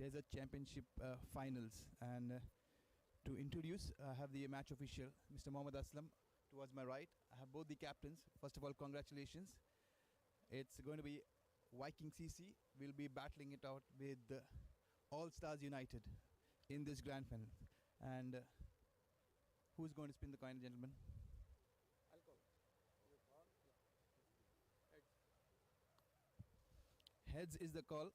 Desert Championship finals. And to introduce, I have the match official, Mr. Mohammad Aslam, towards my right. I have both the captains. First of all, congratulations. It's going to be Vikings CC. We'll be battling it out with All Stars United in this grand final. And who's going to spin the coin, gentlemen? I'll call. Heads is the call.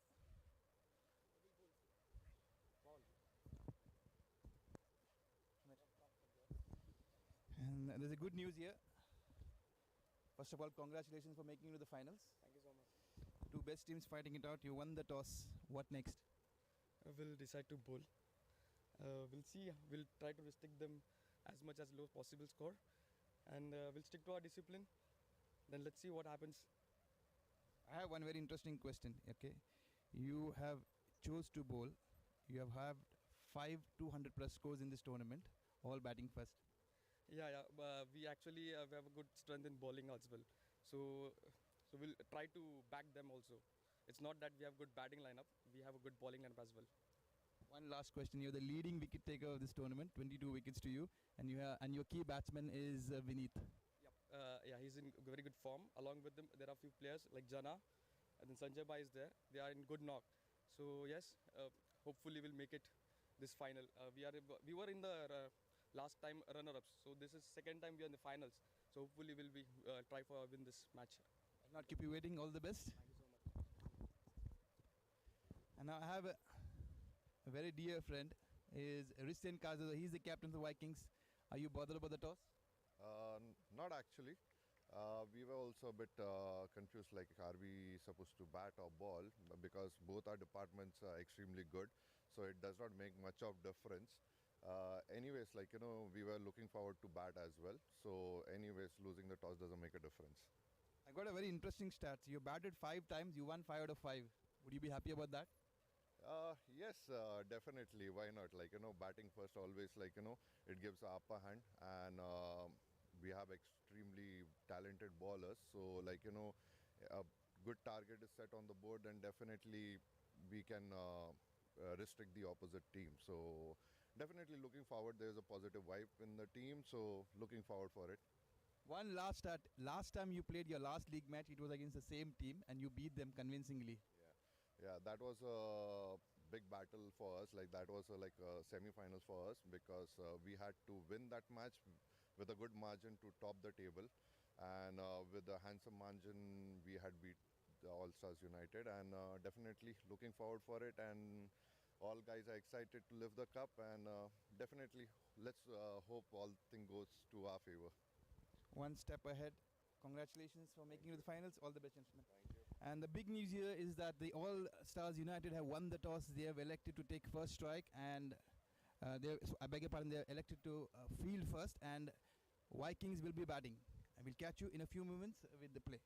And there's a good news here. First of all, congratulations for making it to the finals. Thank you so much. Two best teams fighting it out. You won the toss. What next? We'll decide to bowl. We'll see. We'll try to restrict them as much as low possible score. And we'll stick to our discipline. Then let's see what happens. I have one very interesting question. Okay, you have chose to bowl. You have had 5 200 plus scores in this tournament, all batting first. Yeah. We actually we have a good strength in bowling as well. So we'll try to back them also. It's not that we have good batting lineup. We have a good bowling lineup as well. One last question. You're the leading wicket taker of this tournament, 22 wickets to you, and your key batsman is Vineet. Yeah, he's in very good form. Along with them, there are a few players like Jana, and then Sanjay Bhai is there. They are in good knock. So yes, hopefully we'll make it this final. We were in the last time runner-ups, so this is second time we are in the finals. So hopefully we'll be try for win this match. I'll not keep you waiting. All the best. Thank you so much. And now I have a very dear friend. Is Ristan Kaza. He's the captain of the Vikings. Are you bothered about the toss? Not actually. We were also a bit confused, like are we supposed to bat or ball, because both our departments are extremely good, so it does not make much of difference. Anyways, we were looking forward to bat as well, so anyways, losing the toss doesn't make a difference. I got a very interesting stats. You batted 5 times, you won 5 out of 5. Would you be happy about that? Yes, definitely. Why not? Batting first always, it gives a upper hand, and we have extremely talented bowlers. So, a good target is set on the board, and definitely we can restrict the opposite team. So, definitely looking forward. There's a positive vibe in the team, so looking forward for it. One last stat. Last time you played your last league match, it was against the same team, and you beat them convincingly. Yeah, that was a big battle for us. That was like a semi-final for us, because we had to win that match with a good margin to top the table, and with a handsome margin we had beat the All Stars United, and definitely looking forward for it, and all guys are excited to lift the cup, and definitely let's hope all thing goes to our favor. One step ahead. Congratulations for making it to the finals. All the best, gentlemen. Thank you. And the big news here is that the All Stars United have won the toss. They have elected to take first strike, and I beg your pardon, they are elected to field first, and Vikings will be batting. I will catch you in a few moments with the play.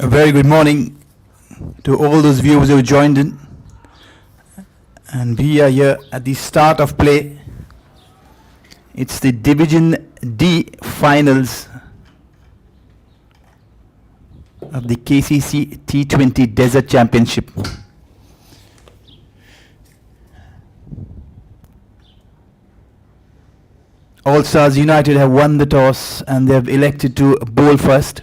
A very good morning to all those viewers who have joined in. And we are here at the start of play. It's the Division D finals of the KCC T20 Desert Championship. All Stars United have won the toss and they have elected to bowl first.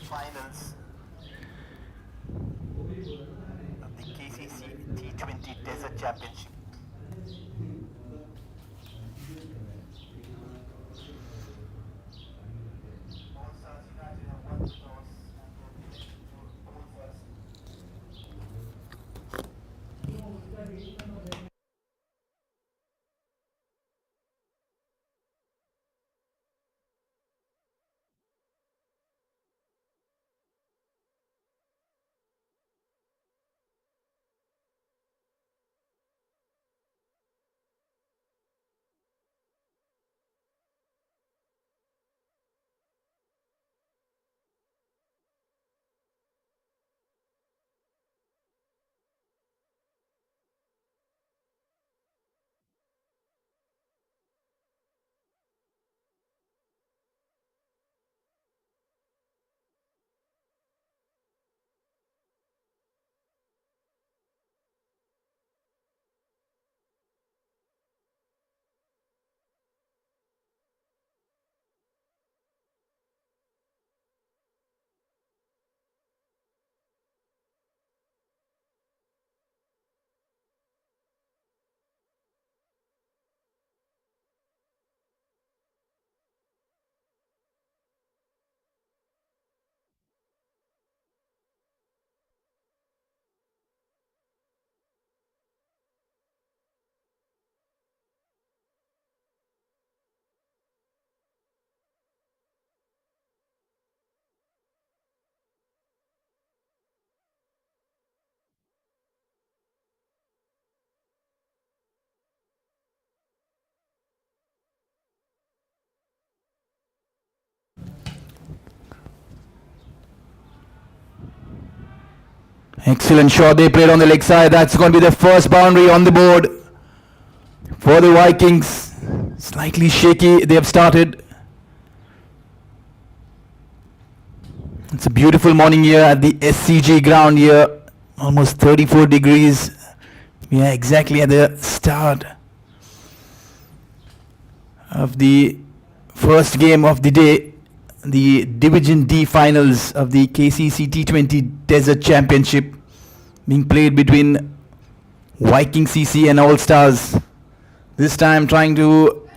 Finals of the KCC T20 Desert Championship. All Stars United have won the toss and they have elected to bowl first. Excellent shot they played on the leg side. That's going to be the first boundary on the board for the Vikings. Slightly shaky they have started. It's a beautiful morning here at the SCG ground here. Almost 34 degrees. We are exactly at the start of the first game of the day. The Division D finals of the KCC T20 Desert Championship being played between Vikings CC and All Stars. This time trying to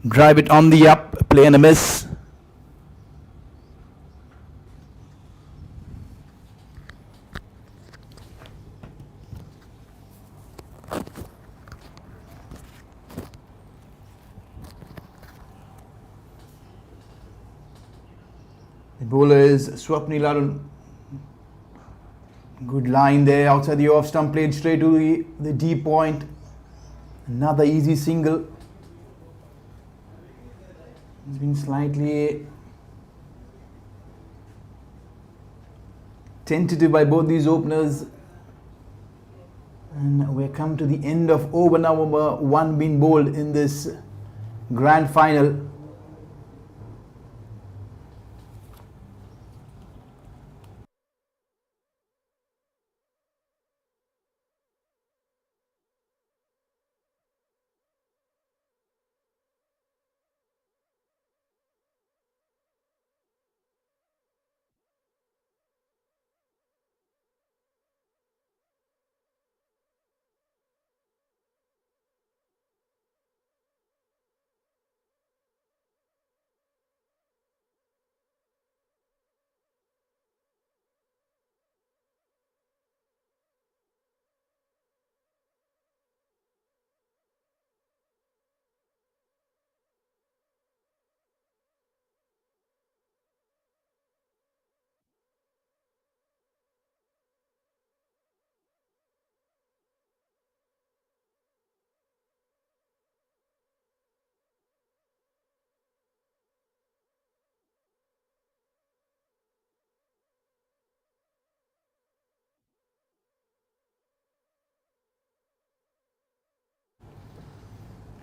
drive it on the up, play and a miss. The bowler is Swapnil Arun. Good line there outside the off stump, played straight to the deep point. Another easy single. It's been slightly tentative by both these openers. And we're come to the end of over number one being bowled in this grand final.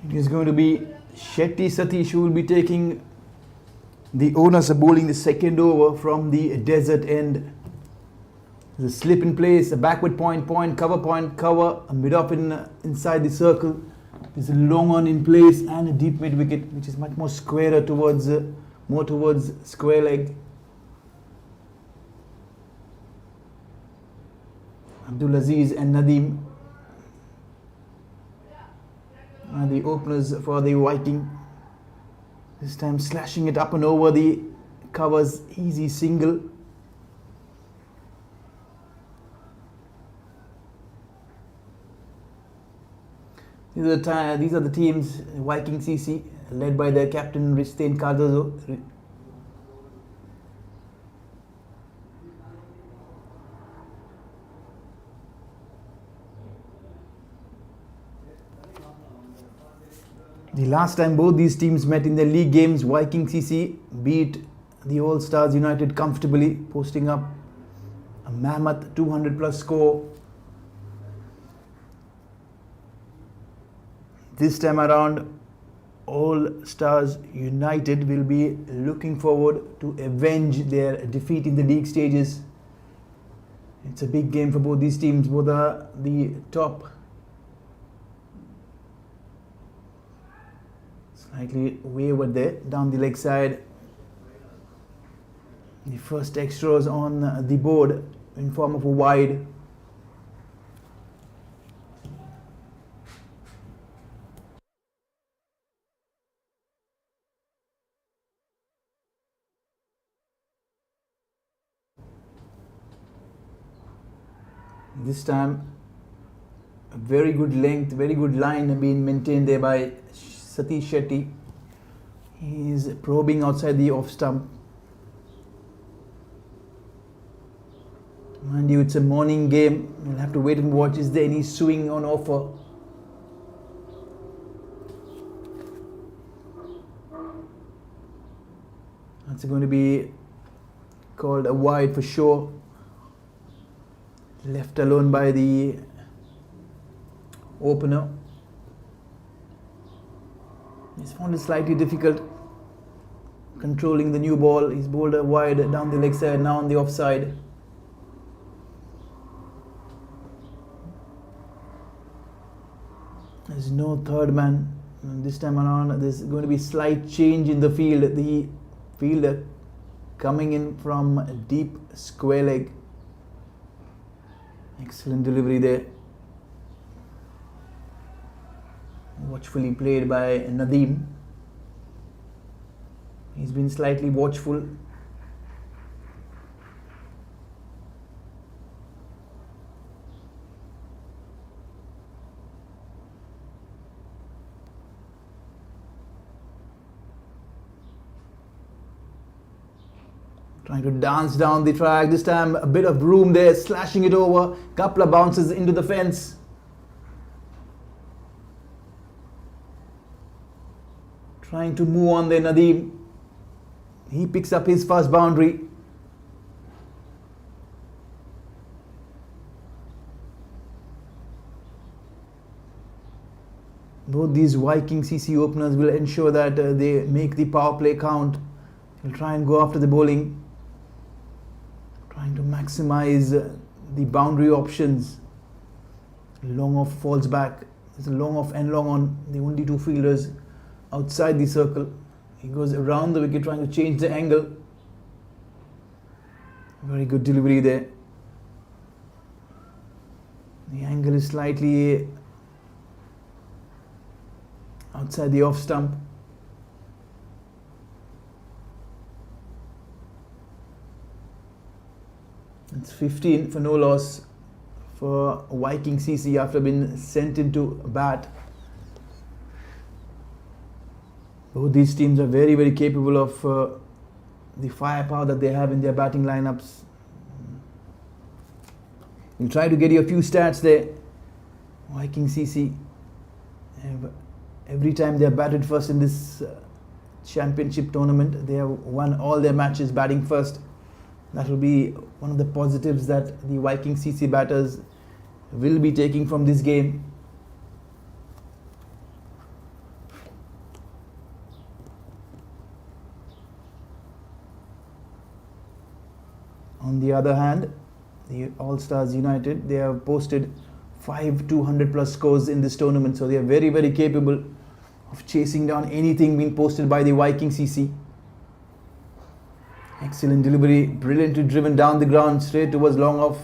It is going to be Shetty Satish who will be taking the owners of bowling the second over from the desert end. There's a slip in place, a backward point, cover, a mid off inside the circle. There's a long on in place and a deep mid wicket, which is much more squarer towards, more towards square leg. Abdul Aziz and Nadeem are the openers for the Viking. This time slashing it up and over the covers, easy single. These are the teams, Viking CC, led by their captain Ristain Cardozo. The last time both these teams met in their league games, Viking CC beat the All Stars United comfortably, posting up a mammoth 200 plus score. This time around, All Stars United will be looking forward to avenge their defeat in the league stages. It's a big game for both these teams. Both are the top. Slightly wayward there, down the leg side. The first extras on the board in form of a wide. This time, a very good length, very good line being maintained there by Satish Shetty. He is probing outside the off stump. Mind you, it's a morning game. We'll have to wait and watch. Is there any swing on offer? That's going to be called a wide for sure. Left alone by the opener. He's found it slightly difficult controlling the new ball. He's bowled a wide down the leg side, now on the offside. There's no third man. And this time around, there's going to be slight change in the field. The fielder coming in from a deep square leg. Excellent delivery there. Watchfully played by Nadeem. He's been slightly watchful. Trying to dance down the track. This time a bit of room there, slashing it over. Couple of bounces into the fence. Trying to move on there, Nadeem. He picks up his first boundary. Both these Viking CC openers will ensure that they make the power play count. They'll try and go after the bowling. Trying to maximize the boundary options. Long off falls back. There's a long off and long on. The only two fielders outside the circle. He goes around the wicket trying to change the angle. Very good delivery there. The angle is slightly outside the off stump. It's 15 for no loss for Viking CC after being sent into bat. Both these teams are very, very capable of the firepower that they have in their batting lineups. We'll try to get you a few stats there. Viking CC, every time they have batted first in this championship tournament, they have won all their matches batting first. That will be one of the positives that the Viking CC batters will be taking from this game. On the other hand, the All Stars United, they have posted 5 200 plus scores in this tournament, so they are very, very capable of chasing down anything being posted by the Vikings CC. Excellent delivery, brilliantly driven down the ground, straight towards long off.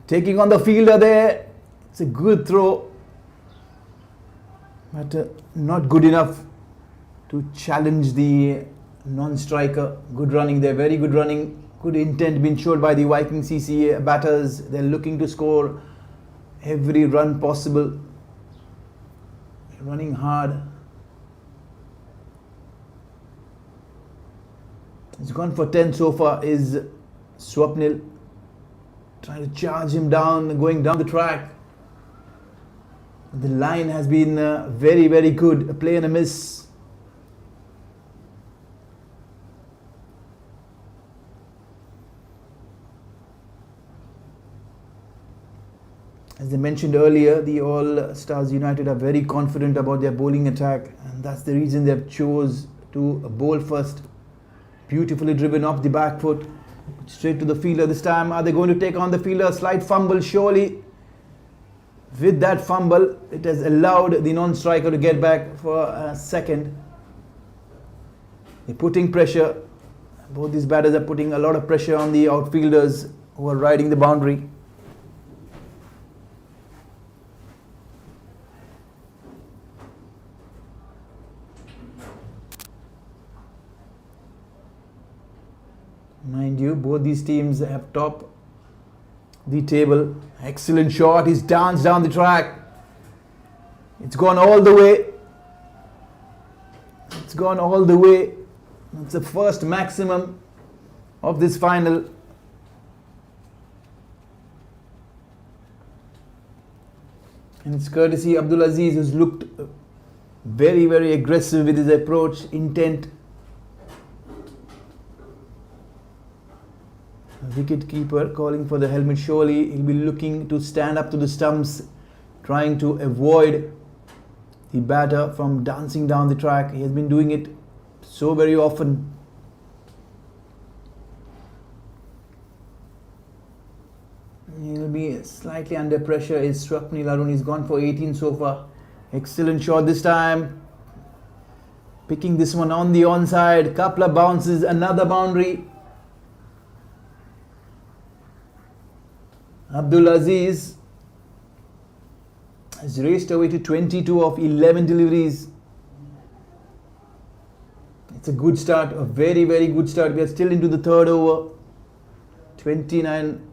Taking on the fielder there, it's a good throw, but not good enough to challenge the non-striker. Good running there, very good running, good intent being showed by the Viking CC batters. They're looking to score every run possible, running hard. He's gone for 10 so far is Swapnil, trying to charge him down, going down the track. The line has been very, very good. A play and a miss. As I mentioned earlier, the All Stars United are very confident about their bowling attack, and that's the reason they've chose to bowl first. Beautifully driven off the back foot, straight to the fielder this time. Are they going to take on the fielder? Slight fumble, surely. With that fumble, it has allowed the non-striker to get back for a second. They're putting pressure. Both these batters are putting a lot of pressure on the outfielders who are riding the boundary. Mind you, both these teams have topped the table. Excellent shot. He's danced down the track. It's gone all the way. It's gone all the way. It's the first maximum of this final. And it's courtesy Abdulaziz, who's looked very, very aggressive with his approach, intent. Wicket keeper calling for the helmet. Surely he'll be looking to stand up to the stumps, trying to avoid the batter from dancing down the track. He has been doing it so very often. He'll be slightly under pressure. Is Swapnil Arun. He's gone for 18 so far. Excellent shot this time. Picking this one on the onside. Couple of bounces, another boundary. Abdulaziz has raced away to 22 of 11 deliveries. It's a good start, a very, very good start. We are still into the third over. 29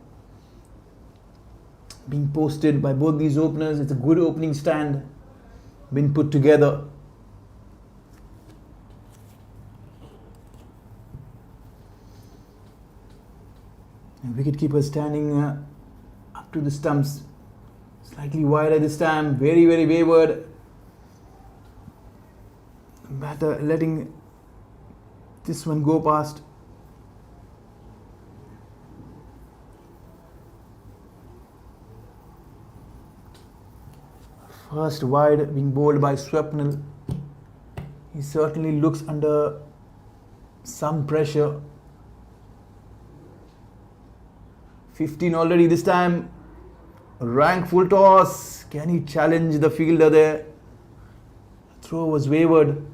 being posted by both these openers. It's a good opening stand been put together. And wicketkeeper standing to the stumps, slightly wider this time, very, very wayward. Batter letting this one go past. First wide being bowled by Swapnil. He certainly looks under some pressure. 15 already this time. Rank full toss. Can he challenge the fielder there? Throw was wayward.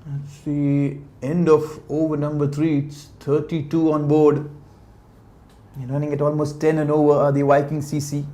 That's the end of over number 3. It's 32 on board. You're running at almost 10 and over are the Viking CC.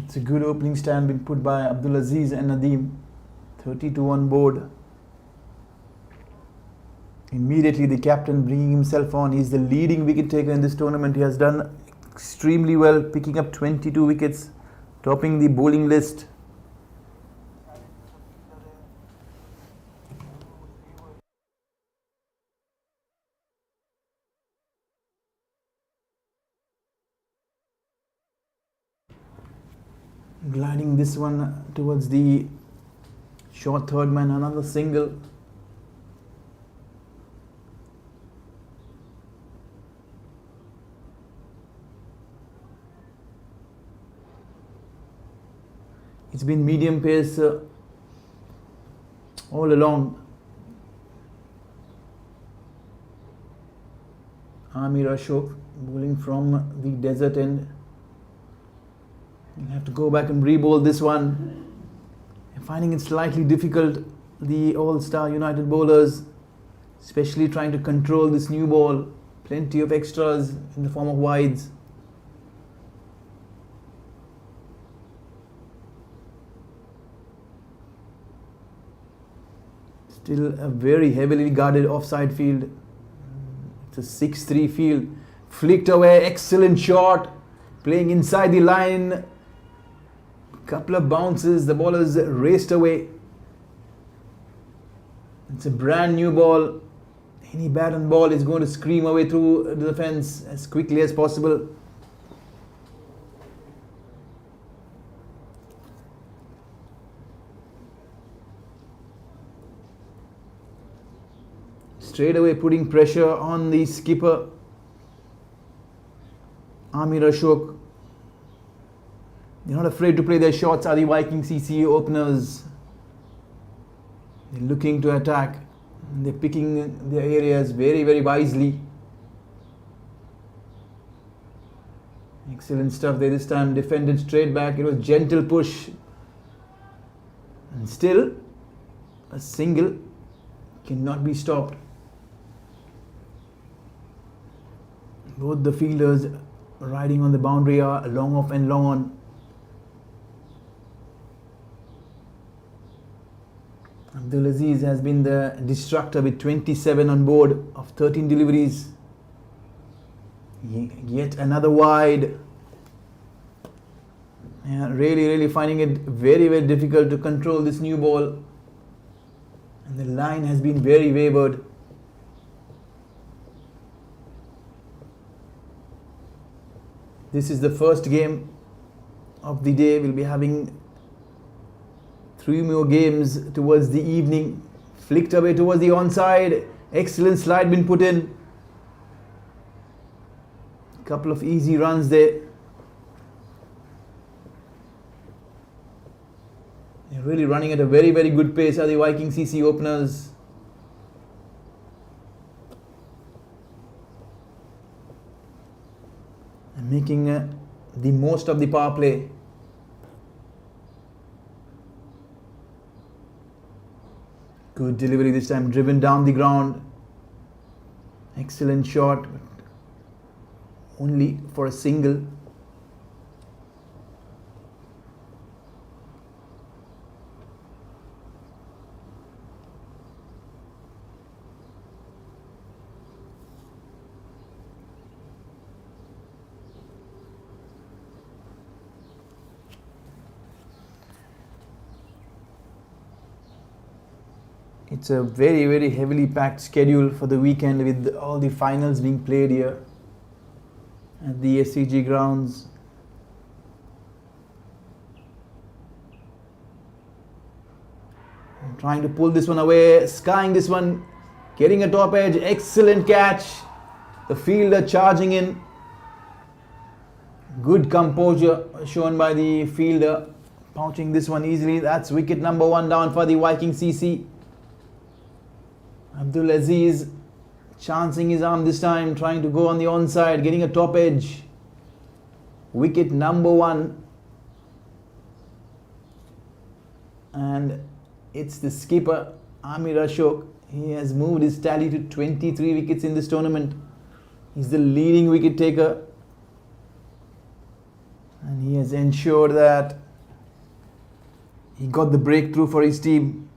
It's a good opening stand being put by Abdulaziz and Nadeem. 32 on board. Immediately the captain bringing himself on. He's the leading wicket taker in this tournament. He has done extremely well, picking up 22 wickets, topping the bowling list. Gliding this one towards the short third man, another single. It's been medium pace all along. Amir Ashok bowling from the desert end. You'll have to go back and re-bowl this one. I'm finding it slightly difficult, the All-Star United bowlers, especially trying to control this new ball. Plenty of extras in the form of wides. Still a very heavily guarded offside field. It's a 6-3 field. Flicked away, excellent shot. Playing inside the line. Couple of bounces, the ballers raced away. It's a brand new ball. Any bat and ball is going to scream away through the fence as quickly as possible. Straight away putting pressure on the skipper Amir Ashok. They're not afraid to play their shots, are the Vikings CC openers. They're looking to attack. They're picking their areas very, very wisely. Excellent stuff there this time. Defended straight back. It was gentle push. And still, a single cannot be stopped. Both the fielders riding on the boundary are long off and long on. Abdulaziz has been the destructor with 27 on board of 13 deliveries. Yet another wide. Yeah, really finding it very, very difficult to control this new ball. And the line has been very wavered. This is the first game of the day. We'll be having 3 more games towards the evening. Flicked away towards the onside. Excellent slide been put in. Couple of easy runs there. They're really running at a very, very good pace are the Vikings CC openers. And making the most of the power play. Good delivery this time, driven down the ground. Excellent shot, but only for a single. It's a very, very heavily packed schedule for the weekend with all the finals being played here at the SCG grounds. Trying to pull this one away, skying this one, getting a top edge, excellent catch. The fielder charging in. Good composure shown by the fielder, pouching this one easily. That's wicket number 1 down for the Vikings CC. Abdulaziz chancing his arm this time, trying to go on the onside, getting a top edge. Wicket number 1. And it's the skipper, Amir Ashok. He has moved his tally to 23 wickets in this tournament. He's the leading wicket taker. And he has ensured that he got the breakthrough for his team.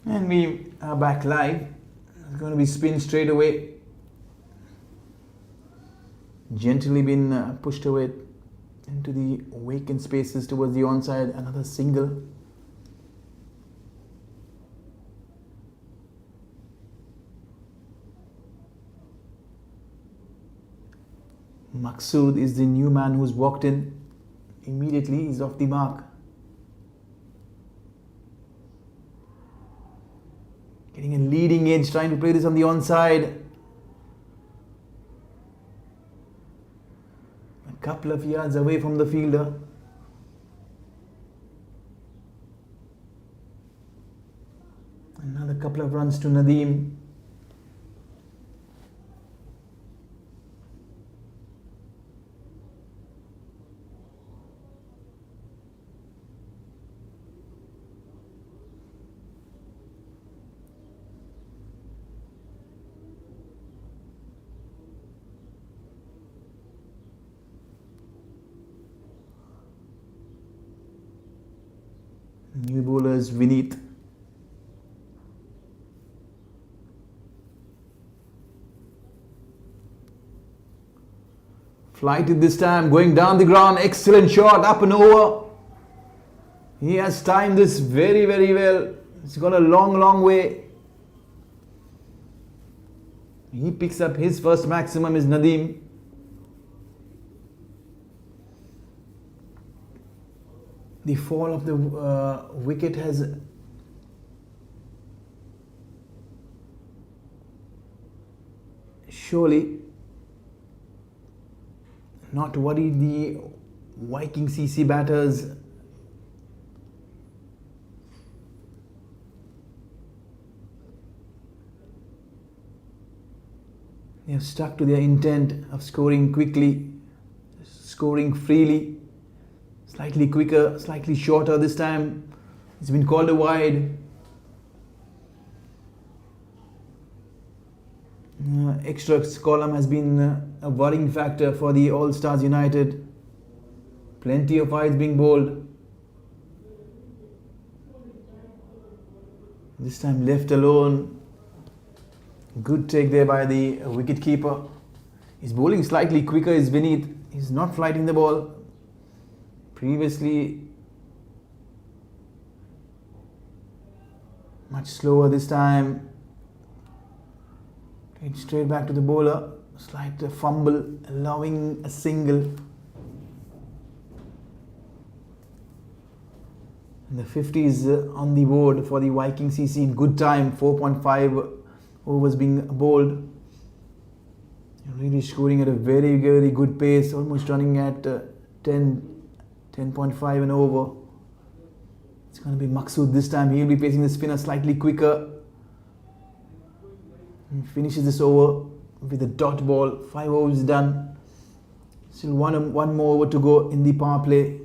And we are back live. It's going to be spin straight away. Gently been pushed away into the vacant spaces towards the onside. Another single. Maqsood is the new man who's walked in. Immediately he's off the mark. Getting a leading edge, trying to play this on the onside. A couple of yards away from the fielder. Another couple of runs to Nadeem. New bowlers Vineet. Flighted this time, going down the ground, excellent shot, up and over. He has timed this very, very well. It's gone a long, long way. He picks up his first maximum is Nadeem. The fall of the wicket has surely not worried the Vikings CC batters. They have stuck to their intent of scoring quickly, scoring freely. Slightly quicker, slightly shorter this time. It's been called a wide. Extra column has been a worrying factor for the All Stars United. Plenty of wides being bowled. This time left alone. Good take there by the wicket keeper. He's bowling slightly quicker is Vineet. He's not flighting the ball. Previously much slower this time. It's straight back to the bowler. Slight fumble, allowing a single. And the 50s on the board for the Vikings CC in good time. 4.5 overs being bowled. Really scoring at a very, very good pace. Almost running at 10.5 and over. It's going to be Maqsood this time. He'll be facing the spinner slightly quicker. He finishes this over with a dot ball. 5 overs done. Still one more over to go in the power play.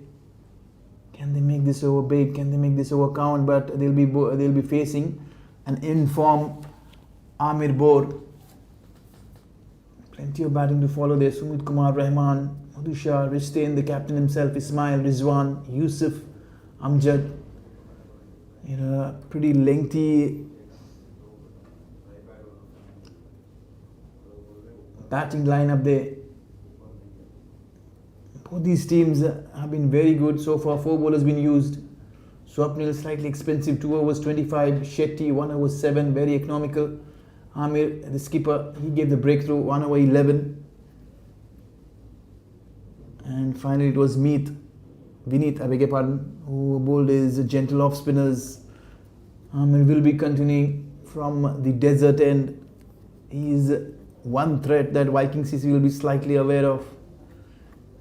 Can they make this over big? Can they make this over count? But they'll be facing an in-form Amir Bor. Plenty of batting to follow there. Sumit Kumar, Rahman, Madhusha, Ristain, the captain himself, Ismail, Rizwan, Yusuf, Amjad. Pretty lengthy batting lineup there. Both these teams have been very good so far. 4 bowlers been used. Swapnil slightly expensive, 2 overs 25. Shetty 1 over 7, very economical. Amir, the skipper, he gave the breakthrough, 1 over 11. And finally it was Vineet, I beg your pardon, who bowled his gentle off spinners. Amir will be continuing from the desert end. He is one threat that Vikings CC will be slightly aware of.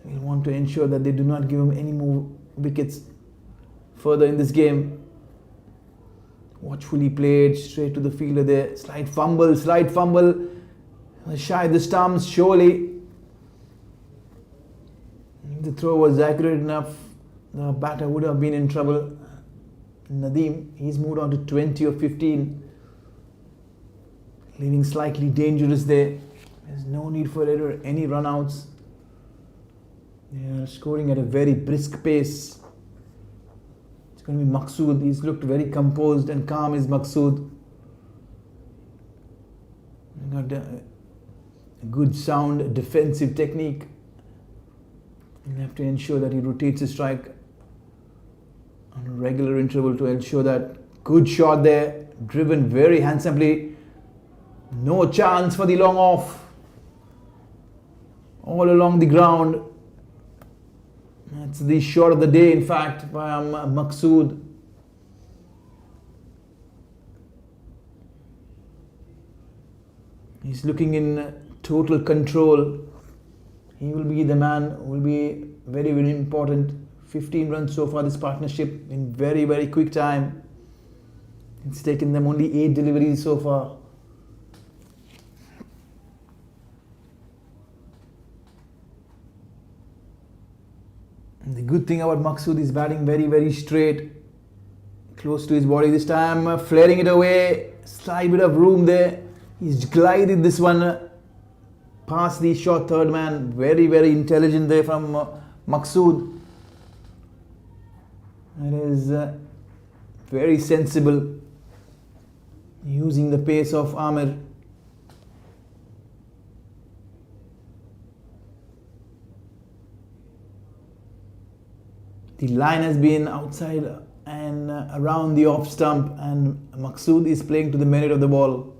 We want to ensure that they do not give him any more wickets further in this game. Watchfully played, straight to the fielder there. Slight fumble. Shy the stumps, surely. If the throw was accurate enough, the batter would have been in trouble. Nadeem, he's moved on to 20 or 15. Leaving slightly dangerous there. There's no need for any run-outs. They are scoring at a very brisk pace. It's going to be Maqsood. He's looked very composed and calm, is Maqsood. Got a good sound defensive technique. He'll have to ensure that he rotates his strike on a regular interval to ensure that good shot there, driven very handsomely. No chance for the long off. All along the ground. That's the shot of the day, in fact, by Maqsood. He's looking in total control. He will be the man who will be very, very important. 15 runs so far, this partnership, in very, very quick time. It's taken them only 8 deliveries so far. And the good thing about Maqsood is batting very, very straight, close to his body this time, flaring it away, slight bit of room there. He's glided this one past the short third man. Very, very intelligent there from Maqsood. It is very sensible, using the pace of Amir. The line has been outside and around the off stump, and Maqsood is playing to the merit of the ball.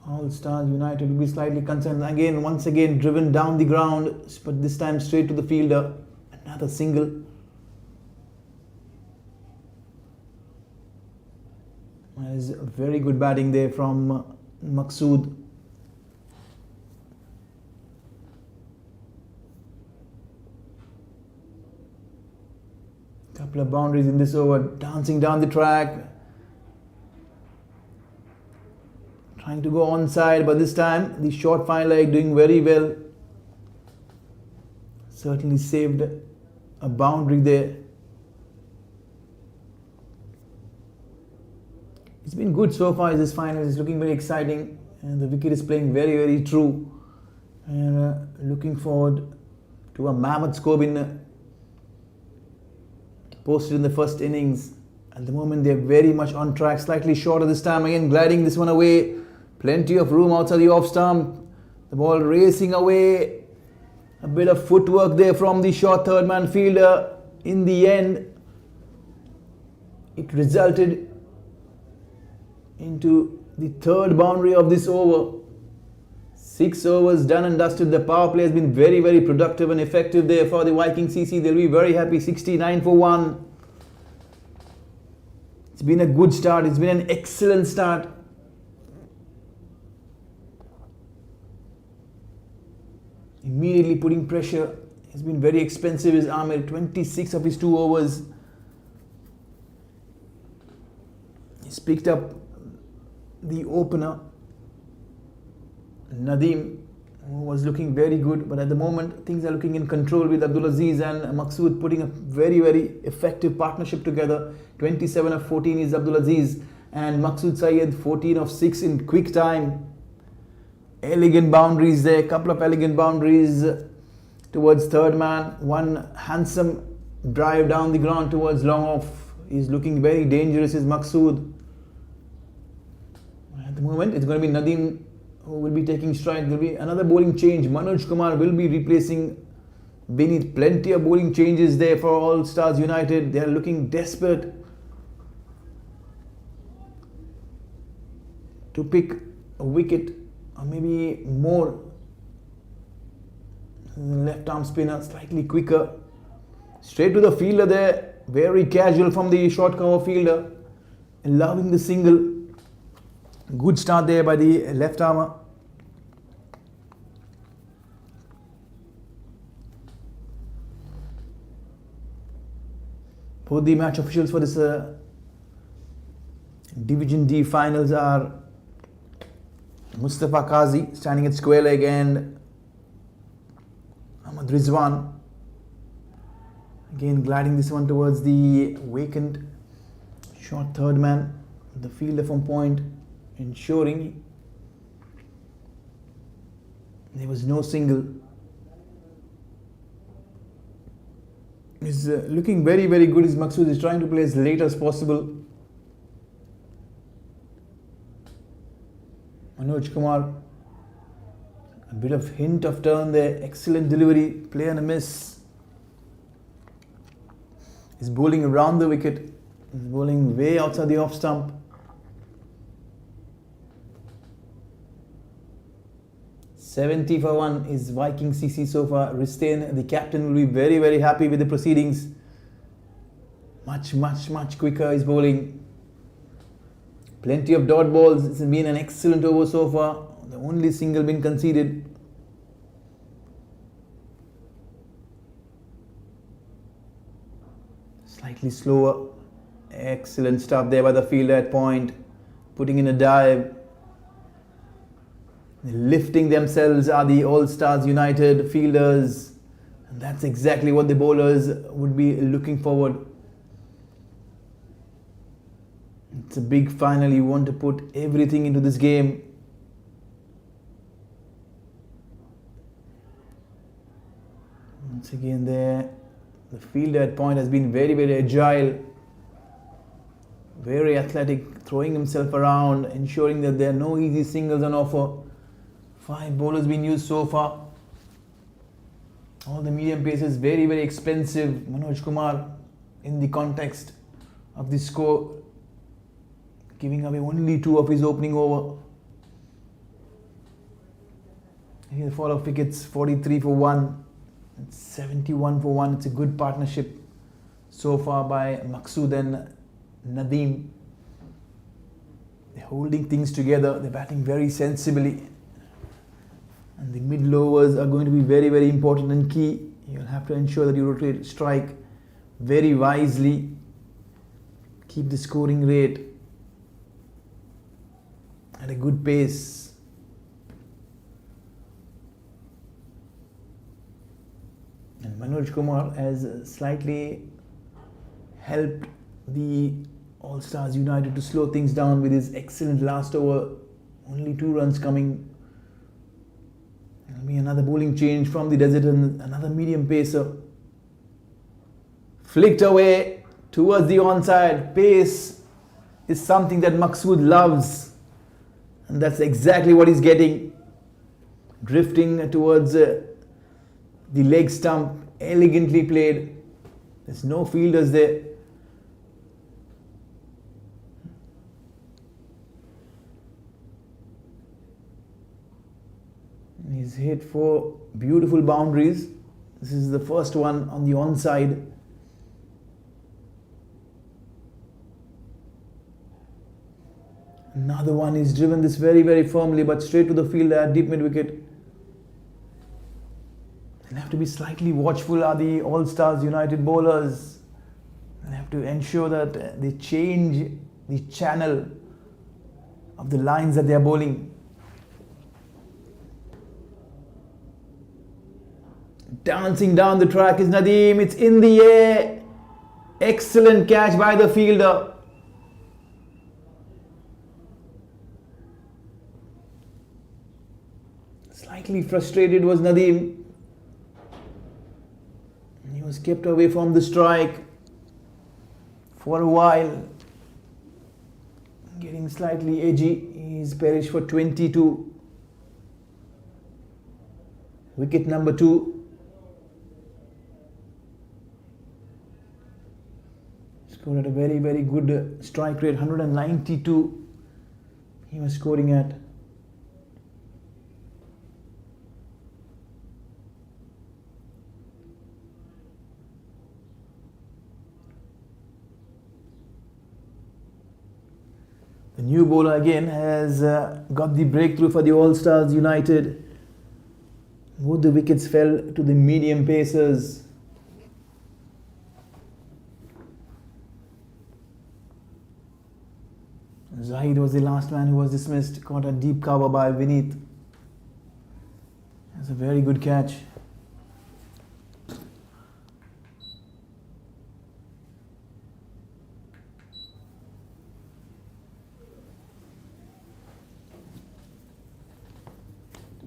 All Stars United will be slightly concerned. Again, once again, driven down the ground, but this time straight to the fielder. Another single. That is very good batting there from Maqsood. Couple of boundaries in this over, dancing down the track. Trying to go onside, but this time the short fine leg doing very well. Certainly saved a boundary there. It's been good so far. This final is looking very exciting, and the wicket is playing very, very true. And looking forward to a mammoth score in posted in the first innings. At the moment, they're very much on track. Slightly shorter this time. Again, gliding this one away. Plenty of room outside the off stump. The ball racing away. A bit of footwork there from the short third man fielder. In the end, it resulted into the third boundary of this over. 6 overs done and dusted. The power play has been very, very productive and effective there for the Vikings CC. They'll be very happy. 69 for 1. It's been a good start. It's been an excellent start. Immediately putting pressure. He's been very expensive, is Amir. 26 of his 2 overs. He's picked up the opener, Nadeem, who was looking very good, but at the moment things are looking in control with Abdulaziz and Maqsood putting a very, very effective partnership together. 27 of 14 is Abdulaziz, and Maqsood Syed 14 of 6 in quick time. Elegant boundaries there, couple of elegant boundaries towards third man. One handsome drive down the ground towards long off. He's looking very dangerous, is Maqsood. At the moment, it's going to be Nadeem who will be taking strike. There will be another bowling change. Manoj Kumar will be replacing Beneath. Plenty of bowling changes there for All Stars United. They are looking desperate to pick a wicket or maybe more. Left arm spinner, slightly quicker. Straight to the fielder there. Very casual from the short cover fielder. Allowing the single. Good start there by the left armer. Both the match officials for this Division D finals are Mustafa Qazi standing at square leg and Ahmad Rizwan. Again gliding this one towards the vacant short third man. The fielder from point. ensuring there was no single. He's looking very, very good. His Maqsood is trying to play as late as possible. Manoj Kumar, a bit of hint of turn there. Excellent delivery, play and a miss. He's bowling around the wicket. He's bowling way outside the off stump. "70 for 1 is Vikings CC so far. Ristain, the captain, will be very, very happy with the proceedings. Much, much, much quicker is bowling. Plenty of dot balls. It's been an excellent over so far. The only single been conceded. Slightly slower. Excellent stuff there by the fielder at point. Putting in a dive. Lifting themselves are the All-Stars United fielders. And that's exactly what the bowlers would be looking forward. It's a big final. You want to put everything into this game. Once again there, the fielder at point has been very, very agile. Very athletic, throwing himself around, ensuring that there are no easy singles on offer. 5 bowlers been used so far. All the medium paces, very, very expensive. Manoj Kumar, in the context of the score, giving away only 2 of his opening over. Here, fall of wickets, 43 for 1. It's 71 for 1. It's a good partnership so far by Maqsood and Nadeem. They're holding things together. They're batting very sensibly. And the mid-lowers are going to be very, very important and key. You'll have to ensure that you rotate strike very wisely. Keep the scoring rate at a good pace. And Manoj Kumar has slightly helped the All-Stars United to slow things down with his excellent last over. Only 2 runs coming. There'll be another bowling change from the desert and another medium pacer. Flicked away towards the onside. Pace is something that Maqsood loves. And that's exactly what he's getting. Drifting towards the leg stump. Elegantly played. There's no fielders there. He's hit 4 beautiful boundaries. This is the first one on the onside. Another one is driven this very, very firmly, but straight to the fielder at deep mid wicket. They'll have to be slightly watchful, are the All-Stars United bowlers. They'll have to ensure that they change the channel of the lines that they are bowling. Dancing down the track is Nadeem. It's in the air. Excellent catch by the fielder. Slightly frustrated was Nadeem. He was kept away from the strike for a while. Getting slightly edgy. He's perished for 22. Wicket number 2. Scored at a very, very good strike rate, 192. He was scoring at. The new bowler again has got the breakthrough for the All-Stars United. Both the wickets fell to the medium pacers. Zahid was the last man who was dismissed, caught a deep cover by Vineet. That's a very good catch.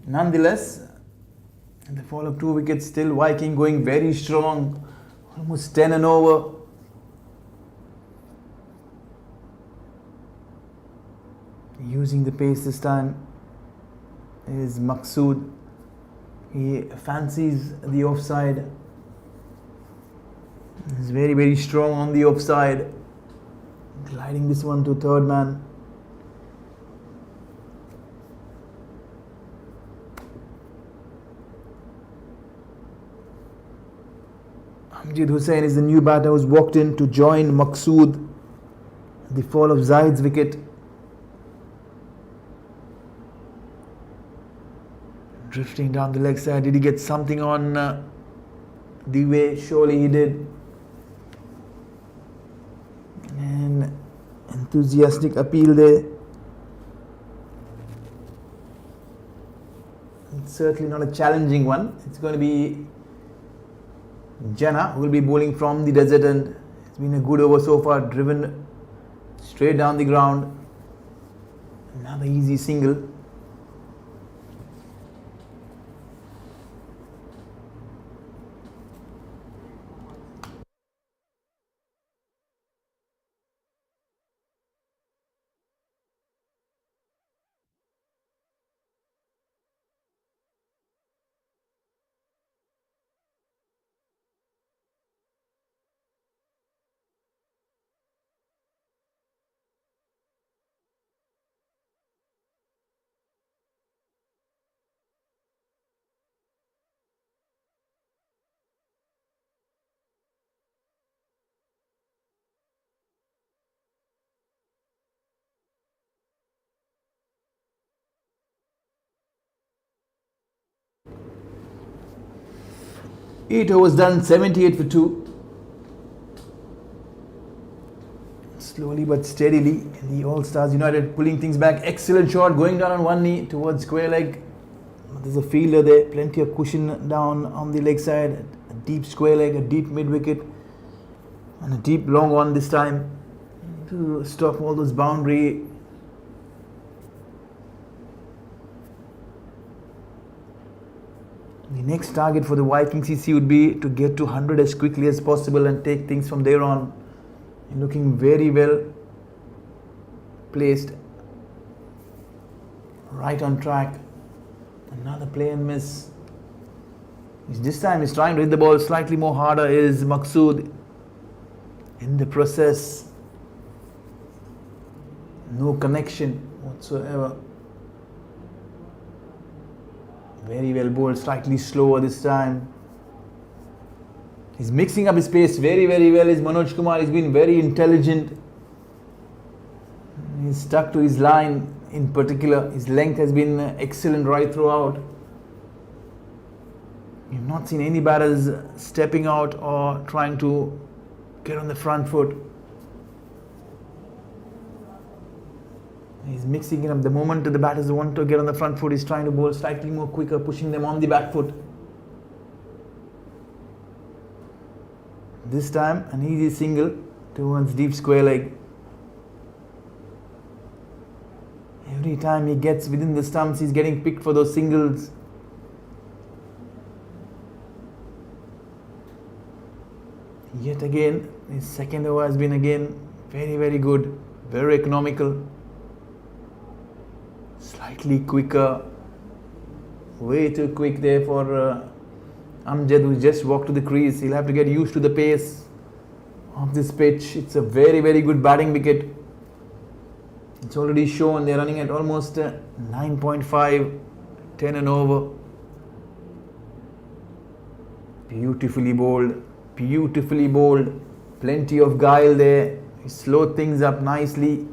Nonetheless, in the fall of 2 wickets, still Viking going very strong, almost 10 and over. Using the pace this time is Maqsood. He fancies the offside. He's very, very strong on the offside. Gliding this one to third man. Amjad Hussain is the new batter who's walked in to join Maqsood. The fall of Zahid's wicket. Drifting down the leg side. Did he get something on the way? Surely he did. And enthusiastic appeal there. It's certainly not a challenging one. It's going to be Jana who will be bowling from the desert end. It's been a good over so far. Driven straight down the ground. Another easy single. Eight overs done, 78 for 2. Slowly but steadily, the All Stars United pulling things back. Excellent shot, going down on one knee towards square leg. There's a fielder there, plenty of cushion down on the leg side. A deep square leg, a deep mid wicket, and a deep long one this time to stop all those boundary. The next target for the Vikings CC would be to get to 100 as quickly as possible and take things from there on. Looking very well placed, right on track. Another play and miss. This time he's trying to hit the ball slightly more harder. Is Maqsood in the process? No connection whatsoever. Very well bowled, slightly slower this time. He's mixing up his pace very, very well. Is Manoj Kumar. He's been very intelligent. He's stuck to his line in particular. His length has been excellent right throughout. You've not seen any batters stepping out or trying to get on the front foot. He's mixing it up. The moment the batters want to get on the front foot, he's trying to bowl slightly more quicker, pushing them on the back foot. This time, an easy single towards deep square leg. Every time he gets within the stumps, he's getting picked for those singles. Yet again, his second over has been again very, very good, very economical. Slightly quicker, way too quick there for Amjad, who just walked to the crease. He'll have to get used to the pace of this pitch. It's a very, very good batting wicket. It's already shown they're running at almost 9.5, 10 and over. Beautifully bowled, beautifully bowled. Plenty of guile there. He slowed things up nicely,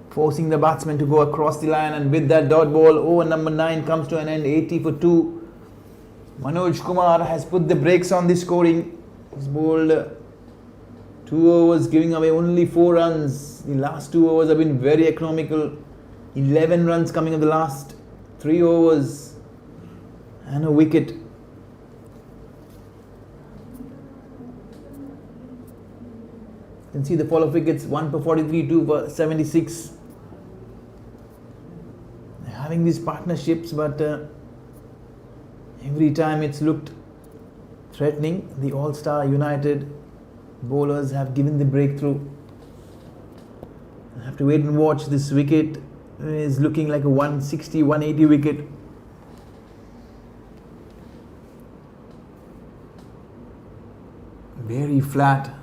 forcing the batsman to go across the line, and with that dot ball, over number 9 comes to an end, 80 for 2. Manoj Kumar has put the brakes on the scoring. He's bowled 2 overs, giving away only 4 runs. The last 2 overs have been very economical. 11 runs coming of the last 3 overs and a wicket. You can see the fall of wickets, 1 for 43, 2 for 76. They're having these partnerships, but Every time it's looked threatening, the All-Star United bowlers have given the breakthrough. I have to wait and watch. This wicket is looking like a 160, 180 wicket. Very flat.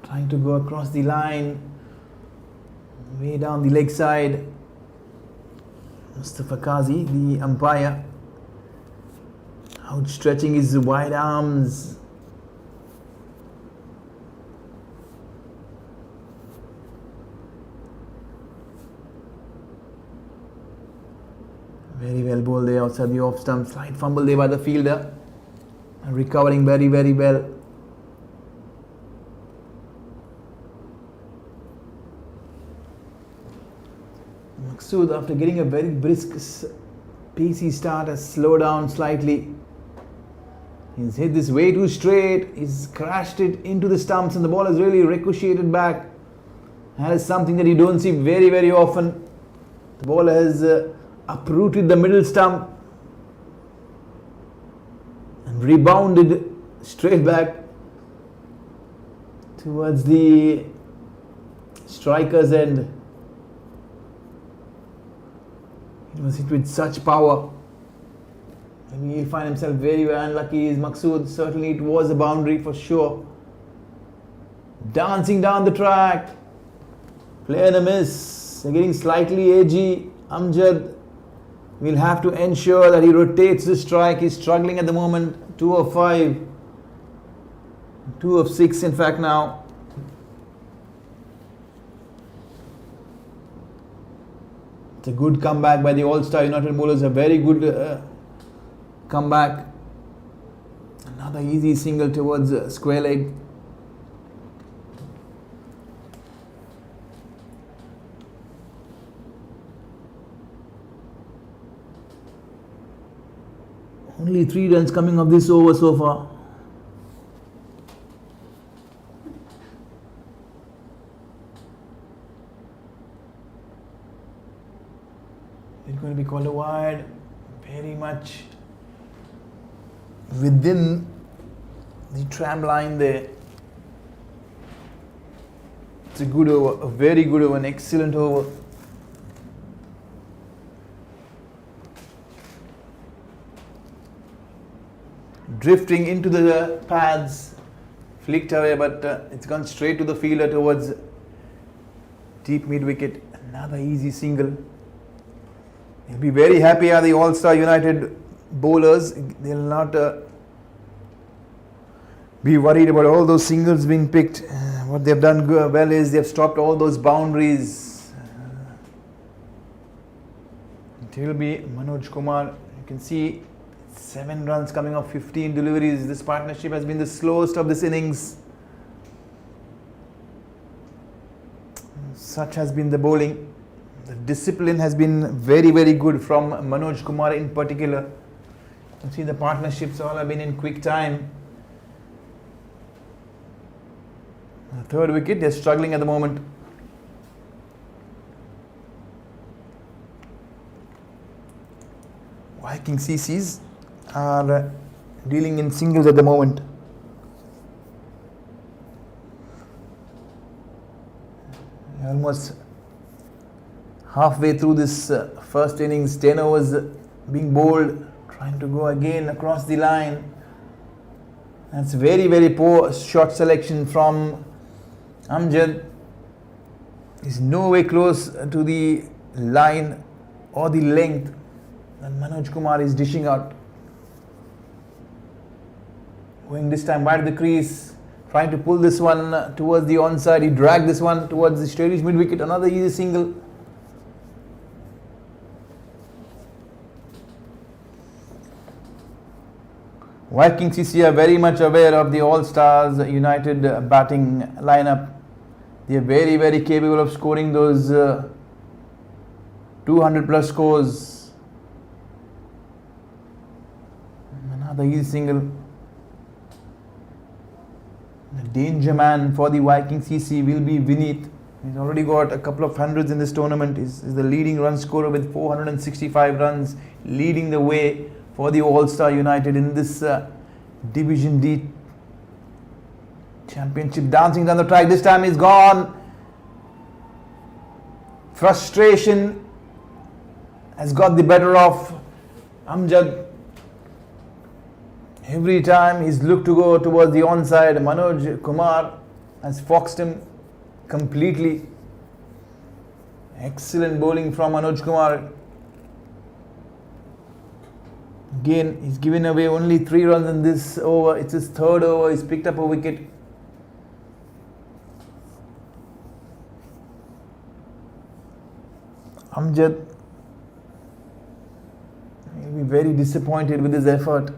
Trying to go across the line. Way down the leg side. Mustafa Qazi, the umpire, outstretching his wide arms. Very well bowled there outside the off stump. Slight fumble there by the fielder. And recovering very, very well. Maqsood, after getting a very brisk, pacey start, has slowed down slightly. He's hit this way too straight. He's crashed it into the stumps and the ball has really ricocheted back. That is something that you don't see very, very often. The ball has uprooted the middle stump and rebounded straight back towards the striker's end. He was hit with such power. Maybe he'll find himself very, very unlucky. Is Maqsood. Certainly it was a boundary for sure. Dancing down the track. Play and a miss. They're getting slightly edgy. Amjad will have to ensure that he rotates the strike. He's struggling at the moment. 2 of 5. 2 of 6 in fact now. It's a good comeback by the All-Star United bowlers. A very good comeback. Another easy single towards square leg. Only 3 runs coming of this over so far. It's going to be called a wide. Very much within the tram line there. It's a good over, a very good over, an excellent over. Drifting into the pads, flicked away, but it's gone straight to the fielder towards deep mid wicket. Another easy single. They'll be very happy, are the All-Star United bowlers. They'll not be worried about all those singles being picked. What they've done well is they've stopped all those boundaries. It will be Manoj Kumar. You can see 7 runs coming off 15 deliveries. This partnership has been the slowest of this innings. Such has been the bowling. The discipline has been very, very good from Manoj Kumar in particular. You can see the partnerships all have been in quick time. The 3rd wicket, they're struggling at the moment. Vikings CCs are dealing in singles at the moment. Almost halfway through this first innings, 10 overs being bowled, trying to go again across the line. That's very, very poor shot selection from Amjad. He's no way close to the line or the length that Manoj Kumar is dishing out. Going this time wide of the crease, trying to pull this one towards the onside. He dragged this one towards the straight mid wicket. Another easy single. Vikings CC are very much aware of the All-Stars United batting lineup. They are very, very capable of scoring those 200 plus scores. Another easy single. The danger man for the Vikings CC will be Vineet. He's already got a couple of hundreds in this tournament. He's the leading run scorer with 465 runs, leading the way for the All-Star United in this Division D Championship. Dancing down the track, this time he's gone. Frustration has got the better of Amjad. Every time he's looked to go towards the onside, Manoj Kumar has foxed him completely. Excellent bowling from Manoj Kumar. Again, he's given away only 3 runs in this over. It's his 3rd over. He's picked up a wicket. Amjad will be very disappointed with his effort.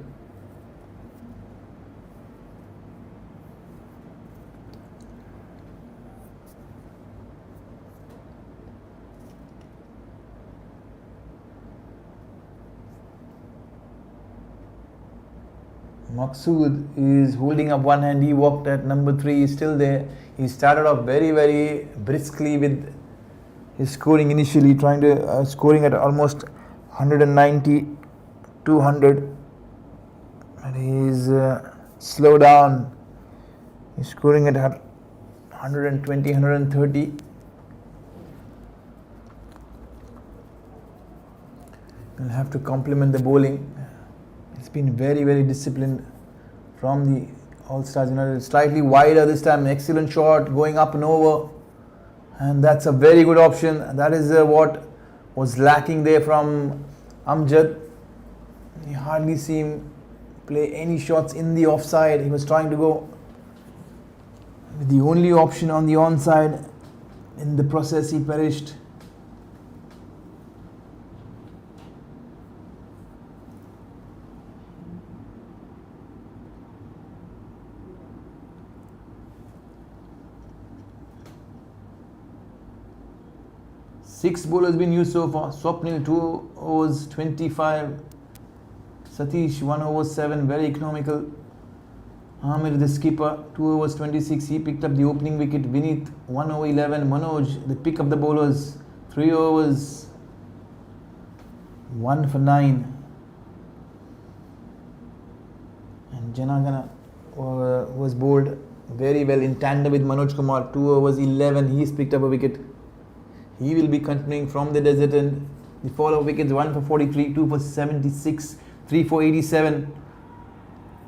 Maqsood is holding up one hand. He walked at number 3. He's still there. He started off very briskly with his scoring initially, trying to scoring at almost 190, 200, and he's slowed down. He's scoring at 120, 130. We'll have to compliment the bowling. It's been very disciplined from the All-Stars United. Slightly wider this time. Excellent shot going up and over. And that's a very good option. And that is what was lacking there from Amjad. You hardly see him play any shots in the offside. He was trying to go with the only option on the onside. In the process, he perished. Six bowlers been used so far. Swapnil 2 overs 25. Satish 1 over 7, very economical. Amir the skipper 2 overs 26. He picked up the opening wicket. Vineet 1 over 11. Manoj the pick up the bowlers 3 overs 1 for 9. And Janagana was bowled very well in tandem with Manoj Kumar. 2 overs 11. He's picked up a wicket. He will be continuing from the desert end. The follow wickets 1 for 43, 2 for 76, 3 for 87.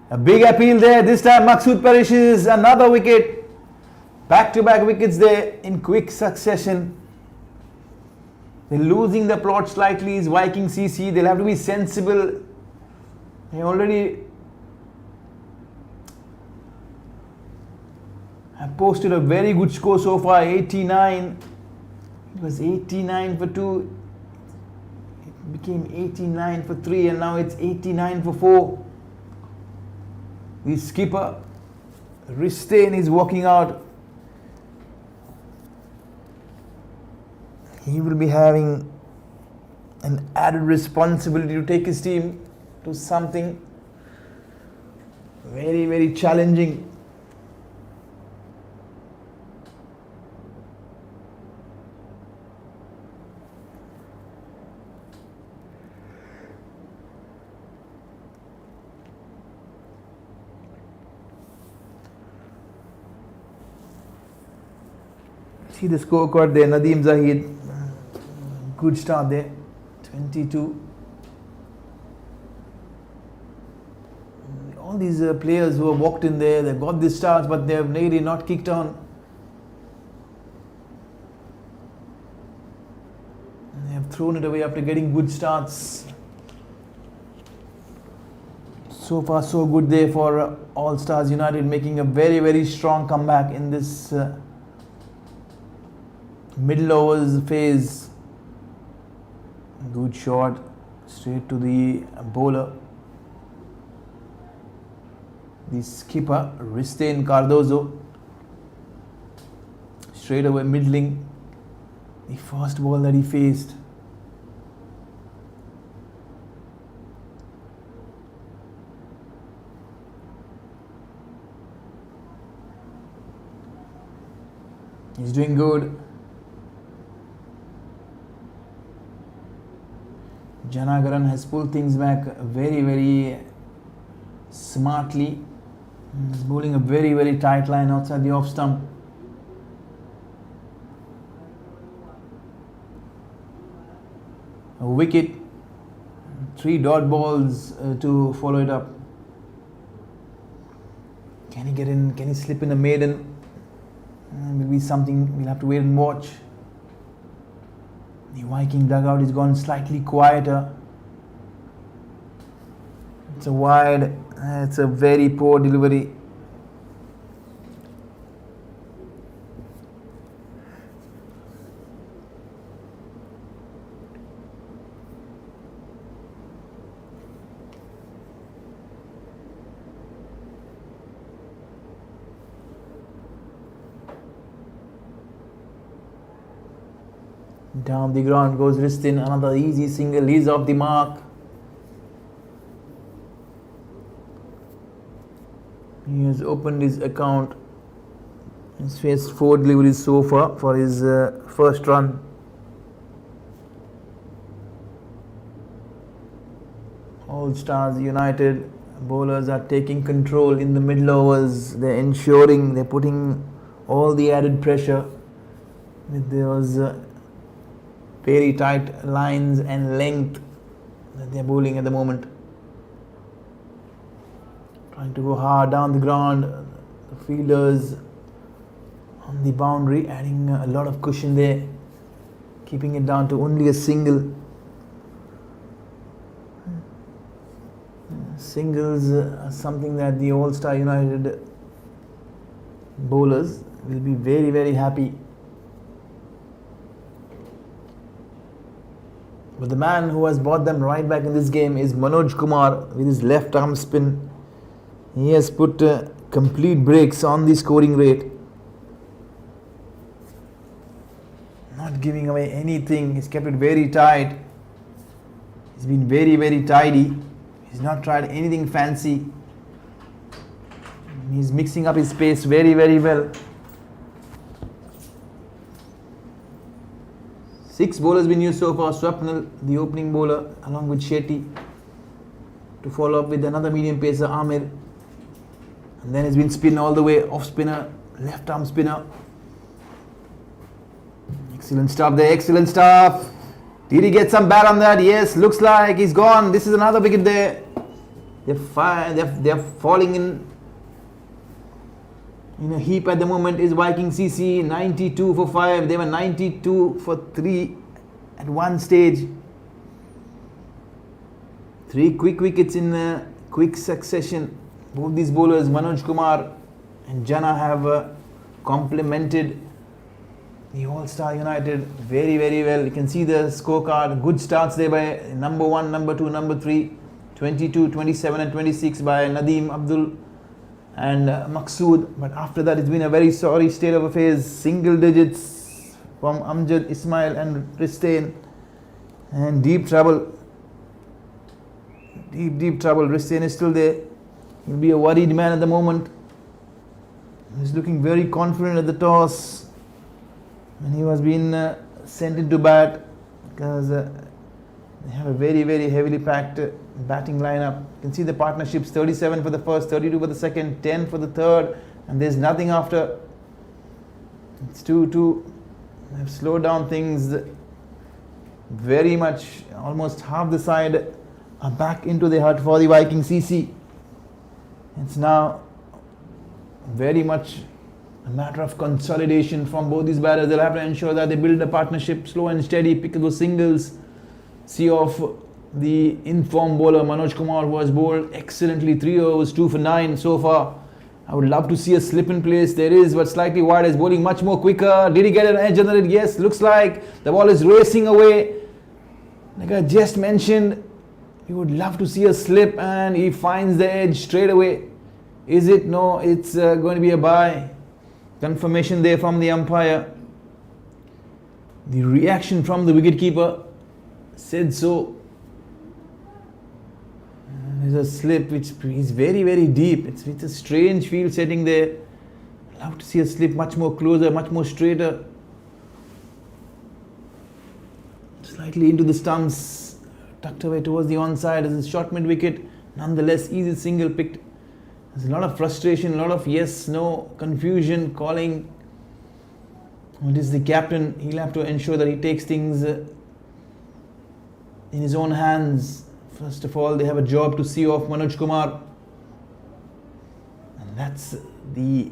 A big appeal there. This time Maqsood perishes. Another wicket. Back-to-back wickets there in quick succession. They're losing the plot slightly. Is Vikings CC. They'll have to be sensible. They already have posted a very good score so far. 89. It was 89 for 2, it became 89 for 3, and now it's 89 for 4. The skipper, Ristain, is walking out. He will be having an added responsibility to take his team to something very challenging. See the scorecard there. Nadeem Zahid, good start there, 22. All these players who have walked in there, they've got these starts, but they have really not kicked on. They have thrown it away after getting good starts. So far so good there for All-Stars United, making a very strong comeback in this middle overs phase. Good shot straight to the bowler. The skipper Ristain Cardozo, straight away middling. The first ball that he faced. He's doing good. Janagaran has pulled things back very, very smartly. He's bowling a very, very tight line outside the off stump. A wicket, 3 dot balls to follow it up. Can he get in? Can he slip in a maiden? Maybe something we'll have to wait and watch. The Viking dugout has gone slightly quieter. It's a wide, it's a very poor delivery. Down the ground goes Ristin, another easy single, he's off the mark. He has opened his account. He's faced 4 deliveries so far for his first run. All Stars United bowlers are taking control in the middle overs. They're ensuring, they're putting all the added pressure with those very tight lines and length that they're bowling at the moment. Trying to go hard down the ground. The fielders on the boundary, adding a lot of cushion there, keeping it down to only a single. Singles are something that the All-Star United bowlers will be very, very happy. But the man who has brought them right back in this game is Manoj Kumar with his left arm spin. He has put complete brakes on the scoring rate. Not giving away anything. He's kept it very tight. He's been very, very tidy. He's not tried anything fancy. He's mixing up his pace very, very well. 6 bowlers been used so far. Swapnil, the opening bowler, along with Shetty, to follow up with another medium pacer, Amir. And then it's been spin all the way, off spinner, left arm spinner. Excellent stuff there, excellent stuff. Did he get some bat on that? Yes, looks like he's gone. This is another wicket there. They're falling in a heap at the moment. Is Viking CC 92 for 5. They were 92 for 3 at one stage. 3 quick wickets in quick succession. Both these bowlers, Manoj Kumar and Jana, have complemented the All-Star United very, very well. You can see the scorecard. Good starts there by number 1, number 2, number 3. 22, 27 and 26 by Nadeem, Abdul and Maqsood. But after that, it's been a very sorry state of affairs. Single digits from Amjad, Ismail and Ristain. And deep trouble. Deep trouble. Ristain is still there. He'll be a worried man at the moment. He's looking very confident at the toss. And he was being sent into bat because they have a very, very heavily packed batting lineup. You can see the partnerships: 37 for the first, 32 for the second, 10 for the third, and there's nothing after. It's 2-2. They've slowed down things very much. Almost half the side are back into the hut for the Viking CC. It's now very much a matter of consolidation from both these batters. They'll have to ensure that they build a partnership slow and steady, pick those singles. See off the informed bowler Manoj Kumar, who has bowled excellently, 3 overs, 2 for 9 so far. I would love to see a slip in place. There is, but slightly wide. Is bowling much more quicker. Did he get an edge on it? Yes, looks like the ball is racing away. Like I just mentioned, you would love to see a slip, and he finds the edge straight away. Is it? No, it's going to be a bye. Confirmation there from the umpire. The reaction from the wicketkeeper said so. There's a slip which is very, very deep. It's a strange field setting there. I'd love to see a slip much more closer, much more straighter. Slightly into the stumps. tucked away towards the onside as a short mid wicket. Nonetheless, easy single picked. There's a lot of frustration, a lot of yes, no, confusion, calling. It is the captain. He'll have to ensure that he takes things in his own hands. First of all, they have a job to see off Manoj Kumar. And that's the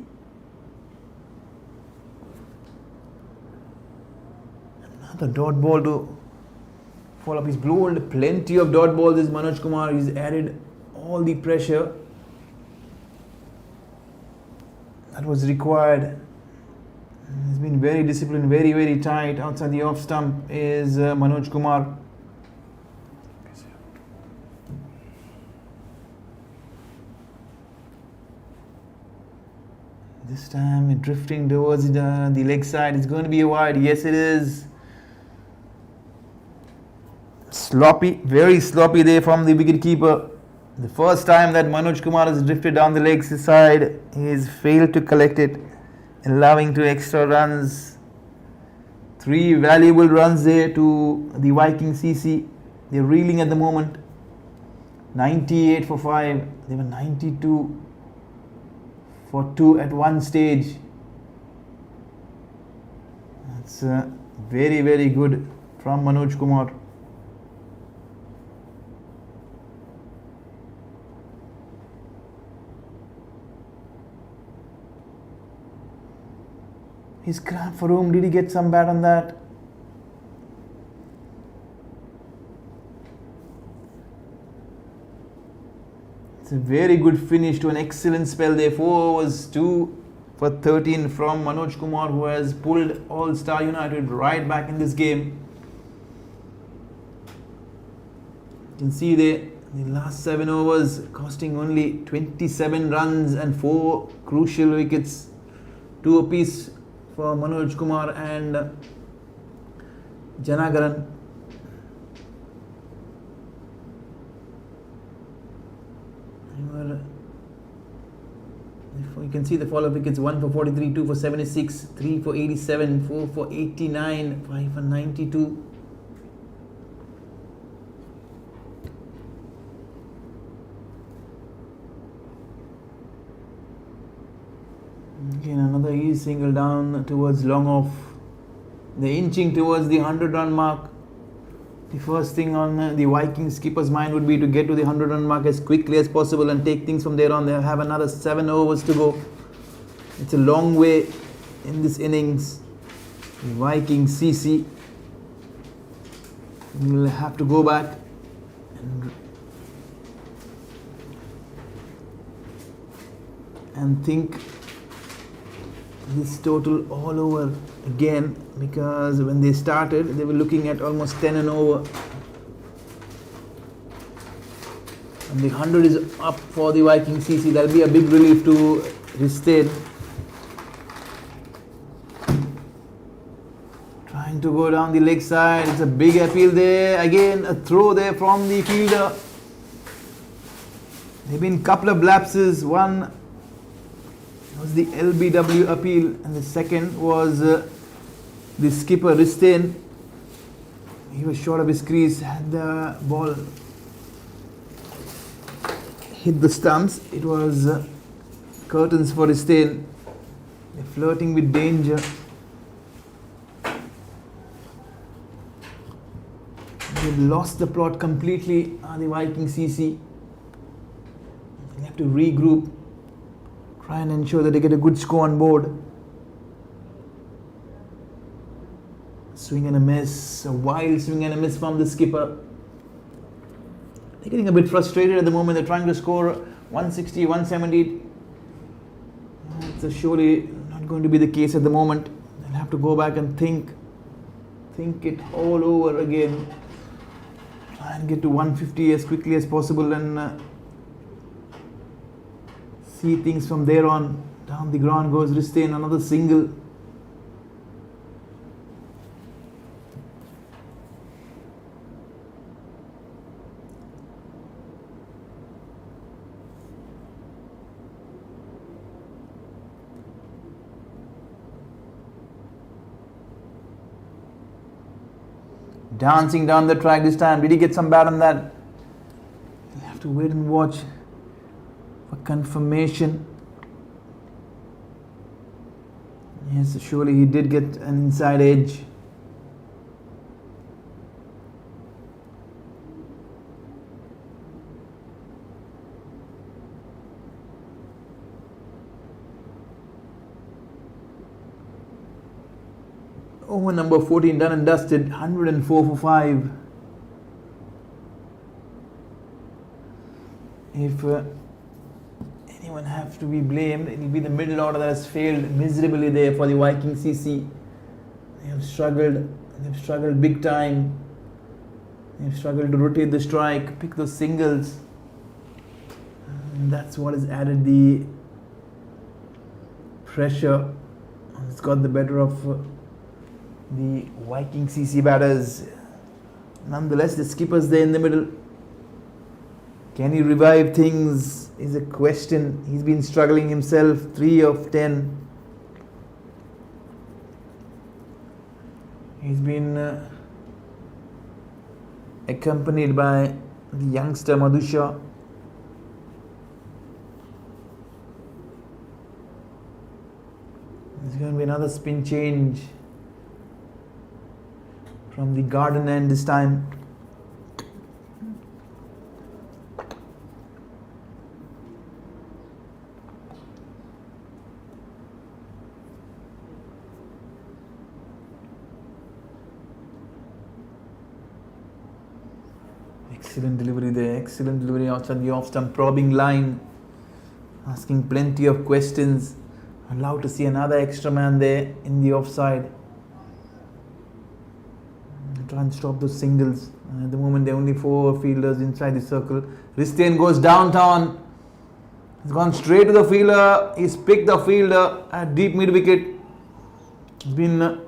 another dot ball to follow up. He's bowled plenty of dot balls, this Manoj Kumar. He's added all the pressure that was required. He's been very disciplined, very, very tight. Outside the off stump is Manoj Kumar. This time drifting towards the leg side. It's going to be a wide. Yes, it is. Sloppy, very sloppy there from the wicketkeeper. The first time that Manoj Kumar has drifted down the leg side, he has failed to collect it, allowing 2 extra runs. 3 valuable runs there to the Vikings CC. They're reeling at the moment. 98 for 5. They were 92 for 2 at one stage. That's very, very good from Manoj Kumar. He's cramped for room. Did he get some bat on that? It's a very good finish to an excellent spell there. 4 overs, 2 for 13 from Manoj Kumar, who has pulled All-Star United right back in this game. You can see there, the last 7 overs costing only 27 runs and 4 crucial wickets. 2 apiece for Manoj Kumar and Janagaran. You can see the follow-up wickets: 1 for 43, 2 for 76, 3 for 87, 4 for 89, 5 for 92. Again, another easy single down towards long off. They're inching towards the 100-run mark. The first thing on the Vikings skipper's mind would be to get to the 100-run mark as quickly as possible and take things from there on. They have another 7 overs to go. It's a long way in this innings. The Vikings CC will have to go back and think this total all over again, because when they started they were looking at almost 10 and over, and the 100 is up for the Vikings CC. That'll be a big relief to Ristain. Trying to go down the leg side. It's a big appeal there. Again a throw there from the fielder. There have been a couple of lapses. One was the LBW appeal and the second was the skipper Ristain. He was short of his crease. Had the ball hit the stumps, it was curtains for Ristain. They're flirting with danger. They've lost the plot completely, the Vikings CC. They have to regroup, try and ensure that they get a good score on board. Swing and a miss, a wild swing and a miss from the skipper. They're getting a bit frustrated at the moment. They're trying to score 160, 170. It's surely not going to be the case at the moment. They'll have to go back and think it all over again. Try and get to 150 as quickly as possible and see things from there on. Down the ground goes Ristain, another single. Dancing down the track this time. Did he get some bat on that? We'll have to wait and watch for confirmation. Yes, surely he did get an inside edge. Over number 14, done and dusted, 104 for 5. If anyone have to be blamed, it will be the middle order that has failed miserably there for the Vikings CC. They have struggled big time. They have struggled to rotate the strike, pick those singles. And that's what has added the pressure. It's got the better of the Vikings CC batters. Nonetheless, the skipper's there in the middle. Can he revive things is a question. He's been struggling himself. 3 of 10. He's been accompanied by the youngster Madhusha. There's going to be another spin change from the garden end this time. Excellent delivery there, excellent delivery outside the off stump, probing line, asking plenty of questions. Allowed to see another extra man there in the offside. Try and stop those singles. At the moment, there are only 4 fielders inside the circle. Ristain goes downtown. He's gone straight to the fielder. He's picked the fielder at deep mid wicket. There's been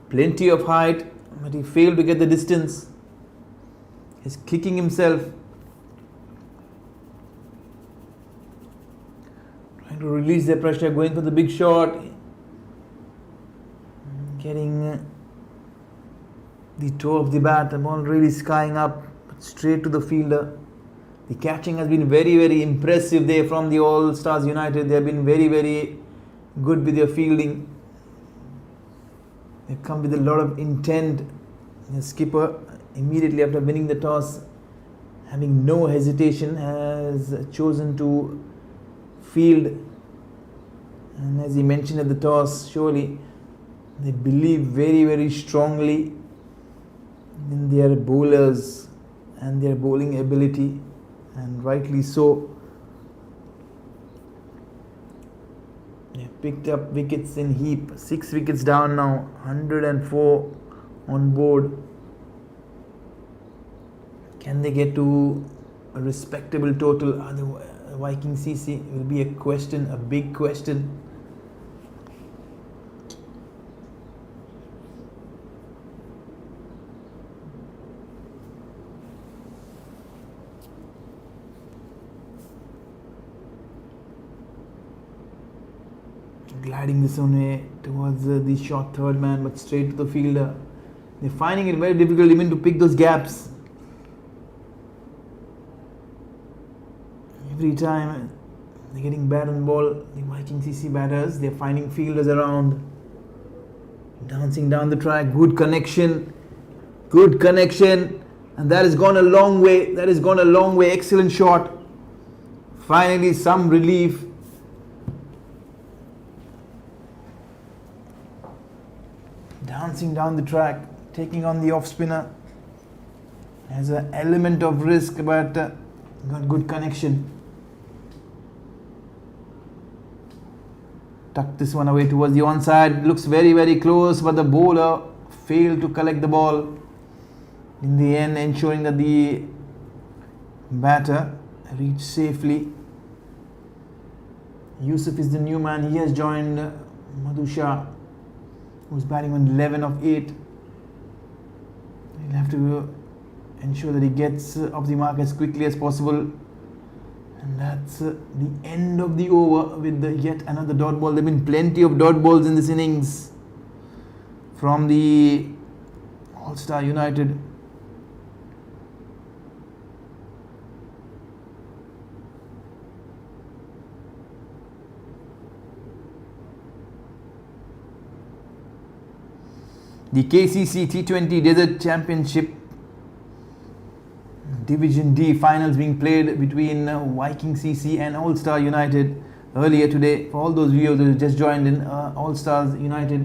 plenty of height, but he failed to get the distance. He's kicking himself. Trying to release the pressure, going for the big shot. Getting the toe of the bat, the ball really skying up, straight to the fielder. The catching has been very, very impressive there from the All Stars United. They have been very, very good with their fielding. They come with a lot of intent. The skipper, immediately after winning the toss, having no hesitation, has chosen to field. And as he mentioned at the toss, surely they believe very, very strongly in their bowlers and their bowling ability, and rightly so. They picked up wickets in heap. 6 wickets down now, 104 on board. Can they get to a respectable total? The Vikings CC will be a question, a big question. Gliding this way towards the short third man, but straight to the fielder. They're finding it very difficult even to pick those gaps. Every time they're getting bat on ball, the Vikings CC batters, they're finding fielders around. Dancing down the track, good connection, and that has gone a long way. Excellent shot. Finally, some relief. Dancing down the track, taking on the off spinner. Has an element of risk, but got good connection. Tuck this one away towards the onside. Looks very, very close, but the bowler failed to collect the ball. In the end, ensuring that the batter reached safely. Yusuf is the new man. He has joined Madhusha, who's batting on 11 of 8. He'll have to ensure that he gets off the mark as quickly as possible. And that's the end of the over with yet another dot ball. There have been plenty of dot balls in this innings from the All-Star United. The KCC T20 Desert Championship Division D finals being played between Vikings CC and All-Star United earlier today. For all those viewers who just joined in, All-Stars United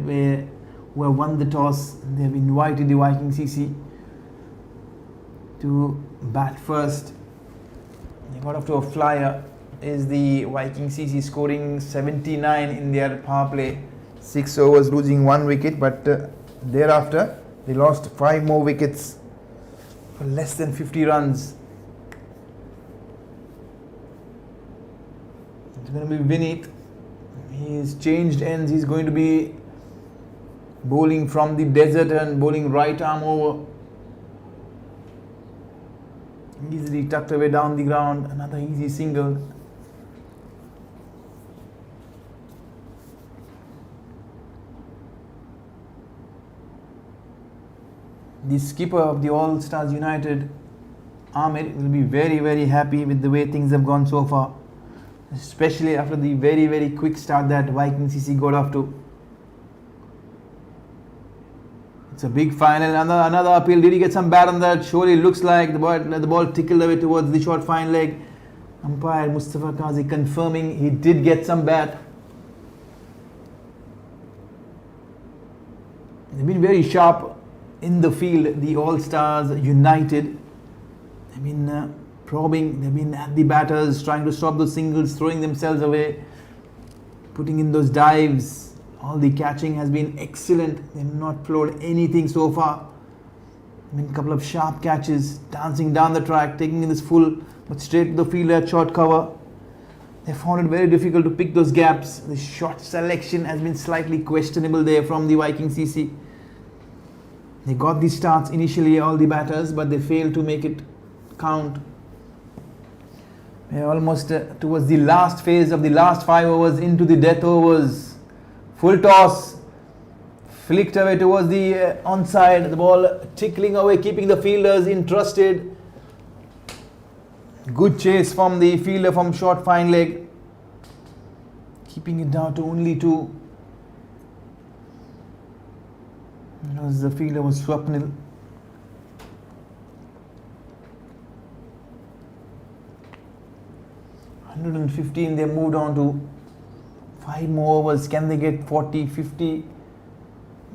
who have won the toss. They have invited the Vikings CC to bat first. They got off to a flyer. Is the Vikings CC scoring 79 in their power play. 6 overs, losing 1 wicket, but thereafter they lost 5 more wickets for less than 50 runs. It's going to be Vineet. He's changed ends. He's going to be bowling from the desert and bowling right arm over. Easily tucked away down the ground. Another easy single. The skipper of the All-Stars United, Ahmed, will be very, very happy with the way things have gone so far, especially after the very, very quick start that Vikings CC got off to. It's a big final. Another appeal. Did he get some bat on that? Surely looks like the ball tickled away towards the short fine leg. Umpire Mustafa Qazi confirming he did get some bat. They've been very sharp in the field, the All-Stars United. They've been probing, they've been at the batters, trying to stop those singles, throwing themselves away, putting in those dives. All the catching has been excellent. They've not floored anything so far. I mean, a couple of sharp catches, dancing down the track, taking in this full, but straight to the field at short cover. They found it very difficult to pick those gaps. The shot selection has been slightly questionable there from the Vikings CC. They got the starts initially, all the batters, but they failed to make it count. They're almost towards the last phase of the last 5 overs into the death overs. Full toss, flicked away towards the onside. The ball tickling away, keeping the fielders interested. Good chase from the fielder from short fine leg, keeping it down to only 2. As the fielder was Swapnil. (115), they moved on to 5 more overs. Can they get 40, 50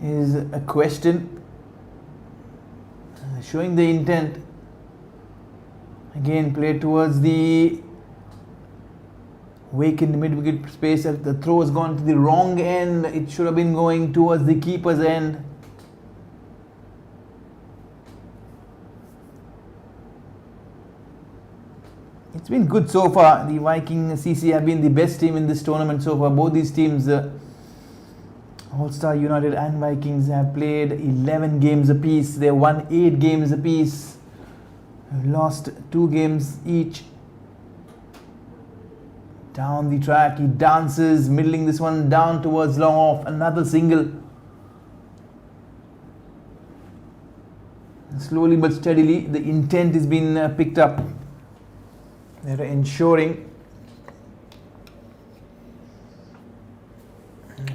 is a question. Showing the intent. Again, played towards the vacant mid-wicket space. The throw has gone to the wrong end. It should have been going towards the keeper's end. It's been good so far. The Vikings CC have been the best team in this tournament so far. Both these teams, All-Star United and Vikings, have played 11 games apiece. They won 8 games apiece. Lost 2 games each. Down the track, he dances, middling this one down towards long off. Another single. Slowly but steadily, the intent is being picked up. They're ensuring,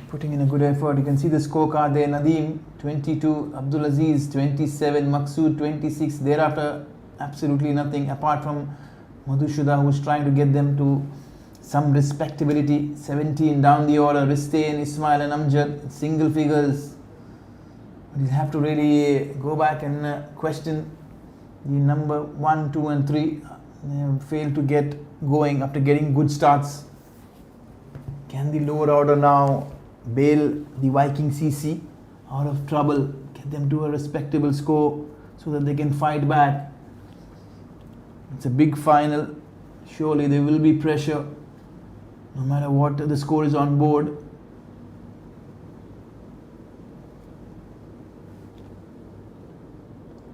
putting in a good effort. You can see the scorecard there. Nadeem 22, Abdulaziz 27, Maqsood 26. Thereafter, absolutely nothing apart from Madhushuda, who's trying to get them to some respectability. 17 down the order. Ristain, Ismail and Amjad, single figures. You have to really go back and question the number 1, 2 and 3. They have failed to get going after getting good starts. Can the lower order now bail the Vikings CC out of trouble, get them to a respectable score so that they can fight back? It's a big final. Surely there will be pressure no matter what the score is on board.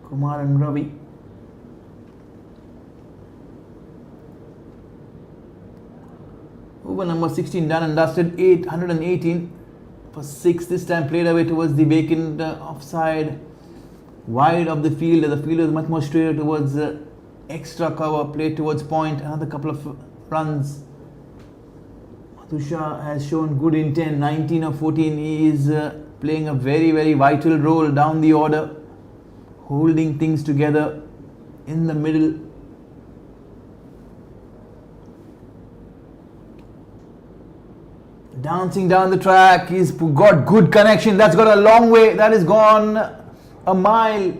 Kumar and Ravi. Over number 16 done and dusted. 818 for 6. This time played away towards the vacant offside. wide of the field. The field is much more straighter towards extra cover, played towards point. Another couple of runs. Madhu Shah has shown good intent. 19 of 14. He is playing a very, very vital role down the order, holding things together in the middle. Dancing down the track, he's got good connection. That's got a long way. That has gone a mile.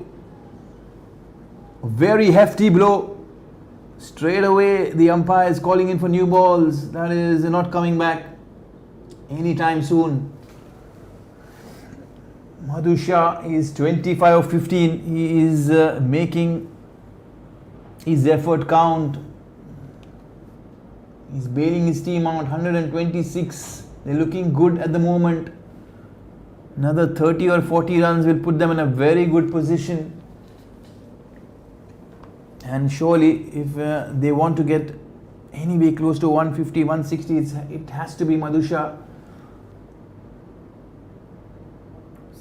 A very hefty blow. Straight away, the umpire is calling in for new balls. That is not coming back anytime soon. Madhu Shah is 25 of 15. He is making his effort count. He's bailing his team out. 126. They're looking good at the moment. Another 30 or 40 runs will put them in a very good position. And surely, if they want to get anyway close to 150, 160, it has to be Madhu Shah.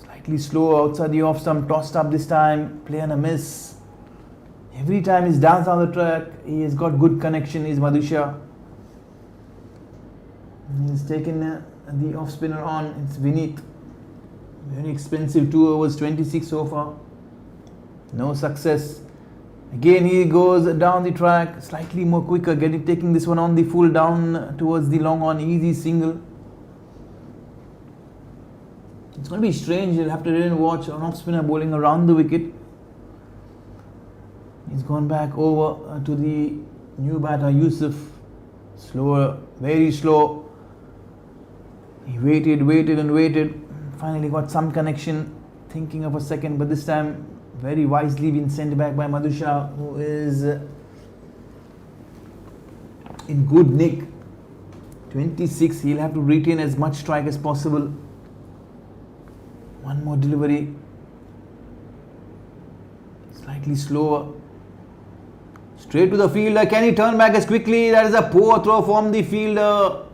Slightly slow outside the off stump, tossed up this time, play and a miss. Every time he's danced on the track, he has got good connection, is Madhu Shah. He's taken the off spinner on, it's Vineet. Very expensive, 2 overs, 26 so far. No success. Again he goes down the track, slightly more quicker, taking this one on the full down towards the long on, easy single. It's going to be strange, you'll have to really watch an off spinner bowling around the wicket. He's gone back over to the new batter Yusuf. Slower, very slow. He waited and waited. Finally got some connection, thinking of a second, but this time very wisely been sent back by Madhu Shah, who is in good nick. 26, he'll have to retain as much strike as possible. One more delivery. Slightly slower. Straight to the fielder. Can he turn back as quickly? That is a poor throw from the fielder.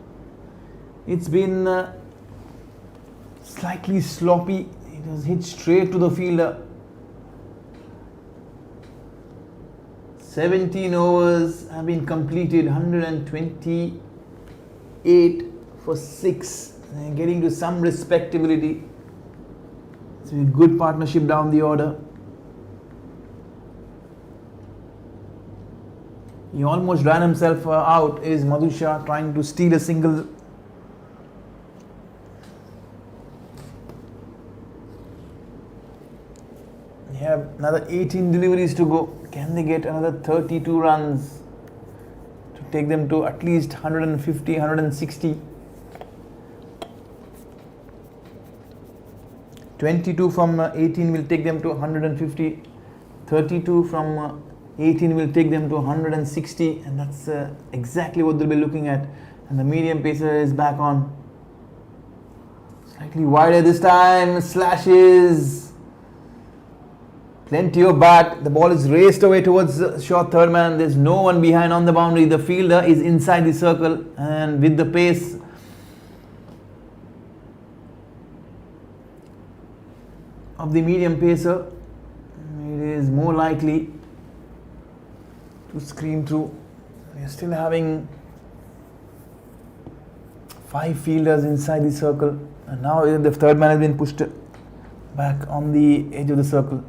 It's been slightly sloppy. It was hit straight to the fielder. 17 overs have been completed. 128 for 6. And getting to some respectability. It's a good partnership down the order. He almost ran himself out. Is Madhu Shah trying to steal a single? They have another 18 deliveries to go. Can they get another 32 runs to take them to at least 150, 160? 22 from 18 will take them to 150. 32 from 18 will take them to 160, and that's exactly what they'll be looking at. And the medium pacer is back on. Slightly wider this time. Slashes. Plenty of bat. The ball is raced away towards the short third man. There's no one behind on the boundary. The fielder is inside the circle, and with the pace of the medium pacer, it is more likely to scream through. We are still having 5 fielders inside the circle, and now the third man has been pushed back on the edge of the circle.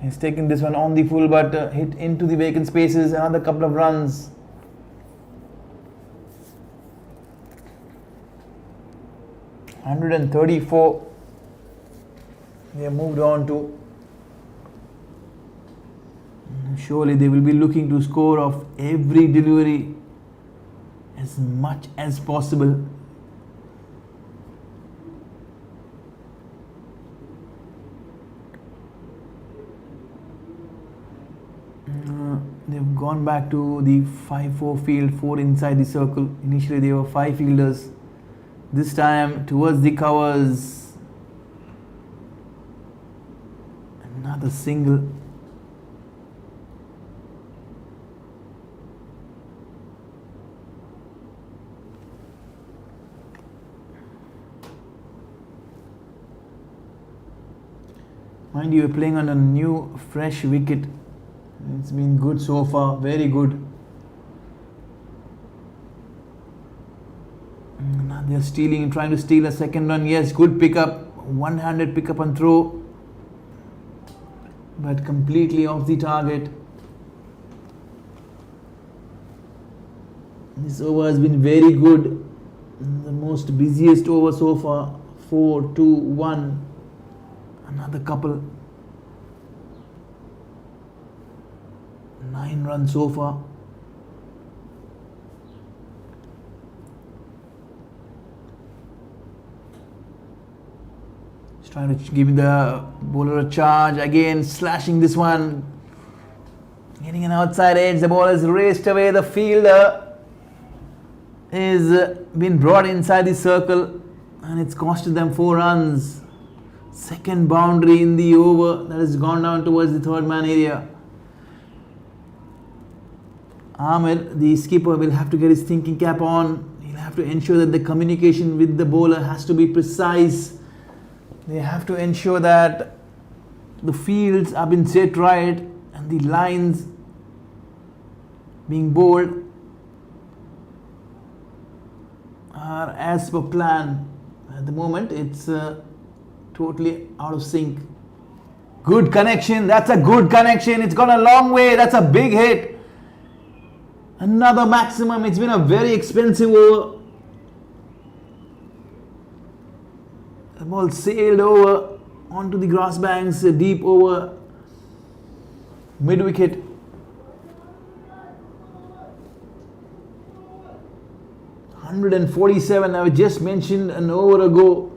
He's taken this one on the full, but hit into the vacant spaces. Another couple of runs. $134. They have moved on to. Surely they will be looking to score off every delivery as much as possible. They've gone back to the 5-4 field, 4 inside the circle. Initially they were 5 fielders. This time towards the covers. Another single. Mind you, we're playing on a new, fresh wicket. It's been good so far, very good. Now they're stealing, trying to steal a second run. Yes, good pickup, one-handed pickup and throw, but completely off the target. This over has been very good, the most busiest over so far. 4-2-1, another couple. 9 runs so far. He's trying to give the bowler a charge again, slashing this one, getting an outside edge. The ball is raced away. The fielder is been brought inside the circle, and it's costed them 4 runs. Second boundary in the over that has gone down towards the third man area. Amir, the skipper, will have to get his thinking cap on. He'll have to ensure that the communication with the bowler has to be precise. They have to ensure that the fields have been set right and the lines being bowled are as per plan. At the moment, it's totally out of sync. Good connection. That's a good connection. It's gone a long way. That's a big hit. Another maximum. It's been a very expensive over. The ball sailed over onto the grass banks, deep over mid wicket. $147. I just mentioned an over ago.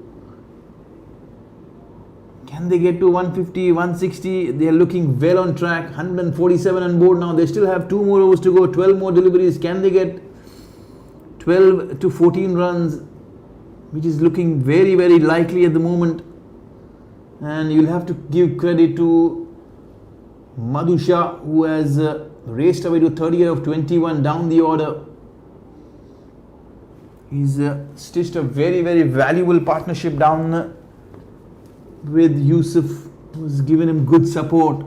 Can they get to 150, 160? They are looking well on track. 147 on board now. They still have 2 more overs to go, 12 more deliveries. Can they get 12 to 14 runs, which is looking very, very likely at the moment? And you'll have to give credit to Madhu Shah, who has raced away to 30 out of 21 down the order. He's stitched a very, very valuable partnership down with Yusuf, who's given him good support.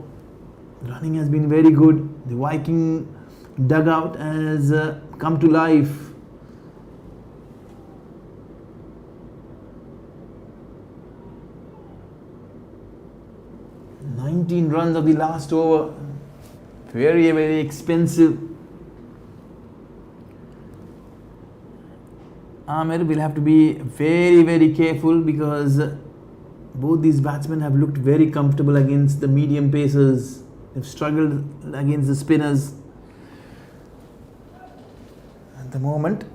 The running has been very good. The Viking dugout has come to life. $19 runs of the last over. Very, very expensive. Amir will have to be very, very careful because both these batsmen have looked very comfortable against the medium pacers. They've struggled against the spinners. At the moment,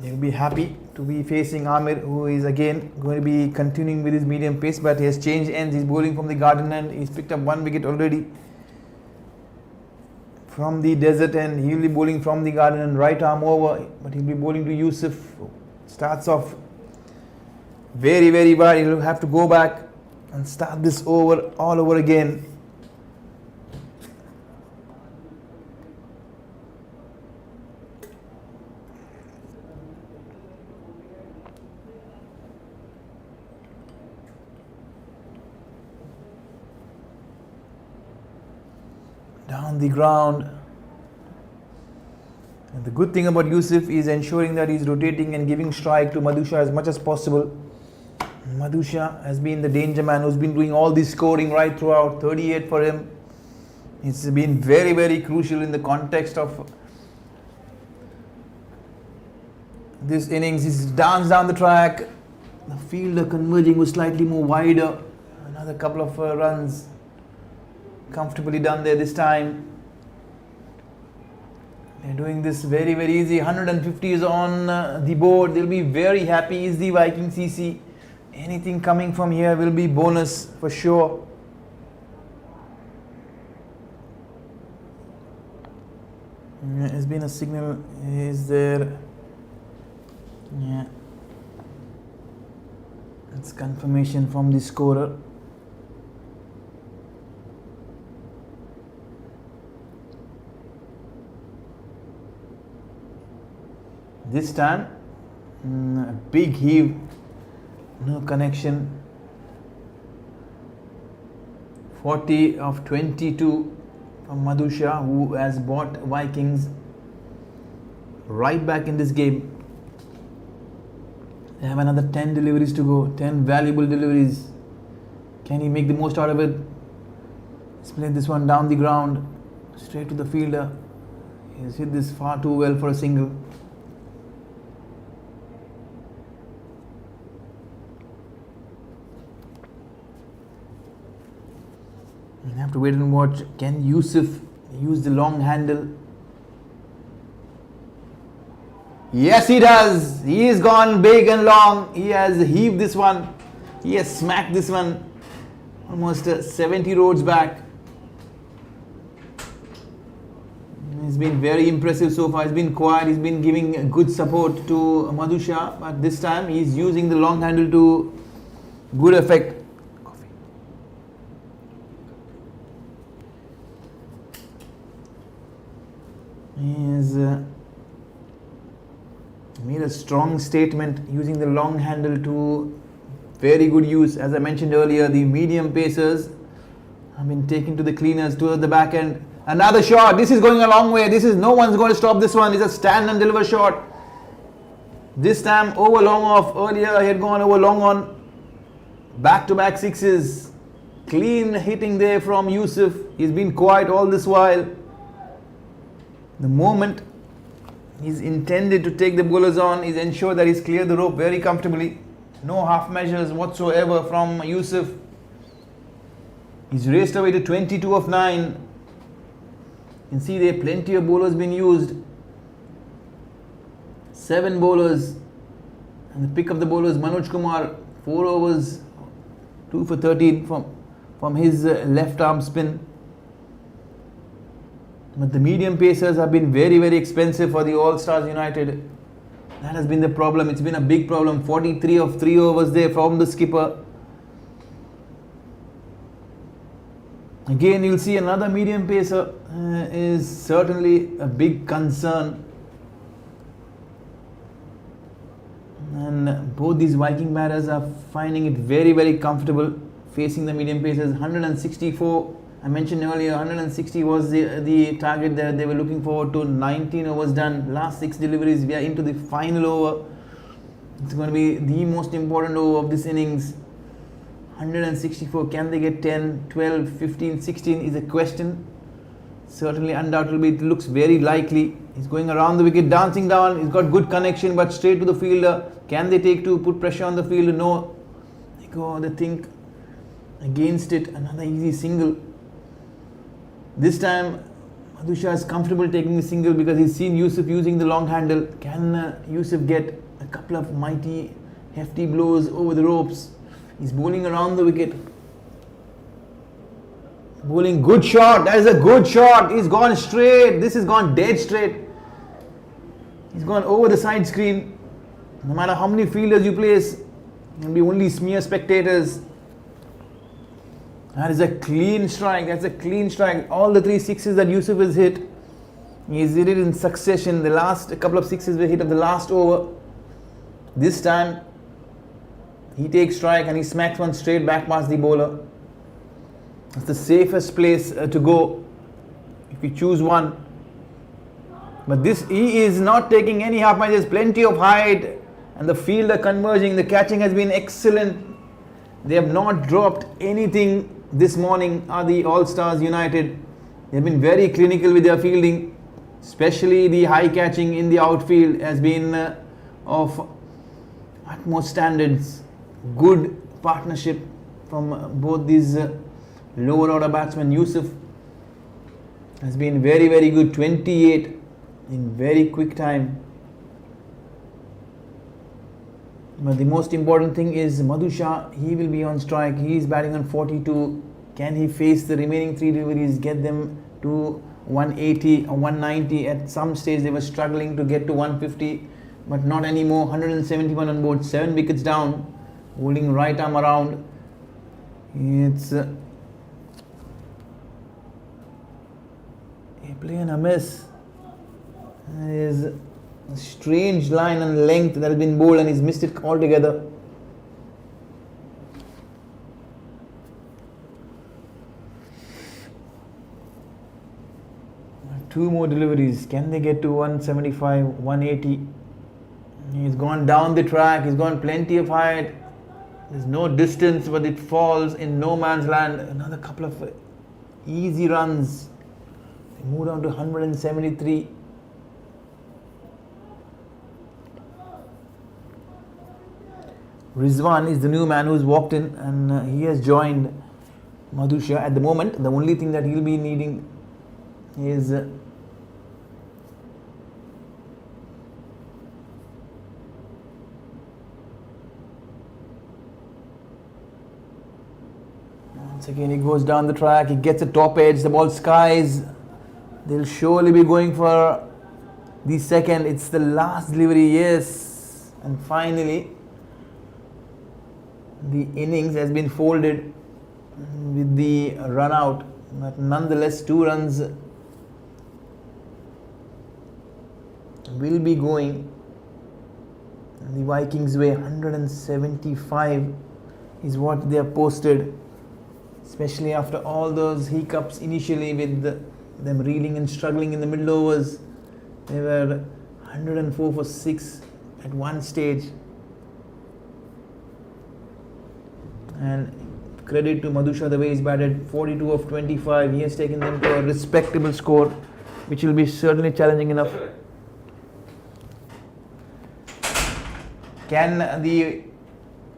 they'll be happy to be facing Amir, who is again going to be continuing with his medium pace, but he has changed ends. He's bowling from the garden end. He's picked up 1 wicket already from the desert end. He'll be bowling from the garden and right arm over, but he'll be bowling to Yusuf. Starts off very, very bad. He'll have to go back and start this over all over again. Down the ground. And the good thing about Yusuf is ensuring that he's rotating and giving strike to Madhu Shah as much as possible. Madhu Shah has been the danger man who's been doing all this scoring right throughout. 38 for him. It's been very, very crucial in the context of this innings. He's danced down the track. The fielder converging was slightly more wider. Another couple of runs comfortably done there this time. They're doing this very, very easy. 150 is on the board. They'll be very happy. Is the Vikings CC. Anything coming from here will be bonus for sure. There's been a signal. Is there? Yeah. It's confirmation from the scorer. This time, a big heave, no connection. 40 of 22 from Madhu Shah, who has brought Vikings right back in this game. They have another 10 deliveries to go, 10 valuable deliveries. Can he make the most out of it? He's played this one down the ground, straight to the fielder. He's hit this far too well for a single. You have to wait and watch. Can Yusuf use the long handle? Yes, he does. He has gone big and long. He has heaved this one. He has smacked this one almost 70 roads back. He's been very impressive so far. He's been quiet. He's been giving good support to Madhu Shah. But this time he's using the long handle to good effect. He has made a strong statement using the long handle to very good use. As I mentioned earlier, the medium pacers have been taken to the cleaners, to the back end. Another shot. This is going a long way. This is, no one's going to stop this one. It's a stand and deliver shot. This time over long off. Earlier he had gone over long on. Back-to-back sixes. Clean hitting there from Yusuf. He's been quiet all this while. The moment he's intended to take the bowlers on, he's ensured that he's cleared the rope very comfortably. No half measures whatsoever from Yusuf. He's raced away to 22 of 9. You can see there plenty of bowlers being used. 7 bowlers. And the pick of the bowlers, Manoj Kumar, 4 overs, 2 for 13 from his left arm spin. But the medium pacers have been very, very expensive for the All Stars United. That has been the problem. It's been a big problem. 43 of 3 overs there from the skipper. Again, you'll see another medium pacer is certainly a big concern. And both these Viking batters are finding it very, very comfortable facing the medium pacers. 164. I mentioned earlier, 160 was the target that they were looking forward to. 19 overs done. Last 6 deliveries. We are into the final over. It's going to be the most important over of this innings. 164. Can they get 10, 12, 15, 16 is a question. Certainly, undoubtedly, it looks very likely. He's going around the wicket, dancing down. He's got good connection, but straight to the fielder. Can they take 2, put pressure on the fielder? No. They go, they think against it. Another easy single. This time, Madhu Shah is comfortable taking the single because he's seen Yusuf using the long handle. Can Yusuf get a couple of mighty, hefty blows over the ropes? He's bowling around the wicket. Bowling, good shot. That is a good shot. He's gone straight. This has gone dead straight. He's gone over the side screen. No matter how many fielders you place, there'll be only smear spectators. That is a clean strike. That's a clean strike. All the 3 sixes that Yusuf has hit, he's hit it in succession. The last couple of sixes were hit of the last over. This time, he takes strike and he smacks one straight back past the bowler. That's the safest place to go if you choose one. But this, he is not taking any half measures. Plenty of height and the fielder converging. The catching has been excellent. They have not dropped anything this morning, are the All Stars United. They have been very clinical with their fielding. Especially the high catching in the outfield has been of utmost standards. Good partnership from both these lower order batsmen. Yusuf has been very, very good. 28 in very quick time. But the most important thing is Madhu Shah. He will be on strike. He is batting on 42. Can he face the remaining 3 deliveries, get them to 180 or 190? At some stage they were struggling to get to 150, but not anymore. 171 on board, 7 wickets down, holding right arm around. It's a play and a miss. There is a strange line and length that has been bowled and he's missed it altogether. Two more deliveries. Can they get to 175, 180? He's gone down the track. He's gone plenty of height. There's no distance, but it falls in no man's land. Another couple of easy runs. They move down to 173. Rizwan is the new man who's walked in, and he has joined Madhusha. At the moment, the only thing that he'll be needing is once again he goes down the track, he gets a top edge, the ball skies. They'll surely be going for the second. It's the last delivery, yes. And finally the innings has been folded with the run out, but nonetheless 2 runs will be going the Vikings way. 175 is what they have posted, especially after all those hiccups initially with them reeling and struggling in the middle overs. They were 104 for 6 at one stage. And credit to Madhusha the way he's batted. 42 of 25. He has taken them to a respectable score, which will be certainly challenging enough. Can the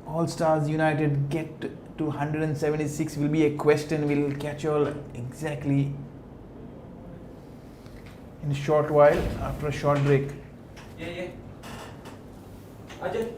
All Stars United get to 176 will be a question. We'll catch you all exactly in a short while after a short break. Yeah. Ajay.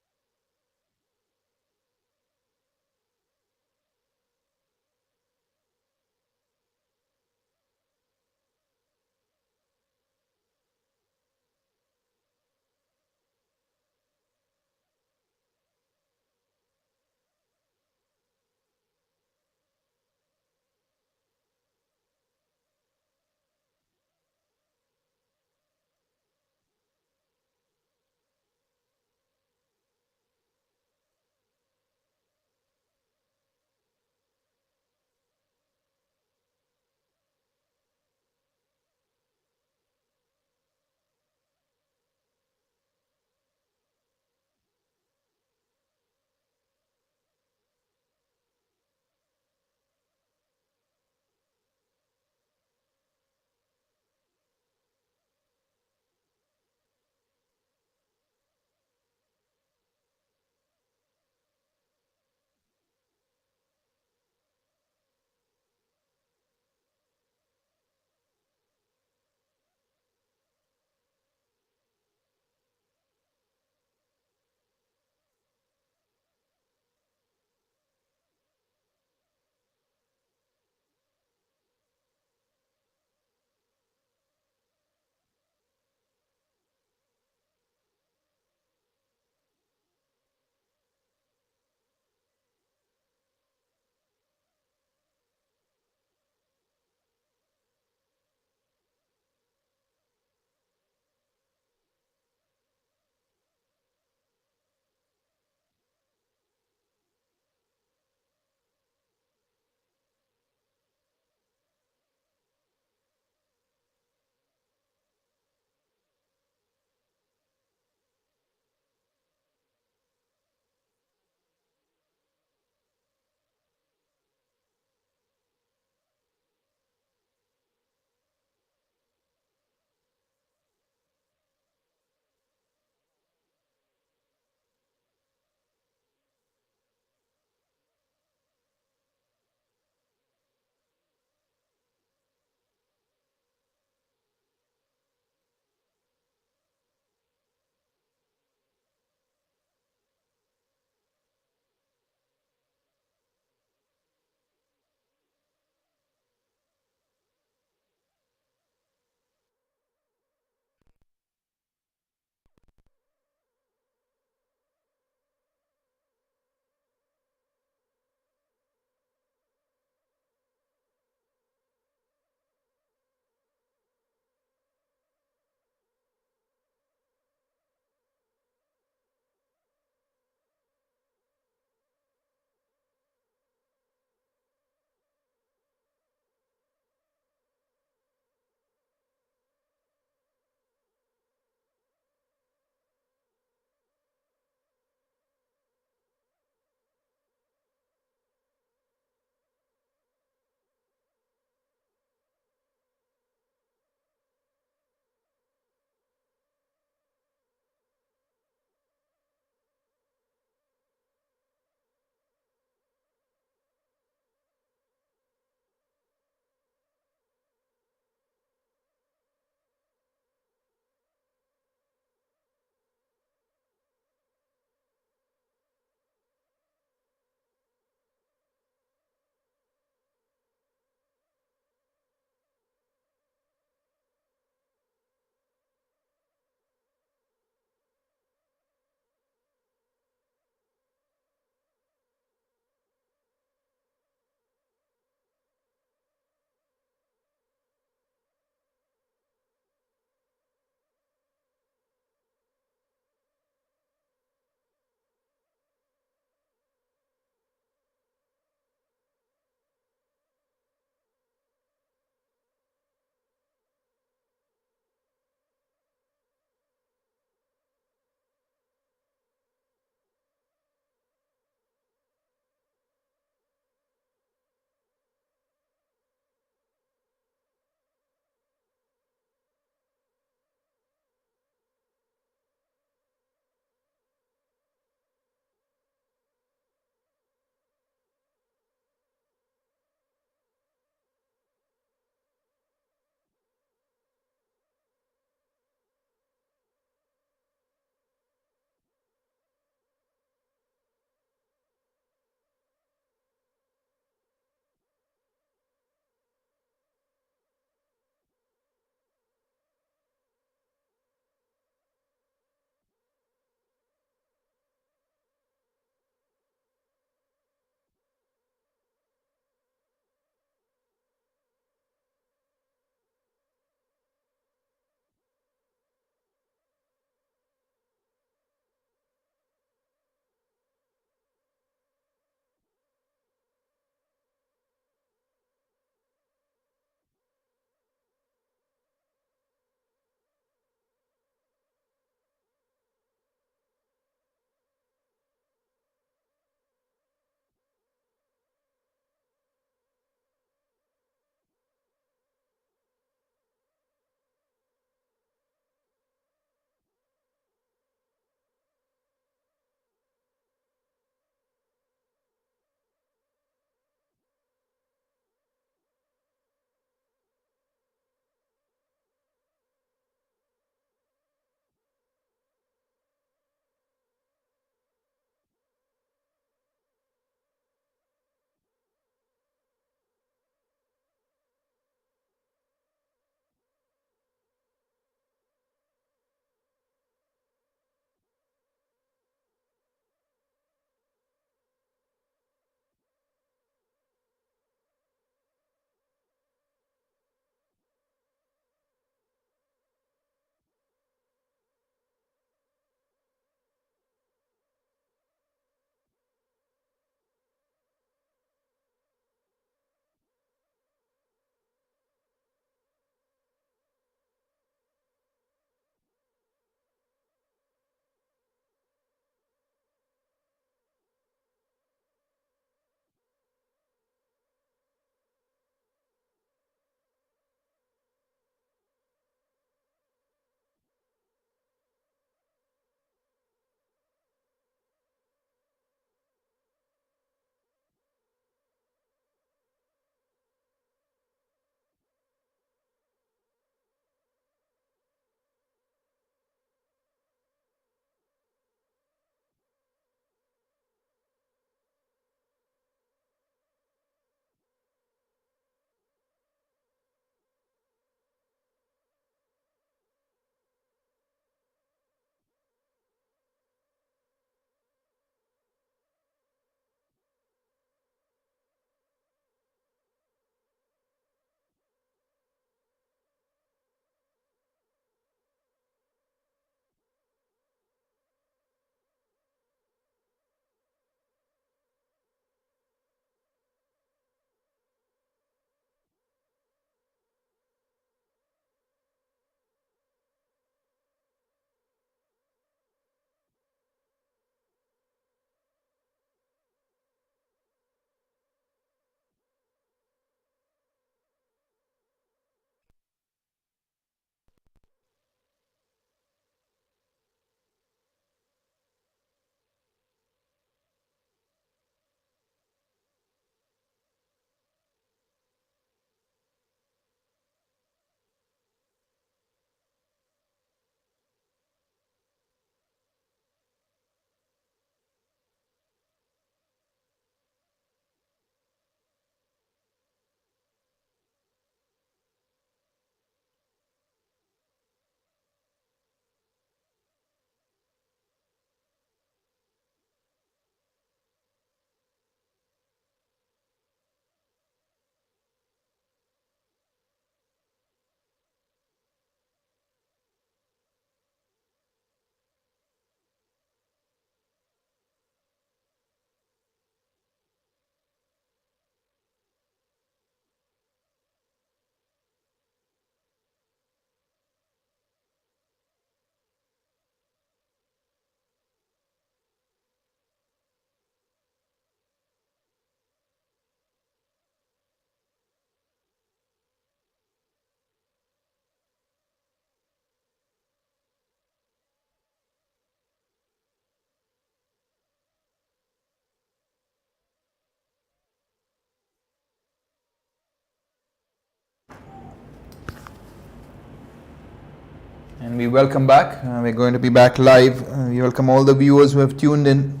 And we welcome back. We're going to be back live. We welcome all the viewers who have tuned in.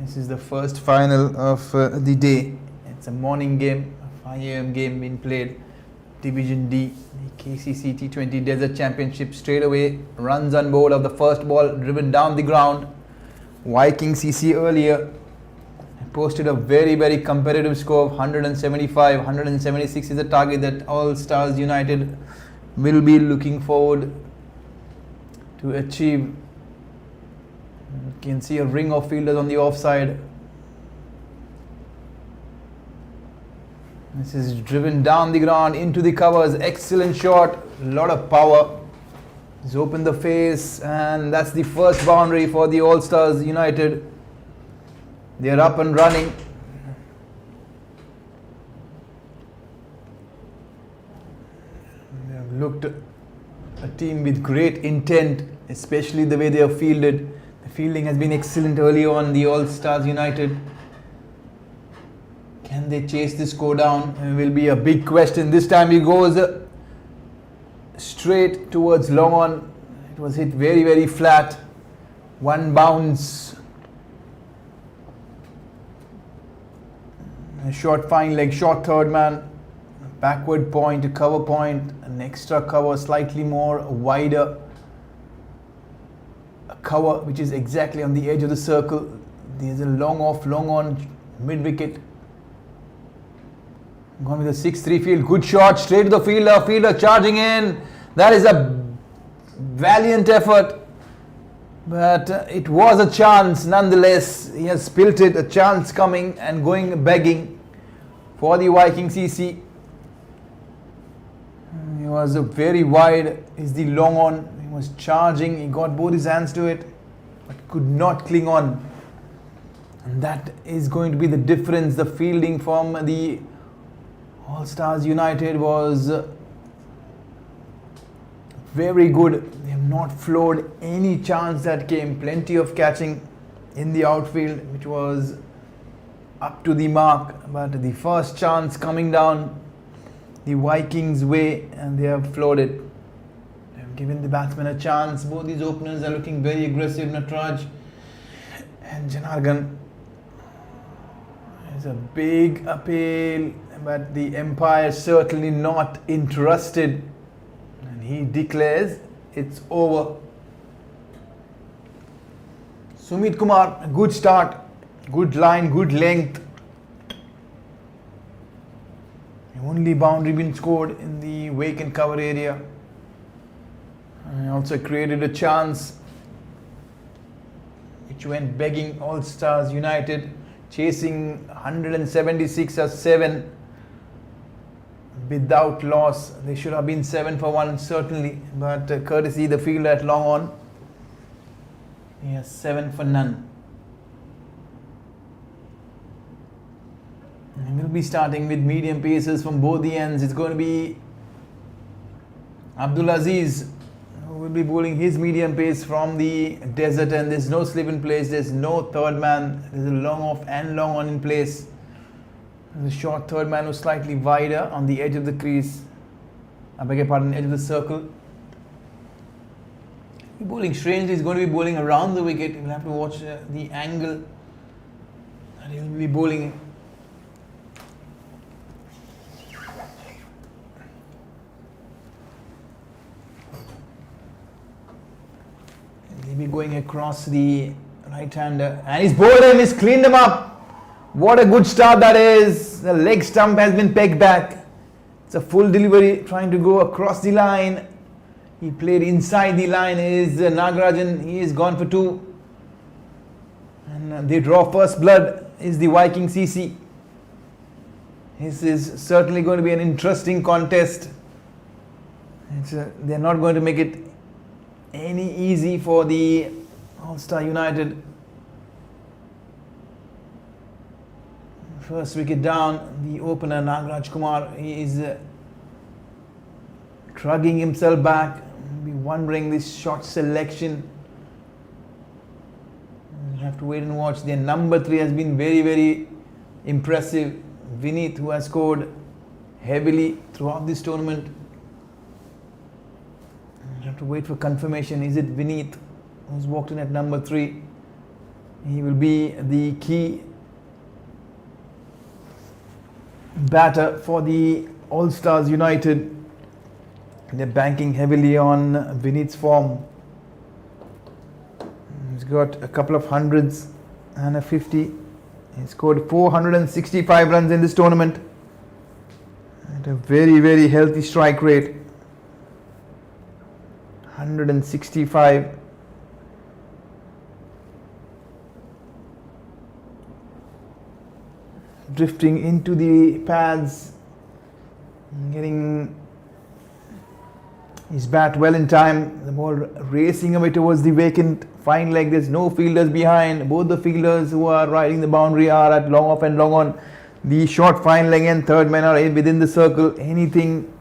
This is the first final of the day. It's a morning game, a 5 a.m. game being played. Division D, the KCC T20 Desert Championship. Straight away, runs on board of the first ball, driven down the ground. Vikings CC earlier posted a very, very competitive score of 175. 176 is the target that All Stars United will be looking forward to achieve. You can see a ring of fielders on the offside. This is driven down the ground into the covers. Excellent shot, a lot of power. He's opened the face, and that's the first boundary for the All Stars United. They're up and running. They have looked a team with great intent, especially the way they are fielded. The fielding has been excellent early on, the All Stars United. Can they chase this score down? It will be a big question. This time he goes straight towards long on. It was hit very, very flat. One bounce. A short fine leg, short third man. Backward point, a cover point, an extra cover, slightly more wider. A cover which is exactly on the edge of the circle. There's a long off, long on, mid wicket. Gone with a 6-3 field. Good shot straight to the fielder. Fielder charging in. That is a valiant effort. But it was a chance nonetheless. He has spilt it. A chance coming and going begging for the Vikings CC. He was very wide. Is the long on. He was charging. He got both his hands to it, but could not cling on. And that is going to be the difference. The fielding from the All Stars United was very good. They have not floored any chance that came. Plenty of catching in the outfield, which was up to the mark. But the first chance coming down the Vikings way, and they have floored it. They have given the batsmen a chance. Both these openers are looking very aggressive. Nataraj and Janargan. It's a big appeal, but the umpire certainly not interested, and he declares it's over. Sumit Kumar, a good start, good line, good length. The only boundary been scored in the wake and cover area. And also created a chance which went begging All Stars United. Chasing 176 as 7 without loss. They should have been 7 for 1 certainly, but courtesy the fielder at long on, he has 7 for none. And we'll be starting with medium paces from both the ends. It's going to be Abdul Aziz who will be bowling his medium pace from the desert, and there's no slip in place, there's no third man, there's a long off and long on in place. The short third man was slightly wider on the edge of the crease, I beg your pardon, edge of the circle. Bowling strangely, he's going to be bowling around the wicket. You'll have to watch the angle that he'll be bowling. He'll be going across the right-hander, and he's bowled him, he's cleaned him up. What a good start that is. The leg stump has been pegged back. It's a full delivery, trying to go across the line. He played inside the line. Is Nagarajan, he is gone for 2. And they draw first blood. Is the Vikings CC. This is certainly going to be an interesting contest. They're not going to make it any easy for the All-Star United. First wicket down, the opener Nagaraj Kumar, he is drugging himself back. Be wondering this shot selection. You have to wait and watch. Their number 3 has been very, very impressive. Vineet, who has scored heavily throughout this tournament. You have to to wait for confirmation. Is it Vineet who's walked in at number 3? He will be the key batter for the All Stars United. They're banking heavily on Vineet's form. He's got a couple of hundreds and a 50. He scored 465 runs in this tournament at a very, very healthy strike rate. 165. Drifting into the pads, getting his bat well in time. The ball racing away towards the vacant fine leg. There's no fielders behind. Both the fielders who are riding the boundary are at long off and long on. The short fine leg and third man are within the circle. Anything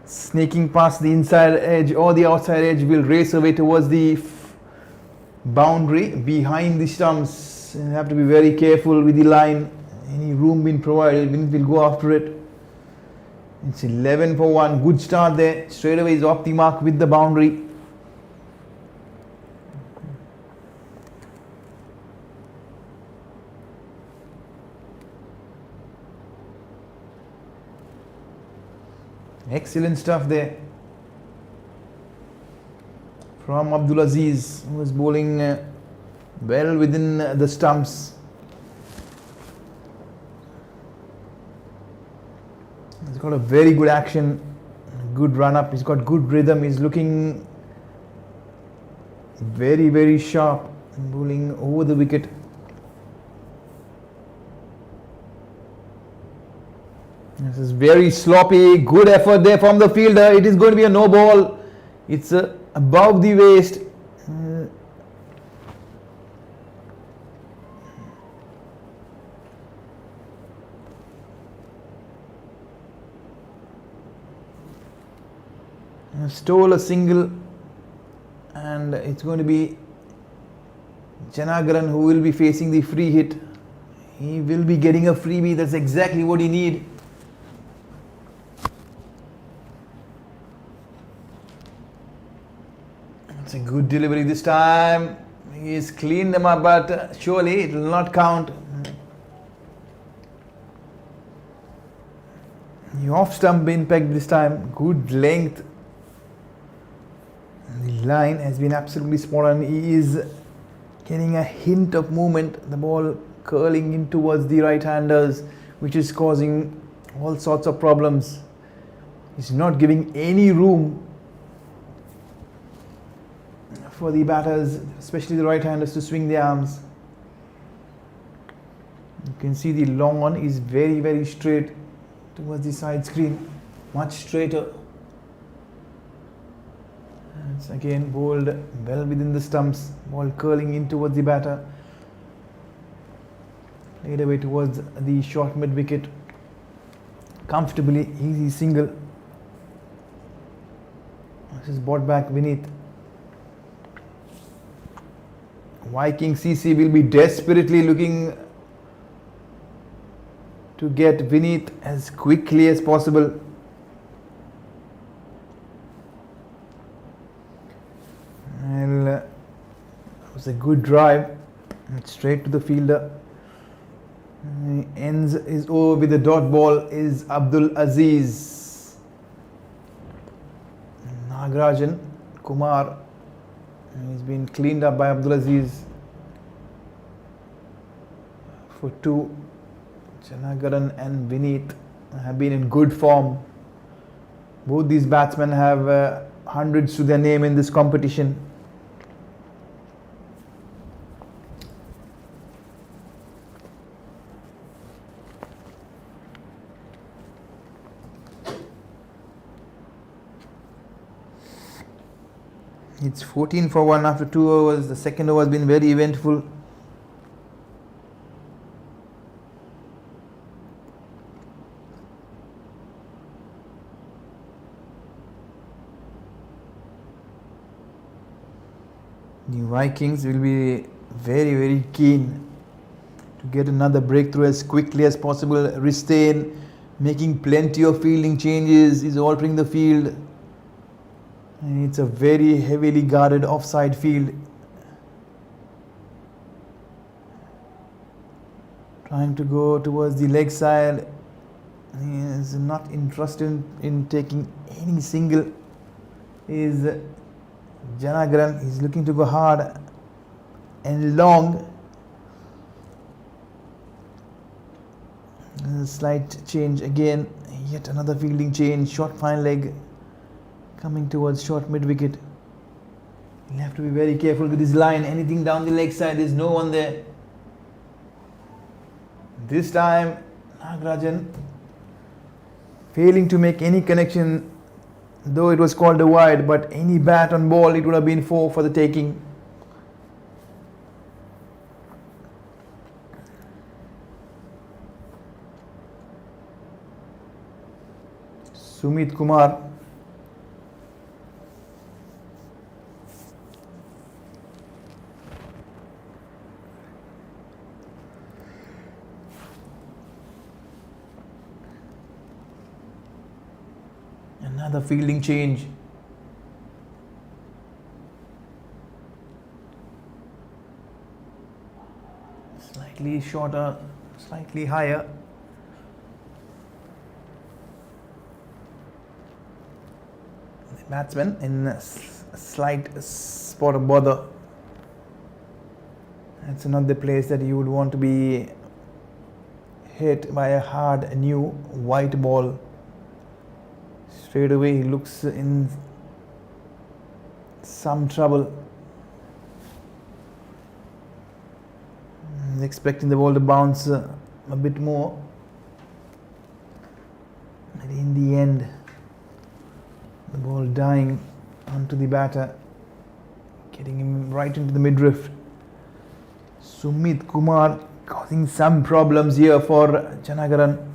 sneaking past the inside edge or the outside edge will race away towards the boundary behind the stumps. You have to be very careful with the line. Any room being provided, will go after it. It's 11 for 1. Good start there. Straight away is off the mark with the boundary. Excellent stuff there from Abdulaziz, who was bowling well within the stumps. He's got a very good action, good run up. He's got good rhythm. He's looking very, very sharp, bowling over the wicket. This is very sloppy. Good effort there from the fielder. It is going to be a no ball. It's above the waist. Stole a single, and it's going to be Janagaran who will be facing the free hit. He will be getting a freebie. That's exactly what he needs. It's a good delivery this time. He's cleaned them up, but surely it will not count. The off stump being pegged this time. Good length. The line has been absolutely spot on. He is getting a hint of movement. The ball curling in towards the right-handers, which is causing all sorts of problems. He's not giving any room for the batters, especially the right-handers, to swing their arms. You can see the long one is very, very straight towards the side screen, much straighter. It's again bowled well within the stumps, ball curling in towards the batter, laid away towards the short mid wicket, comfortably, easy single. This is brought back Vineet. Vikings CC will be desperately looking to get Vineet as quickly as possible. And it was a good drive, straight to the fielder. Ends is over with the dot ball is Abdul Aziz. Nagarajan Kumar, he's been cleaned up by Abdul Aziz for 2. Janagaran and Vineet have been in good form. Both these batsmen have hundreds to their name in this competition. It's 14 for 1 after 2 overs. The second over has been very eventful. The Vikings will be very, very keen to get another breakthrough as quickly as possible. Ristain making plenty of fielding changes, is altering the field. And it's a very heavily guarded offside field. Trying to go towards the leg side. He is not interested in taking any single. Is Janagaran. He's looking to go hard and long. Slight change again. Yet another fielding change. Short fine leg coming towards short mid wicket. You'll have to be very careful with this line. Anything down the leg side, there's no one there. This time Nagarajan failing to make any connection, though it was called a wide, but any bat on ball, it would have been 4 for the taking. Sumit Kumar. Another fielding change. Slightly shorter, slightly higher. The batsman in a slight spot of bother. That's not the place that you would want to be hit by a hard new white ball. Straight away he looks in some trouble. Expecting the ball to bounce a bit more. But in the end, the ball dying onto the batter, getting him right into the midriff. Sumit Kumar causing some problems here for Janagaran.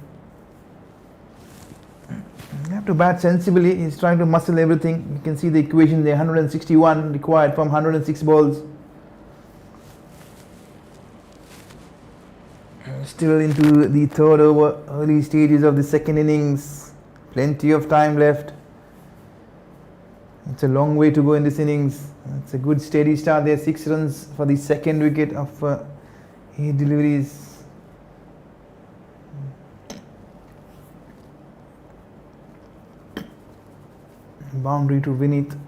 You have to bat sensibly. He's trying to muscle everything. You can see the equation there, 161 required from 106 balls. Still into the third over, early stages of the second innings. Plenty of time left. It's a long way to go in this innings. It's a good steady start there. 6 runs for the second wicket of 8 deliveries. Boundary to Vinith.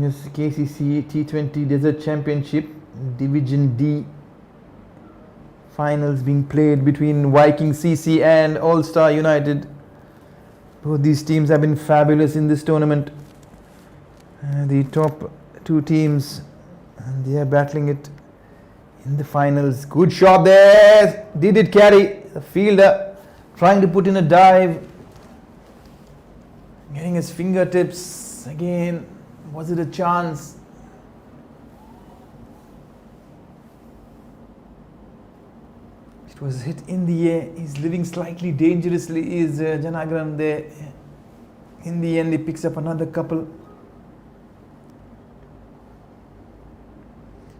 Yes, KCC T20 Desert Championship Division D finals being played between Vikings CC and All Star United. Both these teams have been fabulous in this tournament. The top 2 teams, and they are battling it in the finals. Good shot there. Did it carry? The fielder trying to put in a dive. Getting his fingertips again. Was it a chance? It was hit in the air. He's living slightly dangerously. Is Janagaran there? In the end, he picks up another couple.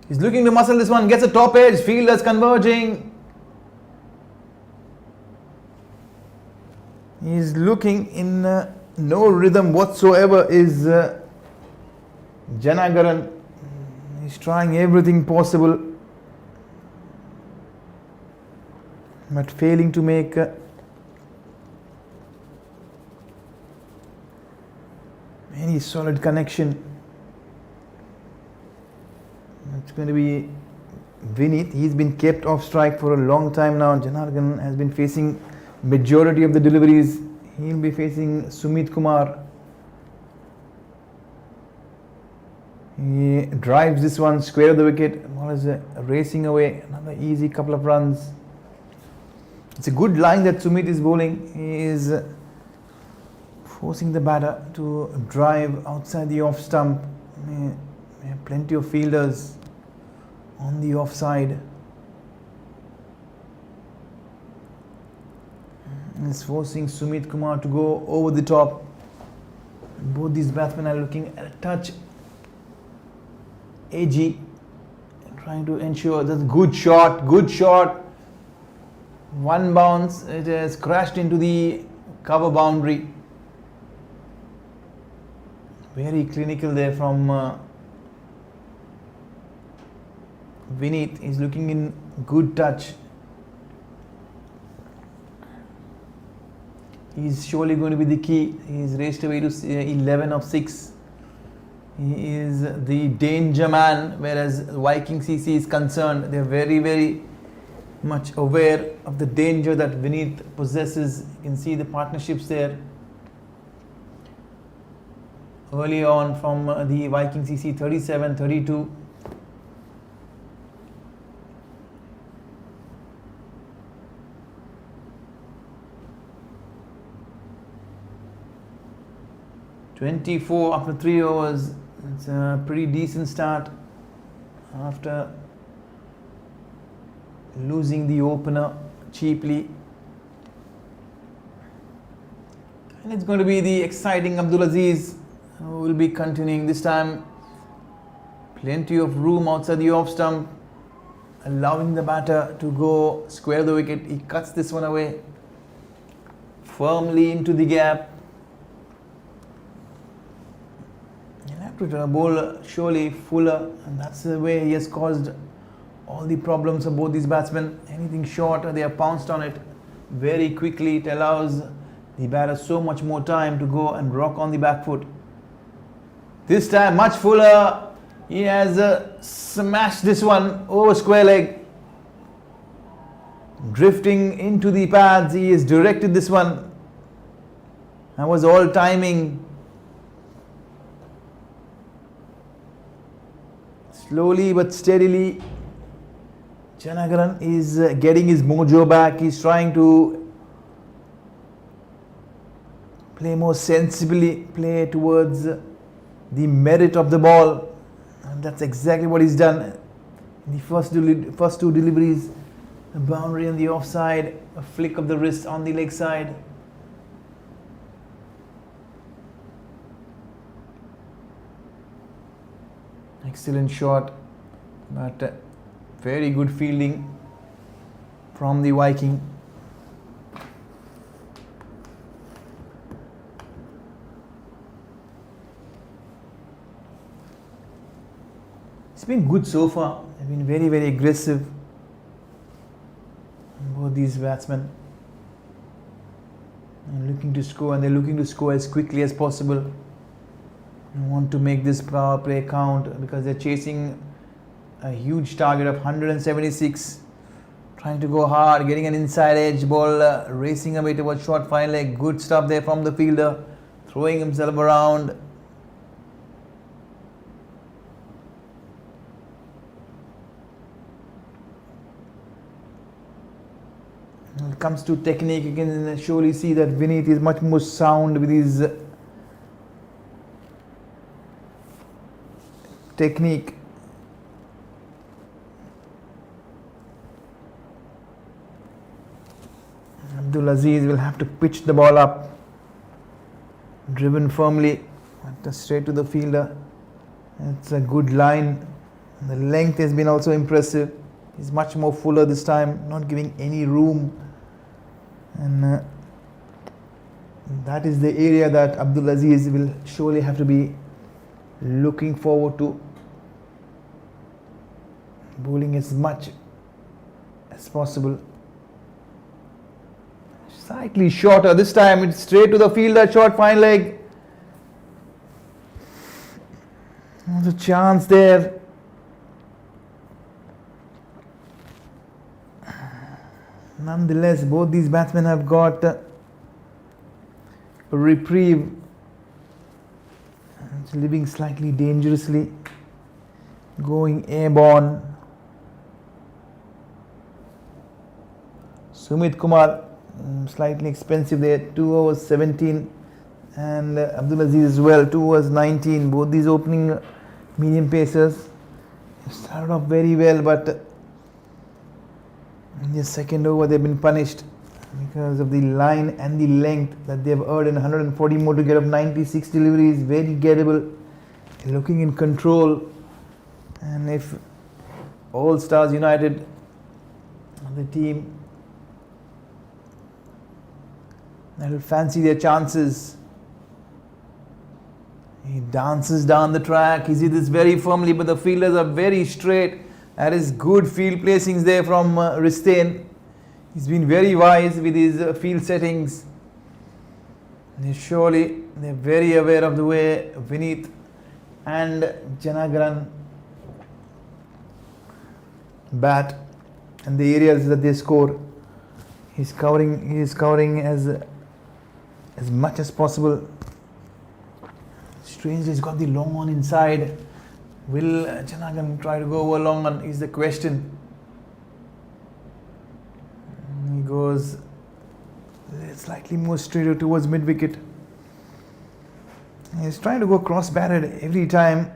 He's looking to muscle this one. Gets a top edge. Fielders converging. He's looking in no rhythm whatsoever. Is Janagaran. He's trying everything possible, but failing to make any solid connection. It's going to be Vinith. He's been kept off strike for a long time now. Janagaran has been facing majority of the deliveries. He'll be facing Sumit Kumar. He drives this one square of the wicket. Ball is racing away. Another easy couple of runs. It's a good line that Sumit is bowling. He is forcing the batter to drive outside the off stump. We have plenty of fielders on the offside. He's forcing Sumit Kumar to go over the top. Both these batsmen are looking at a touch edgy, trying to ensure that's good shot, one bounce, it has crashed into the cover boundary. Very clinical there from Vineet. He's looking in good touch. He's surely going to be the key. He's raced away to 11 of 6. He is the danger man, whereas Vikings CC is concerned. They're very, very much aware of the danger that Vineet possesses. You can see the partnerships there. Early on from the Vikings CC 37-32. (24) after 3 overs. It's a pretty decent start after losing the opener cheaply. And it's going to be the exciting Abdulaziz who will be continuing this time. Plenty of room outside the off stump, allowing the batter to go square the wicket. He cuts this one away firmly into the gap. He'll have to bowl surely Fuller, and that's the way he has caused all the problems for both these batsmen. Anything short, they have pounced on it very quickly. It allows the batter so much more time to go and rock on the back foot. This time much fuller. He has smashed this one over square leg. Drifting into the pads, he has directed this one. That was all timing. Slowly but steadily, Janagaran is getting his mojo back. He's trying to play more sensibly, play towards the merit of the ball, and that's exactly what he's done. The first two deliveries, a boundary on the offside, a flick of the wrist on the leg side. Excellent shot, but very good fielding from the Viking. It's been good so far. They've been very, very aggressive, both these batsmen, and looking to score, and they're looking to score as quickly as possible. They want to make this power play count because they're chasing a huge target of 176, trying to go hard, getting an inside edge ball, racing away towards short fine leg. Good stuff there from the fielder, throwing himself around. When it comes to technique, you can surely see that Vineet is much more sound with his technique. Abdulaziz will have to pitch the ball up, driven firmly, straight to the fielder. It's a good line. The length has been also impressive. He's much more fuller this time, not giving any room. And that is the area that Abdulaziz will surely have to be looking forward to, bowling as much as possible. Slightly shorter this time. It's straight to the fielder, short fine leg. There's a chance there. Nonetheless, both these batsmen have got a reprieve. It's living slightly dangerously, going airborne. Sumit Kumar, slightly expensive there, 2 overs 17, and Abdulaziz as well, 2 overs 19. Both these opening medium pacers started off very well, but in the second over they've been punished because of the line and the length that they've earned, in 140 more to get up 96 deliveries. Very gettable, looking in control, and if All Stars United, the team that will fancy their chances. He dances down the track. He sees this very firmly, but the fielders are very straight. That is good field placings there from Ristain. He's been very wise with his field settings. They're very aware of the way Vineet and Janagaran bat and the areas that they score. He's covering as much as possible. Strangely, he's got the long on inside. Will Janagaran try to go over long on is the question. He goes slightly more straighter towards mid wicket. He's trying to go cross batted every time.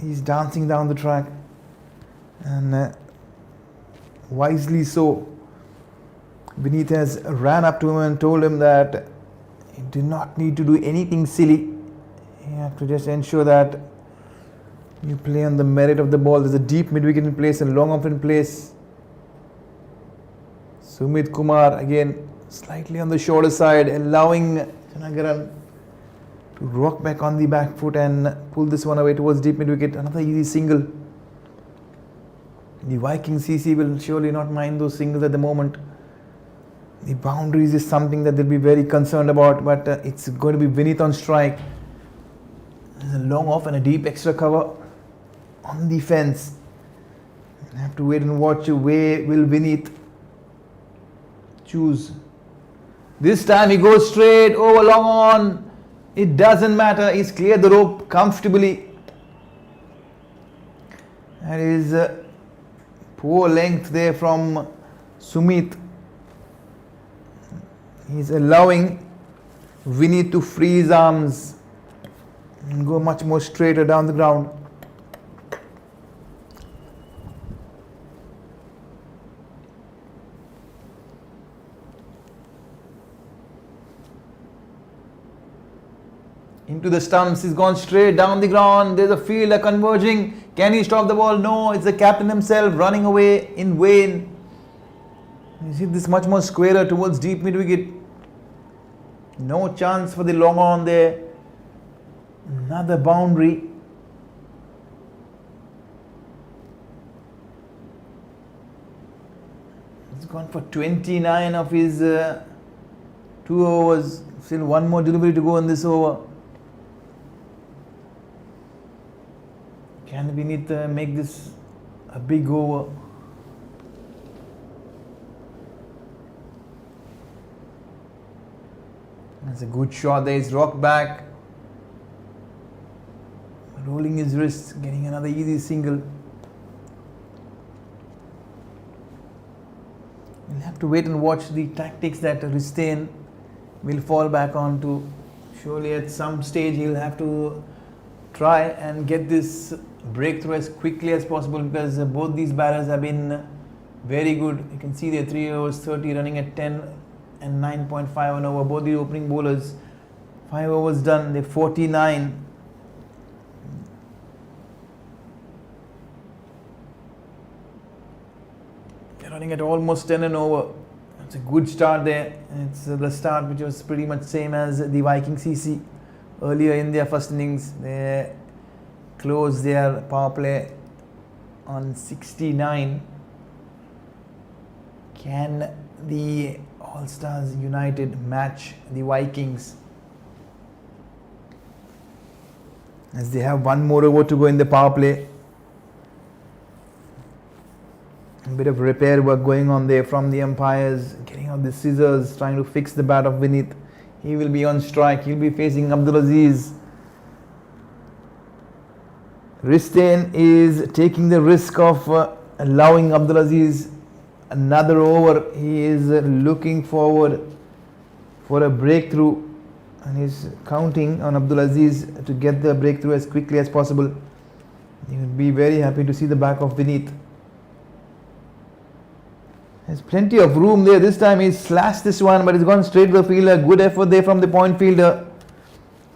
He's dancing down the track, and wisely so. Benitez ran up to him and told him that you do not need to do anything silly. You have to just ensure that you play on the merit of the ball. There's a deep mid wicket in place and long off in place. Sumit Kumar again slightly on the shorter side, allowing Janagaran to rock back on the back foot and pull this one away towards deep mid wicket. Another easy single. The Vikings CC will surely not mind those singles at the moment. The boundaries is something that they'll be very concerned about, but it's going to be Vineet on strike. There's a long off and a deep extra cover on the fence. You have to wait and watch where will Vineet choose. This time he goes straight over long on. It doesn't matter. He's cleared the rope comfortably. That is poor length there from Sumit. He's allowing Vineet to free his arms and go much more straighter down the ground. Into the stumps, he's gone straight down the ground. There's a fielder converging. Can he stop the ball? No, it's the captain himself running away in vain. You see this much more squarer towards deep mid wicket. No chance for the long on there. Another boundary. He's gone for 29 of his 2 overs. Still one more delivery to go in this over. Can Vineet make this a big over? That's a good shot there. He's rocked back. Rolling his wrists, getting another easy single. We'll have to wait and watch the tactics that Ristain will fall back onto. Surely at some stage he'll have to try and get this breakthrough as quickly as possible, because both these batters have been very good. You can see they're 3 overs 30 running at 10 and 9.5 an over. Both the opening bowlers, 5 overs done, they're 49. They're running at almost 10 and over. It's a good start there. It's the start which was pretty much same as the Vikings CC earlier in their first innings. They closed their power play on 69. Can the All Stars United match the Vikings, as they have one more over to go in the power play? A bit of repair work going on there from the umpires, getting out the scissors, trying to fix the bat of Vineet. He will be on strike. He'll be facing Abdulaziz. Ristain is taking the risk of allowing Abdulaziz another over. He is looking forward for a breakthrough, and he's counting on Abdulaziz to get the breakthrough as quickly as possible. He would be very happy to see the back of Vineet. There's plenty of room there. This time he's slashed this one, but he's gone straight to the fielder. Good effort there from the point fielder,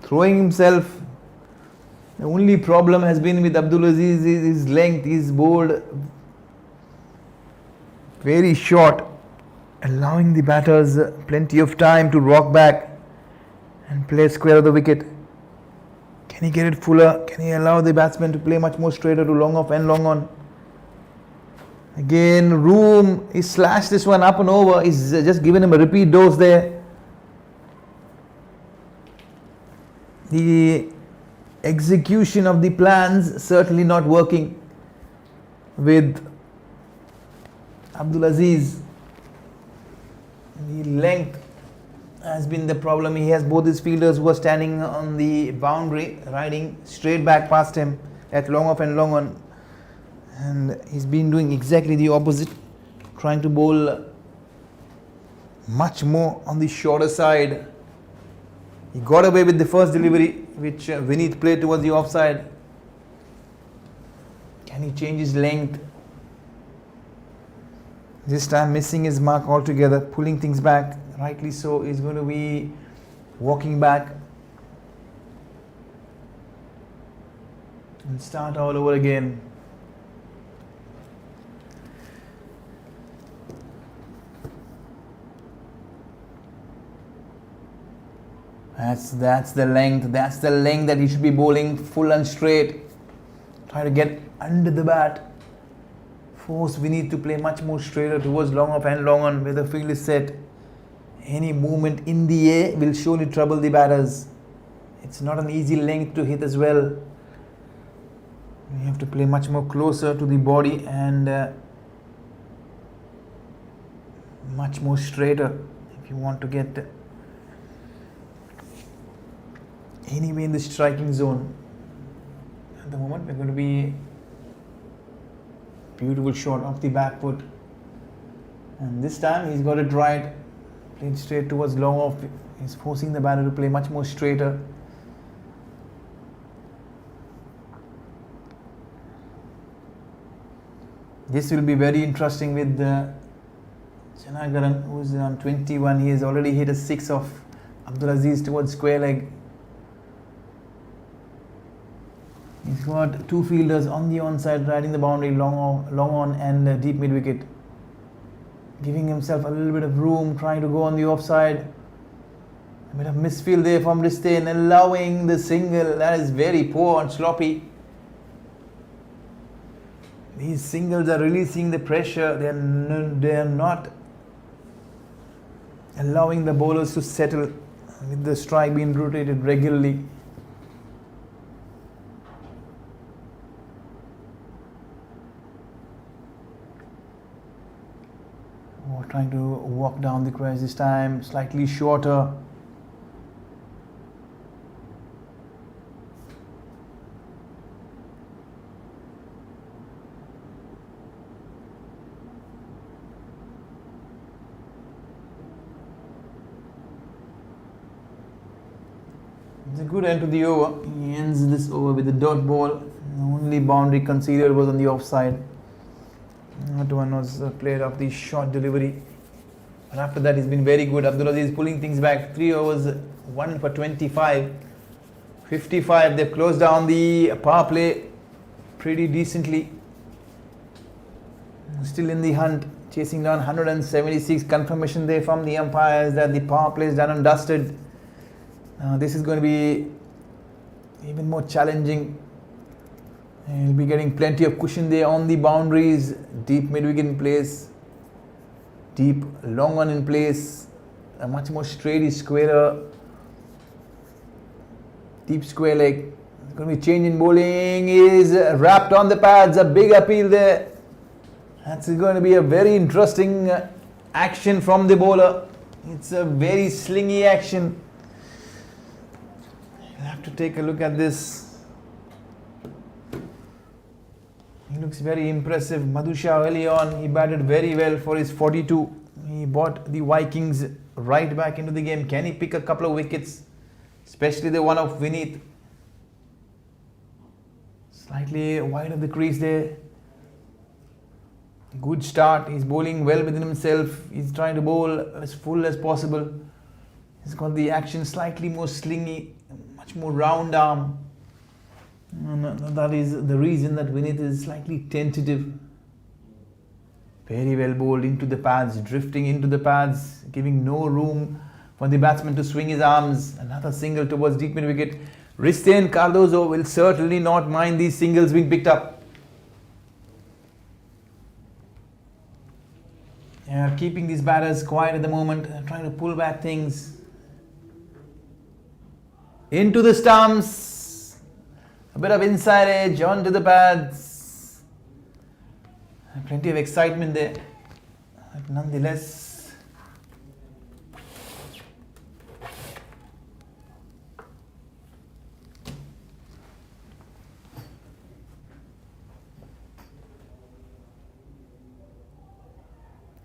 throwing himself The only problem has been with Abdulaziz is his length. He's bowled very short, allowing the batters plenty of time to rock back and play square of the wicket. Can he get it fuller? Can he allow the batsman to play much more straighter to long off and long on? Again, room. He slashed this one up and over. He's just given him a repeat dose there. The execution of the plans certainly not working with Abdulaziz. The length has been the problem. He has both his fielders who are standing on the boundary, riding straight back past him at long off and long on. And he's been doing exactly the opposite, trying to bowl much more on the shorter side. He got away with the first delivery, which Vineet played towards the offside. Can he change his length? This time missing his mark altogether, pulling things back. Rightly so, he's going to be walking back and start all over again. That's the length. That's the length that he should be bowling full and straight. Try to get under the bat. Force Vineet to play much more straighter towards long off and long on where the field is set. Any movement in the air will surely trouble the batters. It's not an easy length to hit as well. You have to play much more closer to the body and much more straighter if you want to get anyway in the striking zone. At the moment we're going to be beautiful shot off the back foot, and this time he's got it right, played straight towards long off. He's forcing the batter to play much more straighter. This will be very interesting with Janagaran, who's on 21. He has already hit a 6 of Abdulaziz towards square leg. He's got two fielders on the onside riding the boundary long on and deep mid wicket. Giving himself a little bit of room, trying to go on the offside. A bit of misfield there from Ristain, allowing the single. That is very poor and sloppy. These singles are releasing the pressure. They are not allowing the bowlers to settle with the strike being rotated regularly. Trying to walk down the crease this time, slightly shorter. It's a good end to the over. He ends this over with a dot ball. The only boundary conceded was on the offside. That one was played off the short delivery. But after that, he's been very good. Abdulaziz pulling things back. 3 overs, 1 for 25. 55. They've closed down the power play pretty decently. Still in the hunt, chasing down 176. Confirmation there from the umpires that the power play is done and dusted. This is going to be even more challenging. He'll be getting plenty of cushion there on the boundaries. Deep mid-wicket in place. Deep long one in place. A much more straight, squarer. Deep square leg. It's going to be change in bowling. Is wrapped on the pads. A big appeal there. That's going to be a very interesting action from the bowler. It's a very slingy action. You'll have to take a look at this. He looks very impressive. Madhusha early on, he batted very well for his 42. He brought the Vikings right back into the game. Can he pick a couple of wickets? Especially the one of Vineet. Slightly wide of the crease there. Good start. He's bowling well within himself. He's trying to bowl as full as possible. He's got the action slightly more slingy, much more round arm. And that is the reason that Vinith is slightly tentative. Very well bowled into the pads, drifting into the pads, giving no room for the batsman to swing his arms. Another single towards deep mid wicket. Ristain Cardozo will certainly not mind these singles being picked up. Yeah, keeping these batters quiet at the moment, trying to pull back things. Into the stumps. A bit of inside edge onto the pads. Plenty of excitement there. But nonetheless,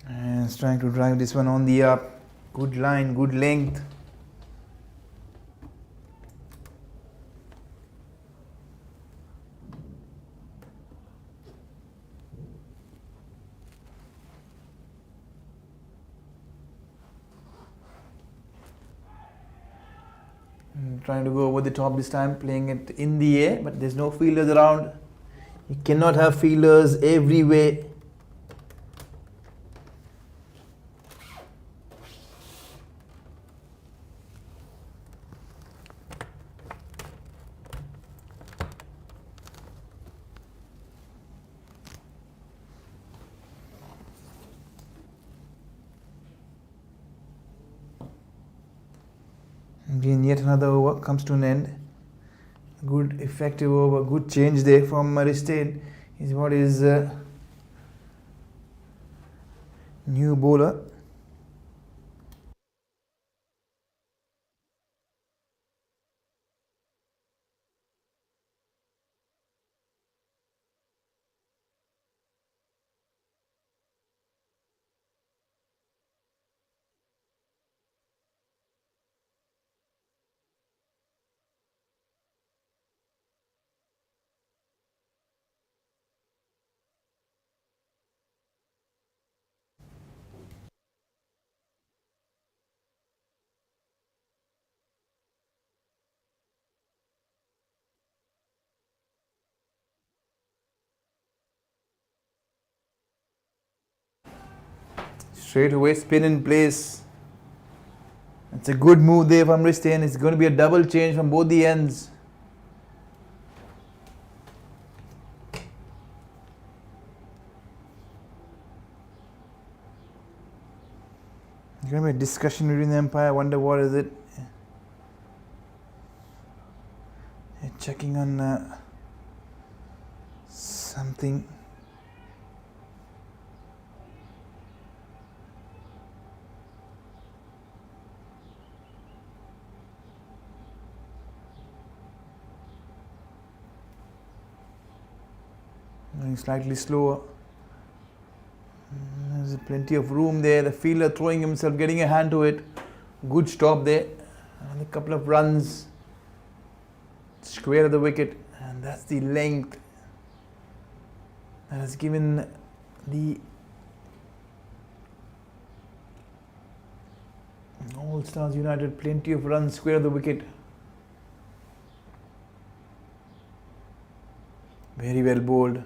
and it's trying to drive this one on the up. Good line, good length. Trying to go over the top this time, playing it in the air, but there's no fielders around. You cannot have fielders everywhere. Again, yet another over comes to an end. Good effective over, good change there from Ristain. Is what is new bowler. Straight away spin in place. It's a good move there from Ristain. It's going to be a double change from both the ends. There's going to be a discussion between the umpire. I wonder what is it. They're checking on something. Going slightly slower. There's plenty of room there. The fielder throwing himself, getting a hand to it. Good stop there. And a couple of runs. Square of the wicket. And that's the length that has given the All Stars United plenty of runs square of the wicket. Very well bowled.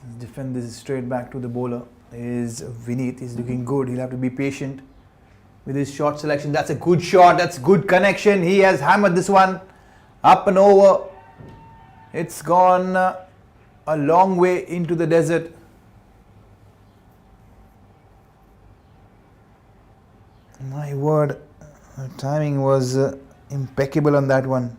Let's defend this straight back to the bowler. Is Vinith. He's looking good. He'll have to be patient with his shot selection. That's a good shot. That's good connection. He has hammered this one up and over. It's gone a long way into the desert. My word, the timing was impeccable on that one.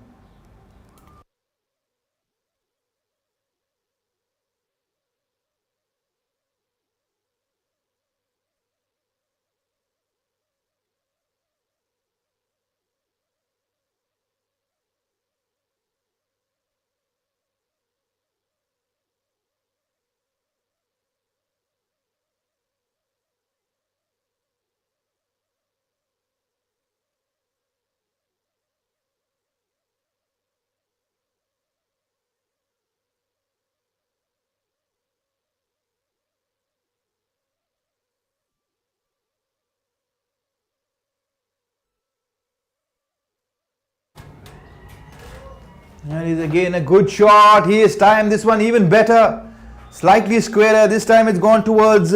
And is again a good shot. He has timed this one even better. Slightly squarer. This time it's gone towards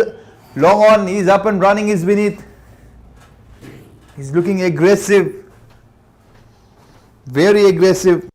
long on. He's up and running. He's beneath. He's looking aggressive. Very aggressive.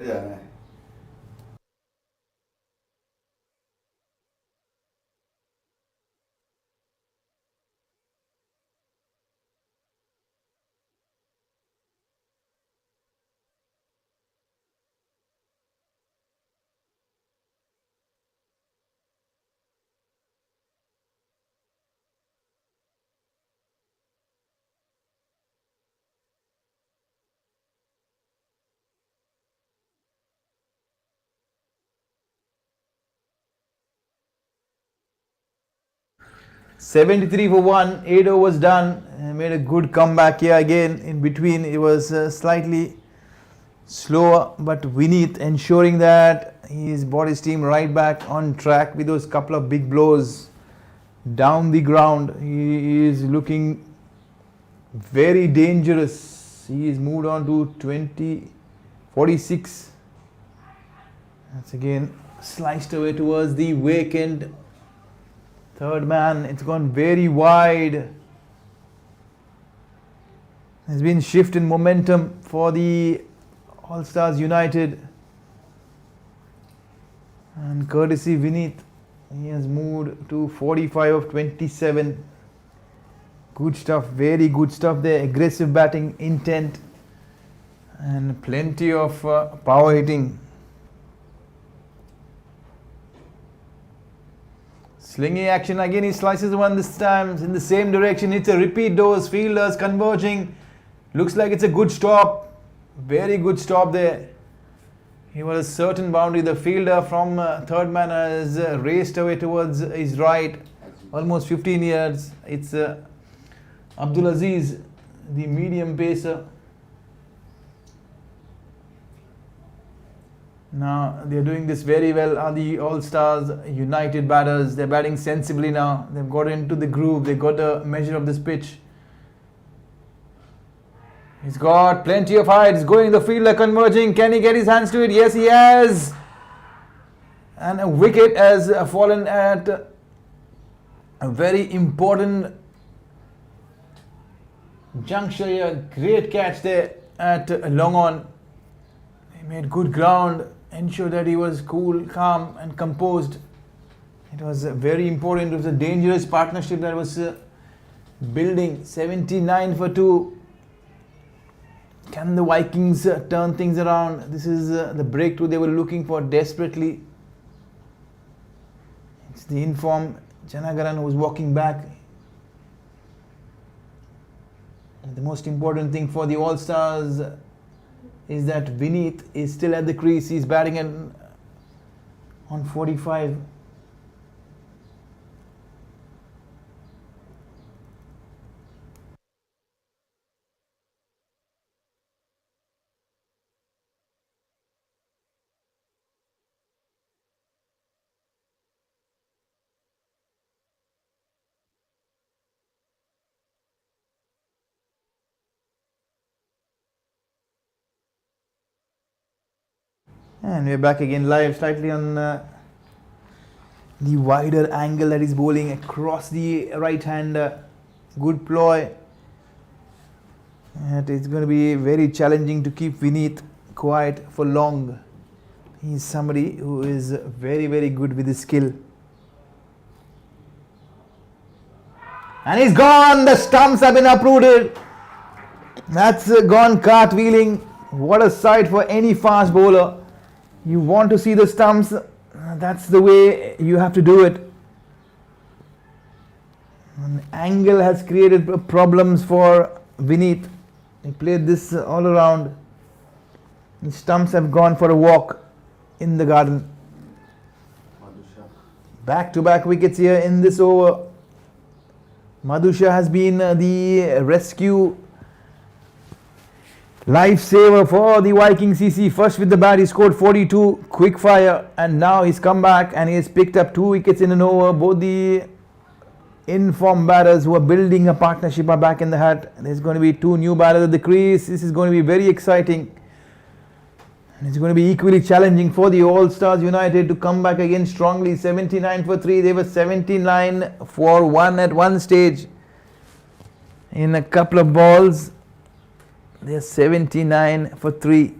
Yeah. 73 for 1, 8 overs done. Made a good comeback here again. In between, it was slightly slower, but Vineet ensuring that he's brought his team right back on track with those couple of big blows down the ground. He is looking very dangerous. He is moved on to 46. That's again sliced away towards the vacant third man. It's gone very wide. There's been shift in momentum for the All Stars United. And courtesy Vineet, he has moved to 45 of 27. Good stuff, very good stuff there. Aggressive batting intent and plenty of power hitting. Slinging action again, he slices one this time in the same direction. It's a repeat dose, fielders converging. Looks like it's a good stop. Very good stop there. He was a certain boundary. The fielder from third man has raced away towards his right. Almost 15 yards. It's Abdulaziz, the medium pacer. Now they're doing this very well. Are the All Stars United batters? They're batting sensibly now. They've got into the groove. They've got a measure of this pitch. He's got plenty of height. He's going the fielder converging. Can he get his hands to it? Yes, he has. And a wicket has fallen at a very important juncture here. Great catch there at long on. He made good ground. Ensured that he was cool, calm and composed. It was very important. It was a dangerous partnership that was building. 79 for 2. Can the Vikings turn things around? This is the breakthrough they were looking for desperately. It's the informed Janagaran who was walking back. And the most important thing for the All Stars is that Vineet is still at the crease. He's batting on 45. And we're back again live, slightly on the wider angle that he's bowling across the right hand. Good ploy. And it's going to be very challenging to keep Vineet quiet for long. He's somebody who is very, very good with his skill. And he's gone. The stumps have been uprooted. That's gone cartwheeling. What a sight for any fast bowler. You want to see the stumps, that's the way you have to do it. An angle has created problems for Vineet. He played this all around. The stumps have gone for a walk in the garden. Back-to-back wickets here in this over. Madhusha has been the rescue lifesaver for the Vikings CC. First with the bat, he scored 42, quick fire, and now he's come back and he has picked up 2 wickets in an over. Both the in-form batters who are building a partnership are back in the hat. There's going to be 2 new batters at the crease. This is going to be very exciting. And it's going to be equally challenging for the All-Stars United to come back again strongly. 79 for 3. They were 79 for 1 at one stage. In a couple of balls, they're 79 for 3.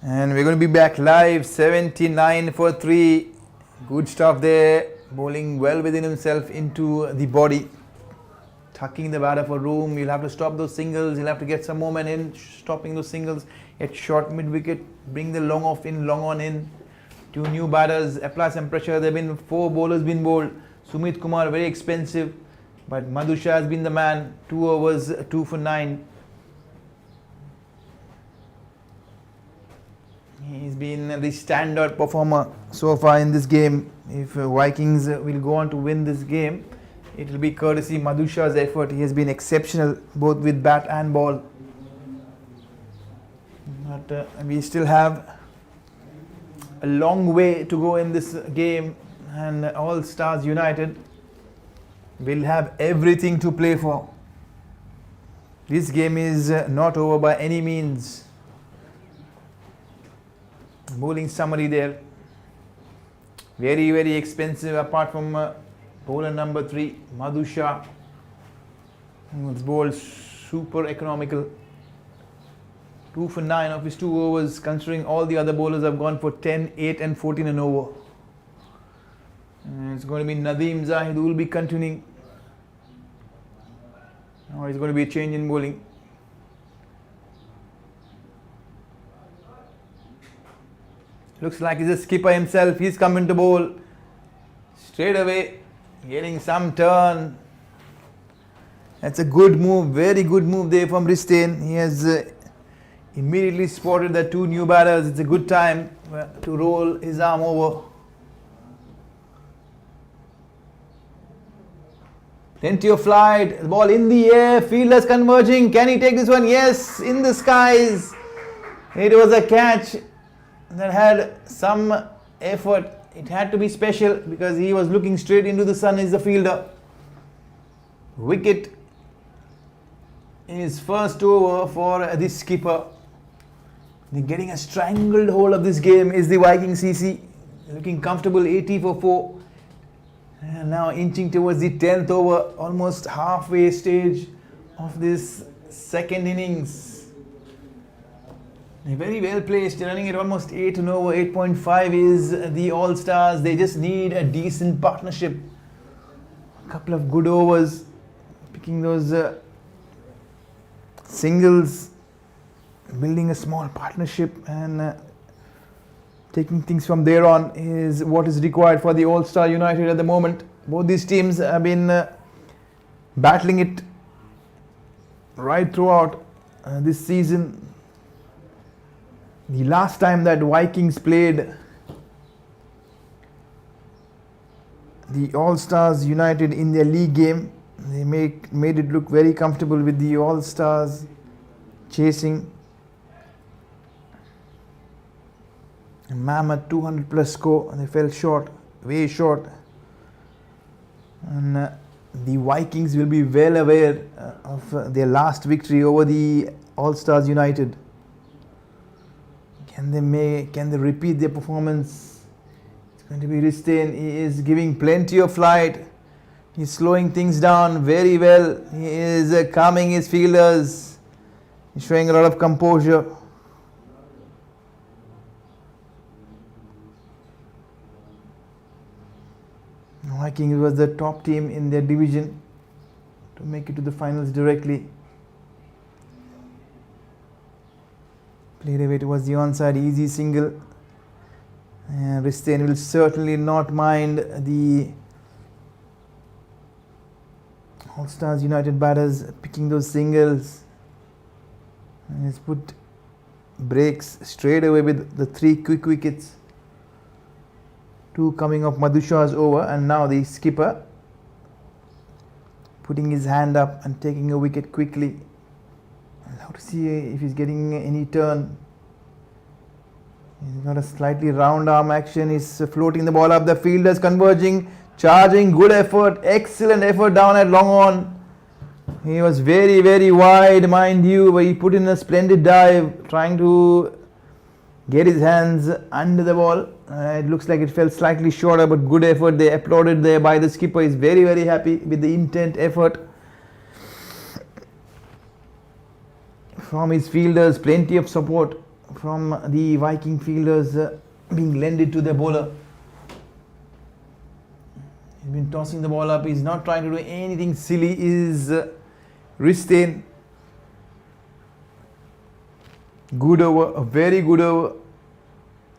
And we're going to be back live. 79 for 3. Good stuff there. Bowling well within himself into the body. Tucking the batter for room. You'll have to stop those singles. You'll have to get some more men in. Stopping those singles. At short mid wicket. Bring the long off in, long on in. 2 new batters. Apply some pressure. There have been 4 bowlers been bowled. Sumit Kumar very expensive. But Madhusha has been the man. 2 overs, 2 for 9. He's been the standout performer so far in this game. If Vikings will go on to win this game, it will be courtesy Madhusha's effort. He has been exceptional both with bat and ball. But we still have a long way to go in this game, and All Stars United will have everything to play for. This game is not over by any means. Bowling summary there. Very, very expensive apart from bowler number 3, Madhusha. It's bowled super economical. 2 for 9 of his 2 overs, considering all the other bowlers have gone for 10, 8 and 14 and over. And it's going to be Nadeem Zahid who will be continuing. Now it's going to be a change in bowling. Looks like he's a skipper himself. He's coming to bowl straight away, getting some turn. That's a good move, very good move there from Ristain. He has immediately spotted the 2 new batters. It's a good time to roll his arm over. Plenty of flight, the ball in the air, fielders converging. Can he take this one? Yes, in the skies. It was a catch that had some effort. It had to be special because he was looking straight into the sun as the fielder. Wicket in his first over for this skipper. They're getting a strangled hold of this game is the Vikings CC. Looking comfortable, 80 for 4. And now inching towards the 10th over, almost halfway stage of this second innings. They're very well placed, running at almost 8 and over. 8.5 is the All-Stars. They just need a decent partnership. A couple of good overs. Picking those singles. Building a small partnership and taking things from there on is what is required for the All-Star United at the moment. Both these teams have been battling it right throughout this season. The last time that Vikings played the All-Stars United in their league game, they made it look very comfortable with the All-Stars chasing. A mammoth 200 plus score, and they fell short, way short. And the Vikings will be well aware of their last victory over the All-Stars United. Can they repeat their performance? It's going to be Ristain. He is giving plenty of flight. He's slowing things down very well. He is calming his fielders. He's showing a lot of composure. Vikings was the top team in their division to make it to the finals directly. Played away towards the onside, easy single. And Ristain will certainly not mind the All Stars United batters picking those singles. And he's put breaks straight away with the 3 quick wickets. 2 coming off Madhusha's over, and now the skipper putting his hand up and taking a wicket quickly. I'll have to see if he's getting any turn. He's got a slightly round arm action. He's floating the ball up. The fielders converging, charging. Good effort, excellent effort down at long on. He was very, very wide, mind you, but he put in a splendid dive, trying to get his hands under the ball. It looks like it fell slightly shorter, but good effort. They applauded there by the skipper. He's very, very happy with the intent effort from his fielders. Plenty of support from the Viking fielders being lended to the bowler. He's been tossing the ball up. He's not trying to do anything silly. Is Ristain. Good over, a very good over.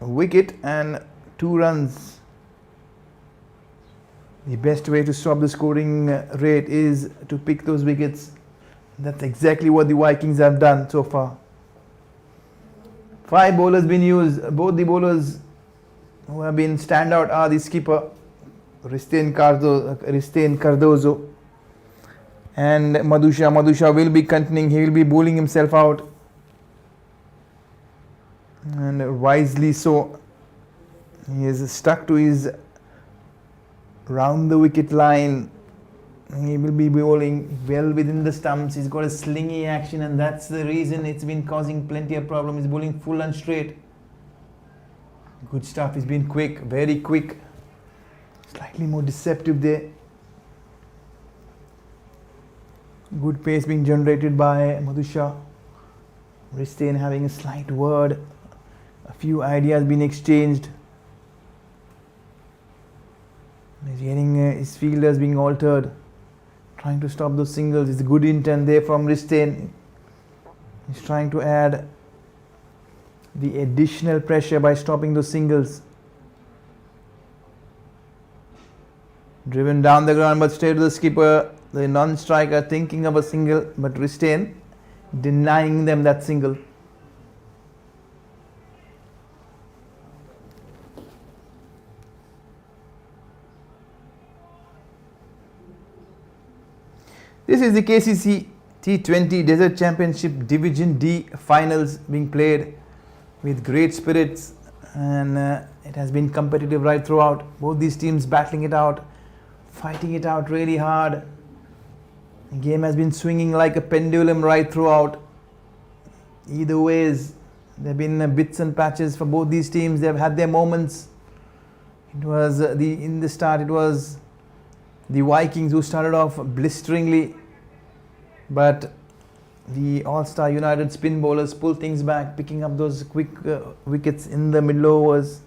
A wicket and 2 runs. The best way to stop the scoring rate is to pick those wickets. That's exactly what the Vikings have done so far. 5 bowlers been used. Both the bowlers who have been standout are the skipper Ristain Cardozo and Madhusha. Madhusha will be continuing. He will be bowling himself out, and wisely so. He is stuck to his round the wicket line. He will be bowling well within the stumps. He's got a slingy action, and that's the reason it's been causing plenty of problems. He's bowling full and straight. Good stuff. He's been quick, very quick. Slightly more deceptive there. Good pace being generated by Madhusha. Ristain having a slight word. A few ideas being exchanged. He's getting his fielders being altered, trying to stop those singles. It's a good intent there from Ristain. He's trying to add the additional pressure by stopping those singles. Driven down the ground, but straight to the skipper. The non-striker thinking of a single, but Ristain denying them that single. This is the KCC T20 Desert Championship Division D finals being played with great spirits, and it has been competitive right throughout. Both these teams battling it out, fighting it out really hard. The game has been swinging like a pendulum right throughout. Either ways, there have been bits and patches for both these teams. They have had their moments. It was in the start, it was the Vikings who started off blisteringly, but the All-Star United spin bowlers pulled things back, picking up those quick wickets in the middle overs,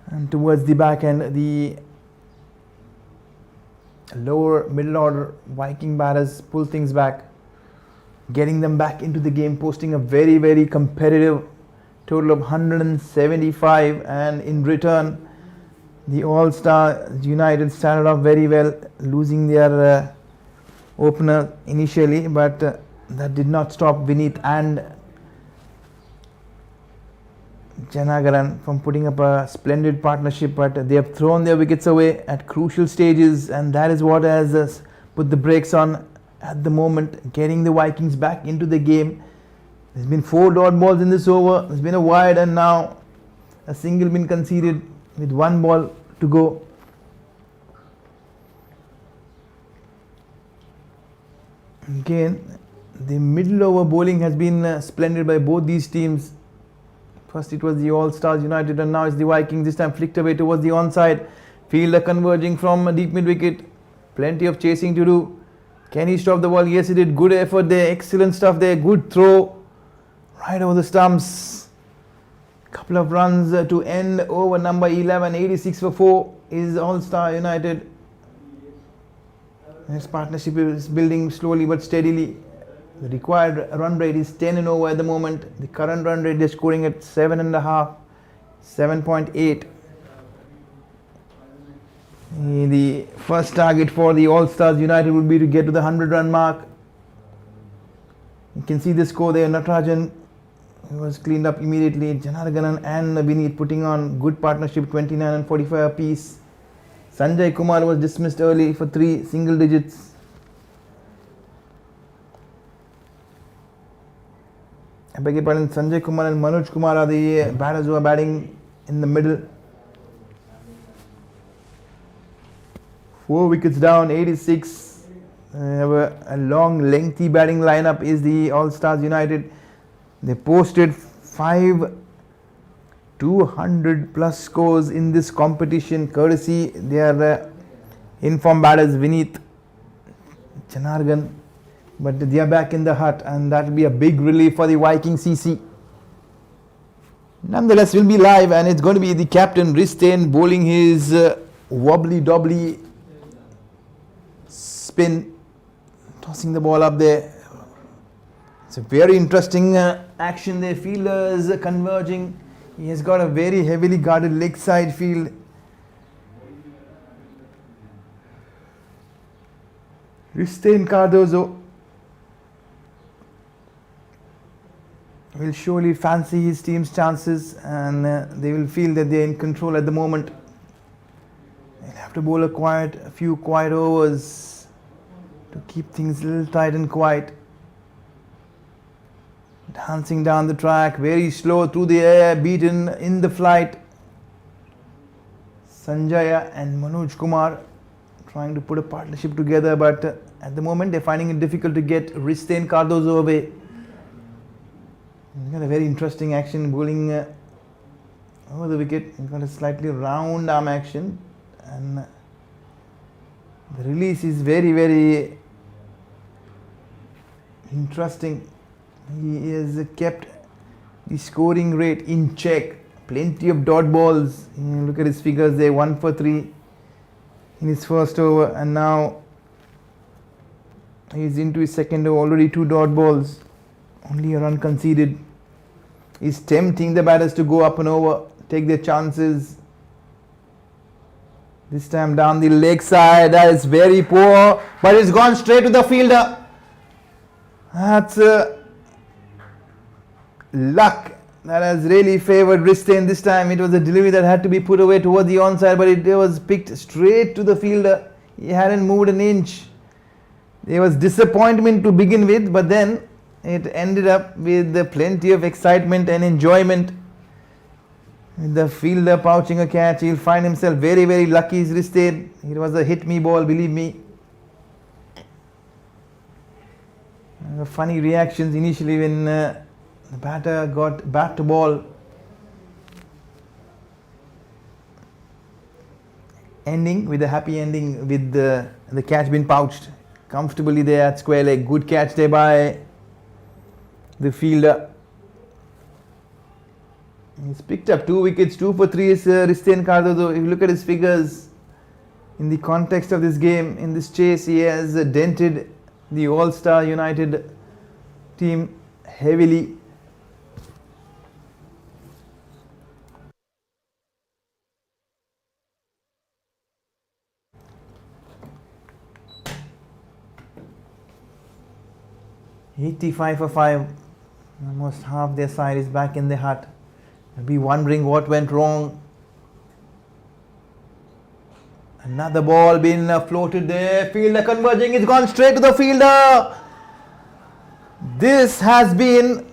and towards the back end, the lower middle order Viking batters pull things back, getting them back into the game, posting a very, very competitive total of 175, and in return the All-Star United started off very well, losing their opener initially, but that did not stop Vineet and Janagaran from putting up a splendid partnership, but they have thrown their wickets away at crucial stages, and that is what has put the brakes on at the moment, getting the Vikings back into the game. There's been 4 dot balls in this over, there's been a wide, and now a single been conceded with 1 ball to go. Again, the middle over bowling has been splendid by both these teams. First it was the All-Stars United, and now it's the Vikings, this time flicked away towards the onside. Fielder converging from a deep mid wicket. Plenty of chasing to do. Can he stop the ball? Yes, he did. Good effort there. Excellent stuff there. Good throw. Right over the stumps. Couple of runs to end over number 11. 86 for 4 is All-Star United. This partnership is building slowly but steadily. The required run rate is 10 and over at the moment. The current run rate, they're scoring at 7.5, 7.8. The first target for the All-Stars United would be to get to the 100-run mark. You can see the score there. Natarajan was cleaned up immediately. Janarganan and Vineet putting on good partnership, 29 and 45 apiece. Sanjay Kumar was dismissed early for 3 single digits. I beg your pardon, Sanjay Kumar and Manoj Kumar are the batters who are batting in the middle. 4 wickets down, 86. Have a long, lengthy batting lineup is the All-Stars United. They posted 5 200 plus scores in this competition, courtesy their informed batters Vineet, Janargan. But they are back in the hut, and that will be a big relief for the Vikings CC. Nonetheless, we'll be live, and it's going to be the captain Ristain bowling his wobbly dobbly spin, tossing the ball up there. It's a very interesting action there. Fielders converging. He has got a very heavily guarded leg side field. Ristain Cardozo will surely fancy his team's chances, and they will feel that they are in control at the moment. They'll have to bowl a few quiet overs to keep things a little tight and quiet. Dancing down the track, very slow through the air, beaten in the flight. Sanjaya and Manoj Kumar trying to put a partnership together, but at the moment they're finding it difficult to get Ristain Cardozo away. He's got a very interesting action bowling over the wicket. He's got a slightly round arm action, and the release is very, very interesting. He has kept the scoring rate in check. Plenty of dot balls. Look at his figures there, 1 for 3 in his first over, and now he's into his second over, already 2 dot balls, only a run conceded. He's tempting the batters to go up and over, take their chances. This time down the leg side, that is very poor, but it's gone straight to the fielder. That's luck that has really favoured Ristain this time. It was a delivery that had to be put away towards the onside, but it was picked straight to the fielder. He hadn't moved an inch. There was disappointment to begin with, but then it ended up with plenty of excitement and enjoyment. With the fielder pouching a catch, he'll find himself very, very lucky. He's Ristain. It was a hit me ball, believe me. Funny reactions initially when the batter got bat to ball. Ending with a happy ending with the catch being pouched comfortably there at square leg. Good catch there by the fielder. He's picked up 2 wickets, 2 for 3 is Ristain Cardozo. If you look at his figures in the context of this game, in this chase, he has dented the All-Star United team heavily. $85 for 5. Almost half their side is back in the hut. They'll be wondering what went wrong. Another ball being floated there. Fielder converging. It's gone straight to the fielder. This has been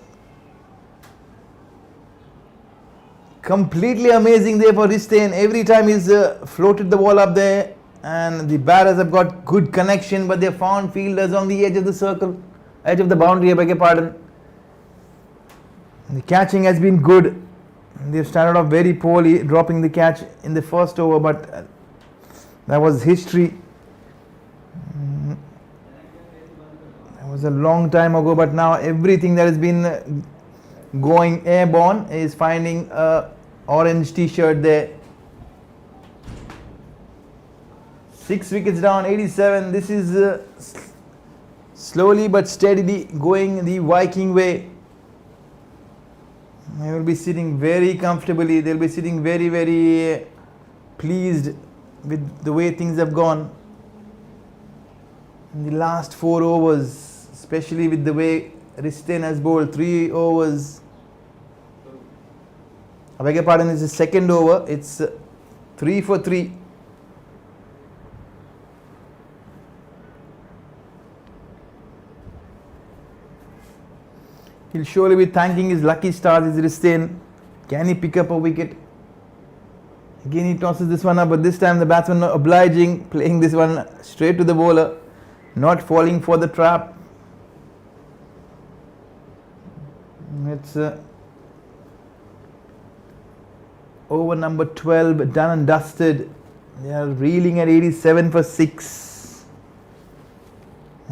completely amazing there for Ristain. Every time he's floated the ball up there, and the batters have got good connection, but they found fielders on the edge of the circle, edge of the boundary, I beg your pardon. The catching has been good. They've started off very poorly, dropping the catch in the first over, but that was history. was a long time ago, but now everything that has been going airborne is finding a orange t-shirt there. 6 wickets down, 87. This is slowly but steadily going the Viking way. They will be sitting very comfortably. They'll be sitting very, very pleased with the way things have gone in the last 4 overs, especially with the way Risten has bowled 3 overs. I beg your pardon, this is the second over. It's 3 for 3. He'll surely be thanking his lucky stars, his Risten. Can he pick up a wicket? Again he tosses this one up, but this time the batsman obliging, playing this one straight to the bowler, not falling for the trap. It's over number 12, done and dusted. They are reeling at 87 for 6.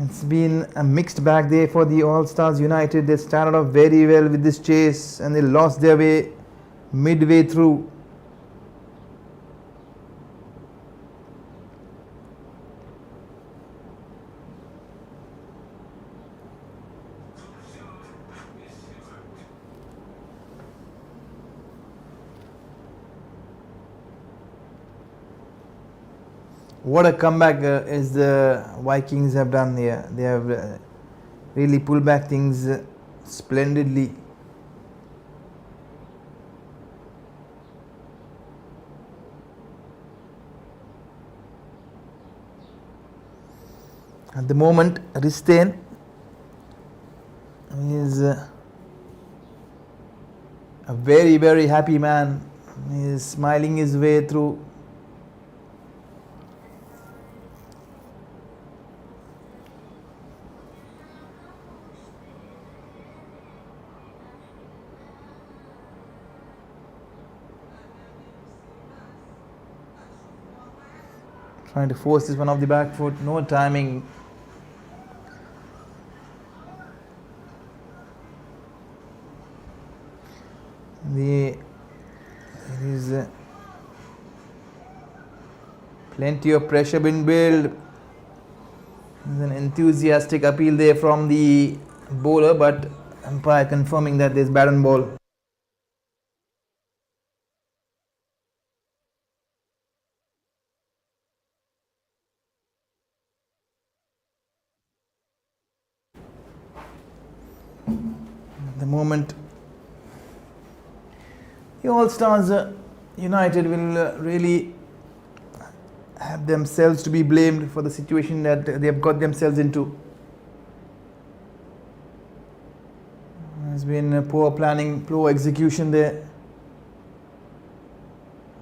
It's been a mixed bag there for the All Stars United. They started off very well with this chase and they lost their way midway through. What a comeback as the Vikings have done here. They have really pulled back things splendidly. At the moment, Risten is a very, very happy man. He is smiling his way through. Trying to force this one off the back foot, no timing. There is plenty of pressure being built. There's an enthusiastic appeal there from the bowler, but umpire confirming that there's bat and ball. The moment the All Stars United will really have themselves to be blamed for the situation that they have got themselves into. There's been poor planning, poor execution there.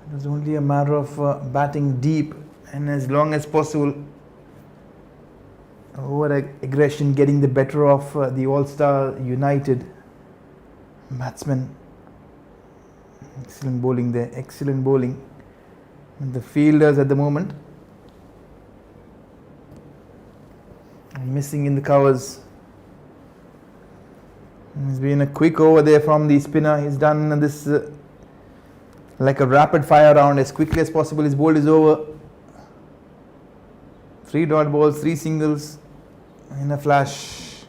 It was only a matter of batting deep and as long as possible. Over aggression getting the better of the All-Star United batsmen. Excellent bowling there, excellent bowling. And the fielders at the moment missing in the covers. It's been a quick over there from the spinner. He's done this like a rapid fire round as quickly as possible. His ball is over. 3 dot balls, 3 singles in a flash.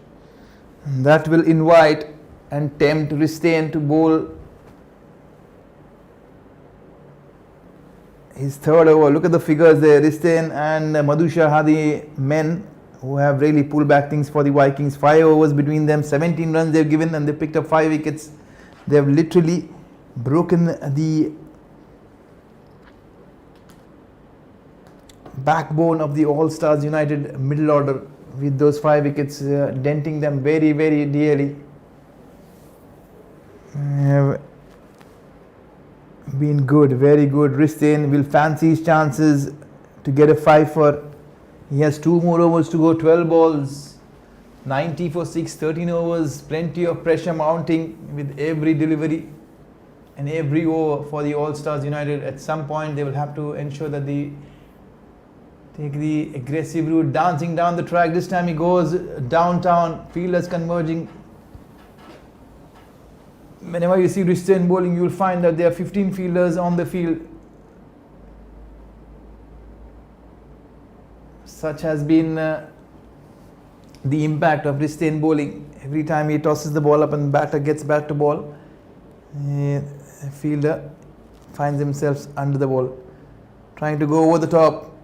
And that will invite and tempt Risten to bowl his third over. Look at the figures there. Risten and Madhusha are the men who have really pulled back things for the Vikings. 5 overs between them, 17 runs they've given, and they picked up 5 wickets. They have literally broken the backbone of the All Stars United middle order with those 5 wickets, denting them very, very dearly. Have been good, very good. Risten will fancy his chances to get a 5 for. He has 2 more overs to go, 12 balls, 90 for 6, 13 overs, plenty of pressure mounting with every delivery and every over for the All Stars United. At some point they will have to ensure that the Take the aggressive route, dancing down the track. This time he goes downtown. Fielders converging. Whenever you see wrist-in bowling, you will find that there are 15 fielders on the field. Such has been the impact of wrist-in bowling. Every time he tosses the ball up and the batter gets back to ball, the fielder finds himself under the ball. Trying to go over the top.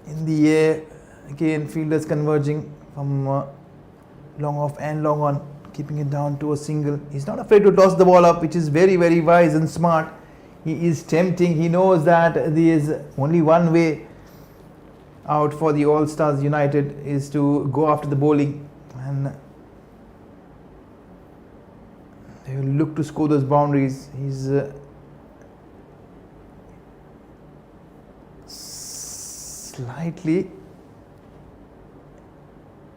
In the air, again fielders converging from long off and long on, keeping it down to a single. He's not afraid to toss the ball up, which is very, very wise and smart. He is tempting. He knows that there is only one way out for the All Stars United is to go after the bowling, and they will look to score those boundaries. He's slightly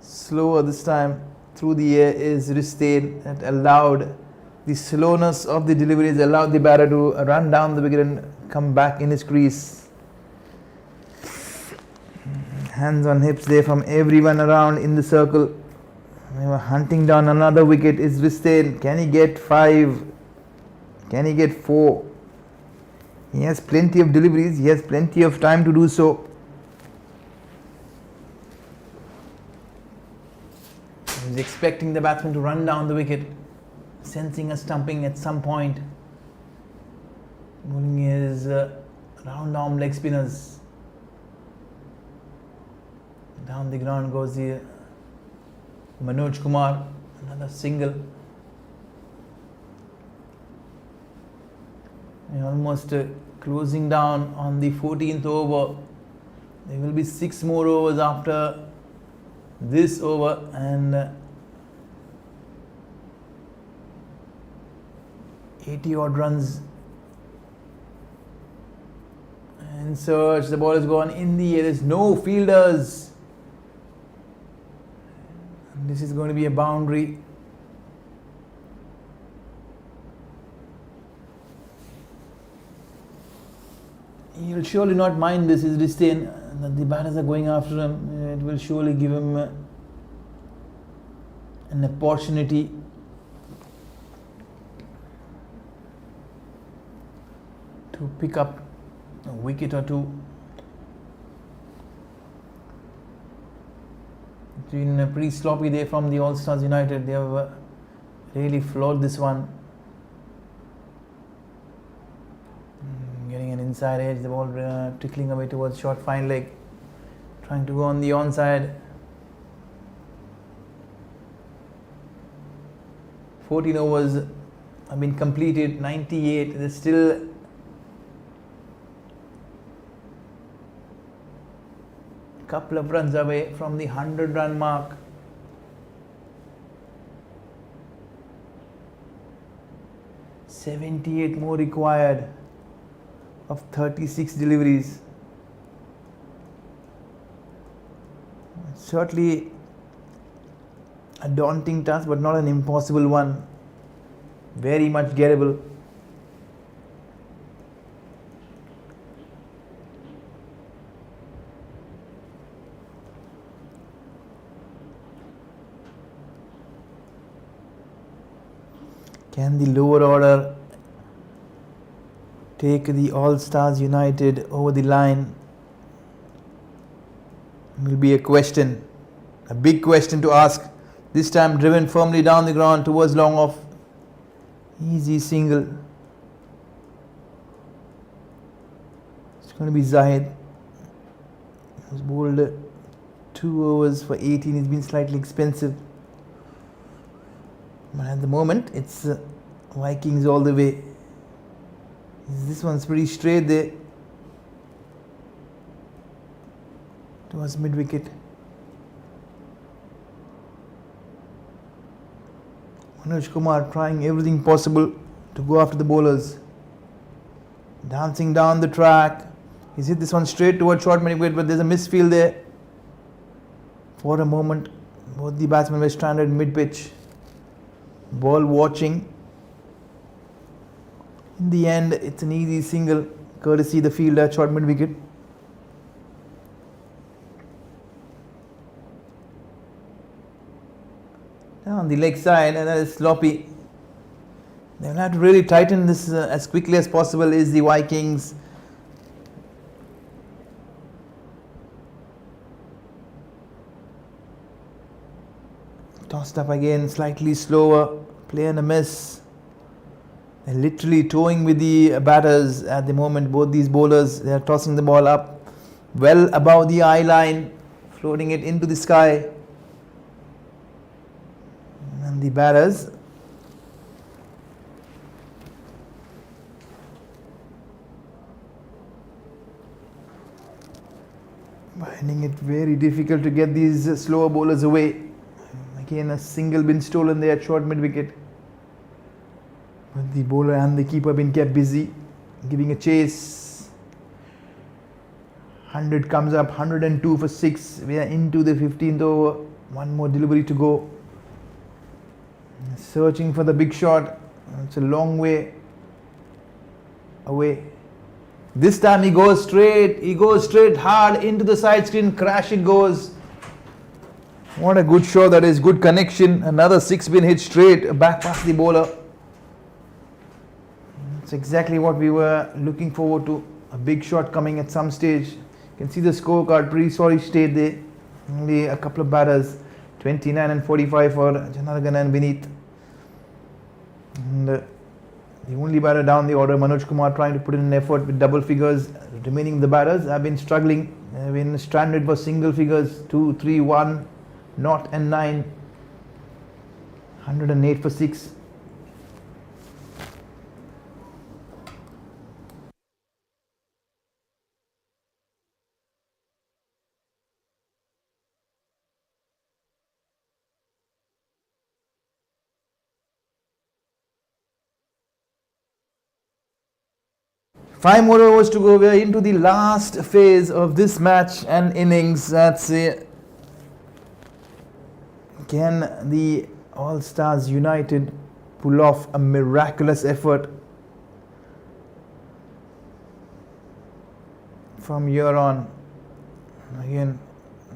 slower this time. Through the air is wrist-in that allowed the slowness of the deliveries, allowed the batter to run down the wicket and come back in his crease. Hands on hips there from everyone around in the circle. They were hunting down another wicket. Is wrist-in. Can he get 5? Can he get 4? He has plenty of deliveries. He has plenty of time to do so. He's expecting the batsman to run down the wicket, sensing a stumping at some point. Bowling his round arm leg spinners. Down the ground goes the Manoj Kumar, another single. And almost closing down on the 14th over. There will be 6 more overs after this over, and 80 odd runs in search. The ball is gone in the air. There is no fielders. And this is going to be a boundary. He will surely not mind this. His wrist-in, that the batters are going after him. It will surely give him an opportunity to pick up a wicket or two. It's been pretty sloppy there from the All Stars United. They have really flawed this one. Getting an inside edge, the ball trickling away towards short fine leg. Trying to go on the onside. 14 overs have been completed, 98. There's still a couple of runs away from the 100-run mark. $78 more required of 36 deliveries. Certainly a daunting task, but not an impossible one. Very much gettable. Can the lower order take the All Stars United over the line? Will be a question, a big question to ask. This time driven firmly down the ground towards long off. Easy single. It's going to be Zahid. He was bowled 2 overs for 18. He's been slightly expensive. But at the moment, it's Vikings all the way. This one's pretty straight there. Towards mid-wicket. Manoj Kumar trying everything possible to go after the bowlers. Dancing down the track. He's hit this one straight towards short mid-wicket, but there's a misfield there. For a moment, both the batsmen were stranded mid-pitch. Ball watching. In the end, it's an easy single, courtesy the fielder, short mid-wicket. down the leg side, and that is sloppy. They'll have to really tighten this as quickly as possible is the Vikings. Tossed up again, slightly slower, play and a miss. They're literally toying with the batters at the moment, both these bowlers. They're tossing the ball up well above the eye line, floating it into the sky. And the batters finding it very difficult to get these slower bowlers away. Again, a single been stolen there at short mid wicket. But the bowler and the keeper been kept busy, giving a chase. 100 comes up, 102 for 6. We are into the 15th over. One more delivery to go. Searching for the big shot. It's a long way away. This time he goes straight hard into the side screen, crash it goes. What a good shot that is, good connection. Another 6 been hit straight back past the bowler. That's exactly what we were looking forward to. A big shot coming at some stage. You can see the scorecard, pretty sorry state there. Only a couple of batters, 29 and 45 for Janargan and Vineet. And the only batter down the order, Manoj Kumar, trying to put in an effort with double figures. Remaining the batters have been struggling, have been stranded for single figures, 2, 3, 1, naught and 9. 108 for 6. Five more overs to go. We are into the last phase of this match and innings. That's it. Can the All Stars United pull off a miraculous effort from here on? Again,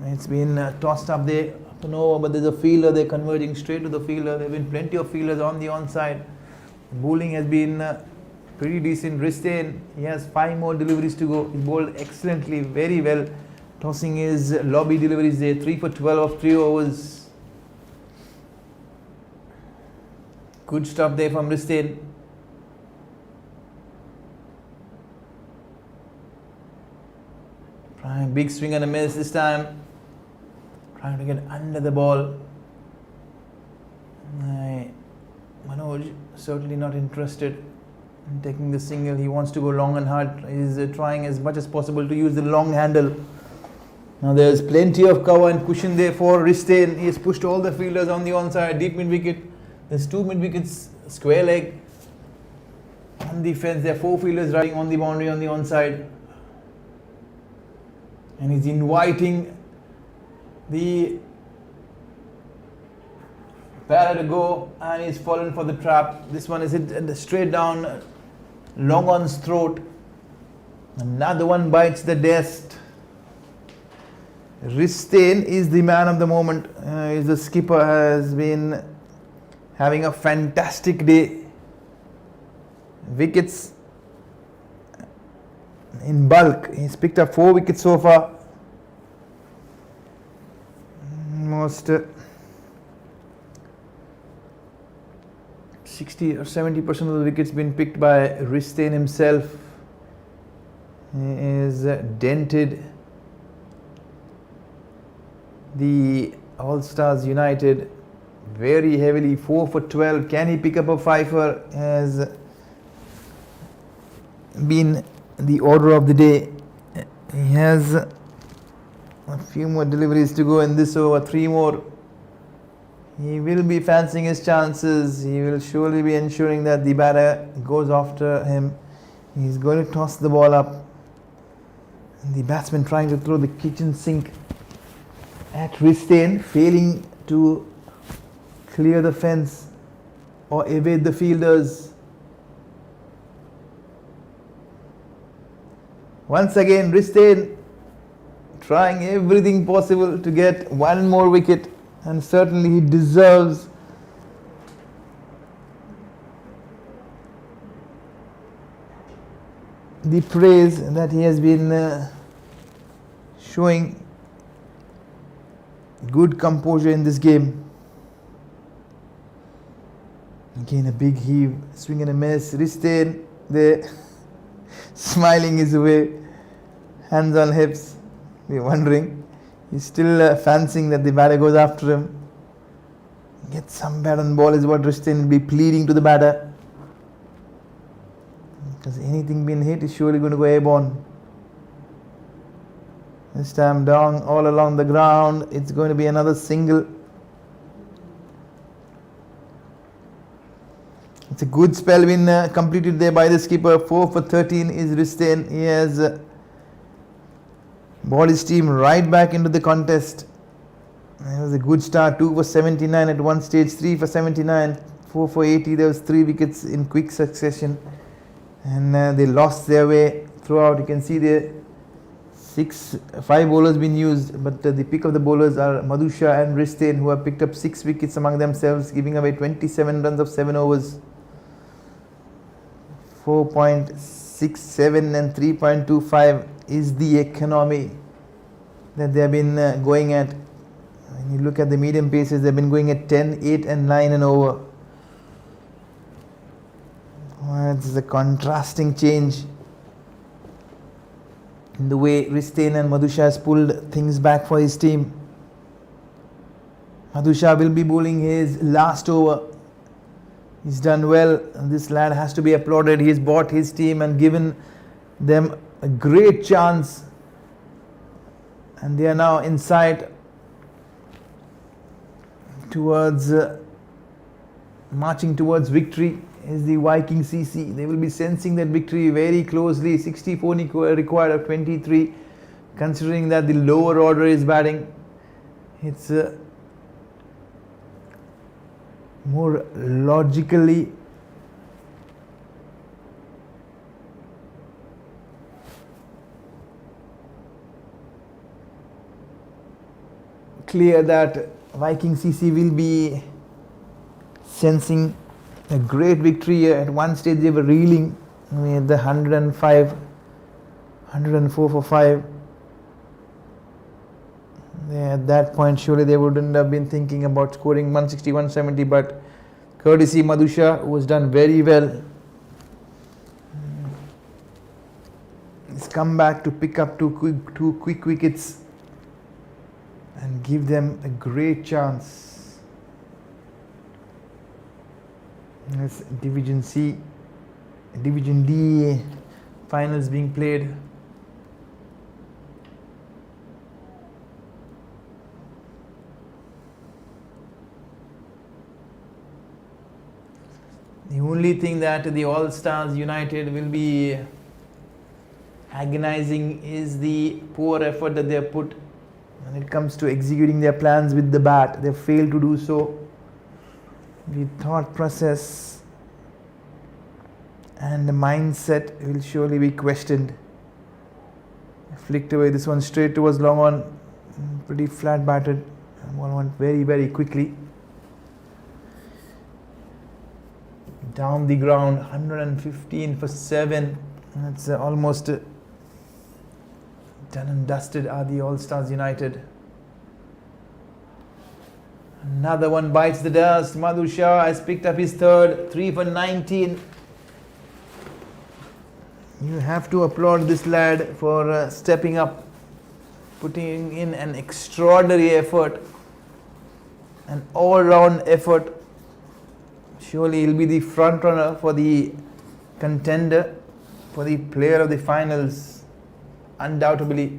it's been tossed up there, up and over, but there's a fielder. They're converging straight to the fielder. There have been plenty of fielders on the onside. Bowling has been pretty decent. Ristain, he has 5 more deliveries to go. He bowled excellently, very well, tossing his lobby deliveries there. 3 for 12 of 3 overs. Good stuff there from Ristain. Trying big swing and a miss this time. Trying to get under the ball. Manoj certainly not interested in taking the single. He wants to go long and hard. He's trying as much as possible to use the long handle. Now there's plenty of cover and cushion there for Ristain. He has pushed all the fielders on the onside, deep mid wicket. There's 2 mid wickets, square leg. On the fence, there are 4 fielders riding on the boundary on the onside. And he's inviting the batter to go, and he's fallen for the trap. This one is hit straight down, long on's throat. Another one bites the dust. Ristain is the man of the moment. The skipper has been having a fantastic day. Wickets in bulk. He's picked up 4 wickets so far. Almost 60 or 70% of the wickets been picked by Ristain himself. He is dented the All Stars United very heavily. 4 for 12. Can he pick up a fifer? Has been the order of the day. He has a few more deliveries to go in this over, 3 more. He will be fancying his chances. He will surely be ensuring that the batter goes after him. He's going to toss the ball up. And the batsman trying to throw the kitchen sink at Ristain, failing to clear the fence or evade the fielders. Once again, Ristain trying everything possible to get 1 more wicket, and certainly he deserves the praise that he has been showing good composure in this game. Again a big heave, swing and a miss. Ristain there smiling his way, hands on hips. We're wondering, he's still fancying that the batter goes after him. Get some bat on ball is what Ristain will be pleading to the batter. Because anything being hit is surely going to go airborne. This time down all along the ground. It's going to be another single. It's a good spell been completed there by the skipper. 4 for 13 is Ristain. He has brought his team right back into the contest. It was a good start. 2 for 79 at one stage, 3 for 79, 4 for 80. There was 3 wickets in quick succession, and they lost their way throughout. You can see there 5 bowlers been used, but the pick of the bowlers are Madhu Shah and Ristain, who have picked up 6 wickets among themselves, giving away 27 runs of 7 overs. 4.67 and 3.25 is the economy that they have been going at. When you look at the medium paces, they have been going at 10, 8 and 9 and over. It's a contrasting change in the way Ristain and Madhu Shah has pulled things back for his team. Madhu Shah will be bowling his last over. He's done well, and this lad has to be applauded. He's bought his team and given them a great chance, and they are now in sight towards marching towards victory. Is the Vikings CC. They will be sensing that victory very closely. 64 required of 23, considering that the lower order is batting. It's more logically clear that Vikings CC will be sensing a great victory. At one stage they were reeling with the 105, 104 for 5. At that point surely they wouldn't have been thinking about scoring 160, 170, but courtesy Madhu Shah, who has done very well, he's come back to pick up two quick wickets and give them a great chance. Yes, Division C, Division D finals being played. The only thing that the All Stars United will be agonizing is the poor effort that they have put when it comes to executing their plans with the bat. They have failed to do so. The thought process and the mindset will surely be questioned. Flicked away this one straight towards long on, pretty flat batted, and one went very, very quickly. Down the ground, 115 for 7. That's almost done and dusted are the All Stars United. Another one bites the dust. Madhu Shah has picked up his third, 3 for 19. You have to applaud this lad for stepping up, putting in an extraordinary effort, an all-round effort. Surely he'll be the front runner for the contender for the player of the finals. Undoubtedly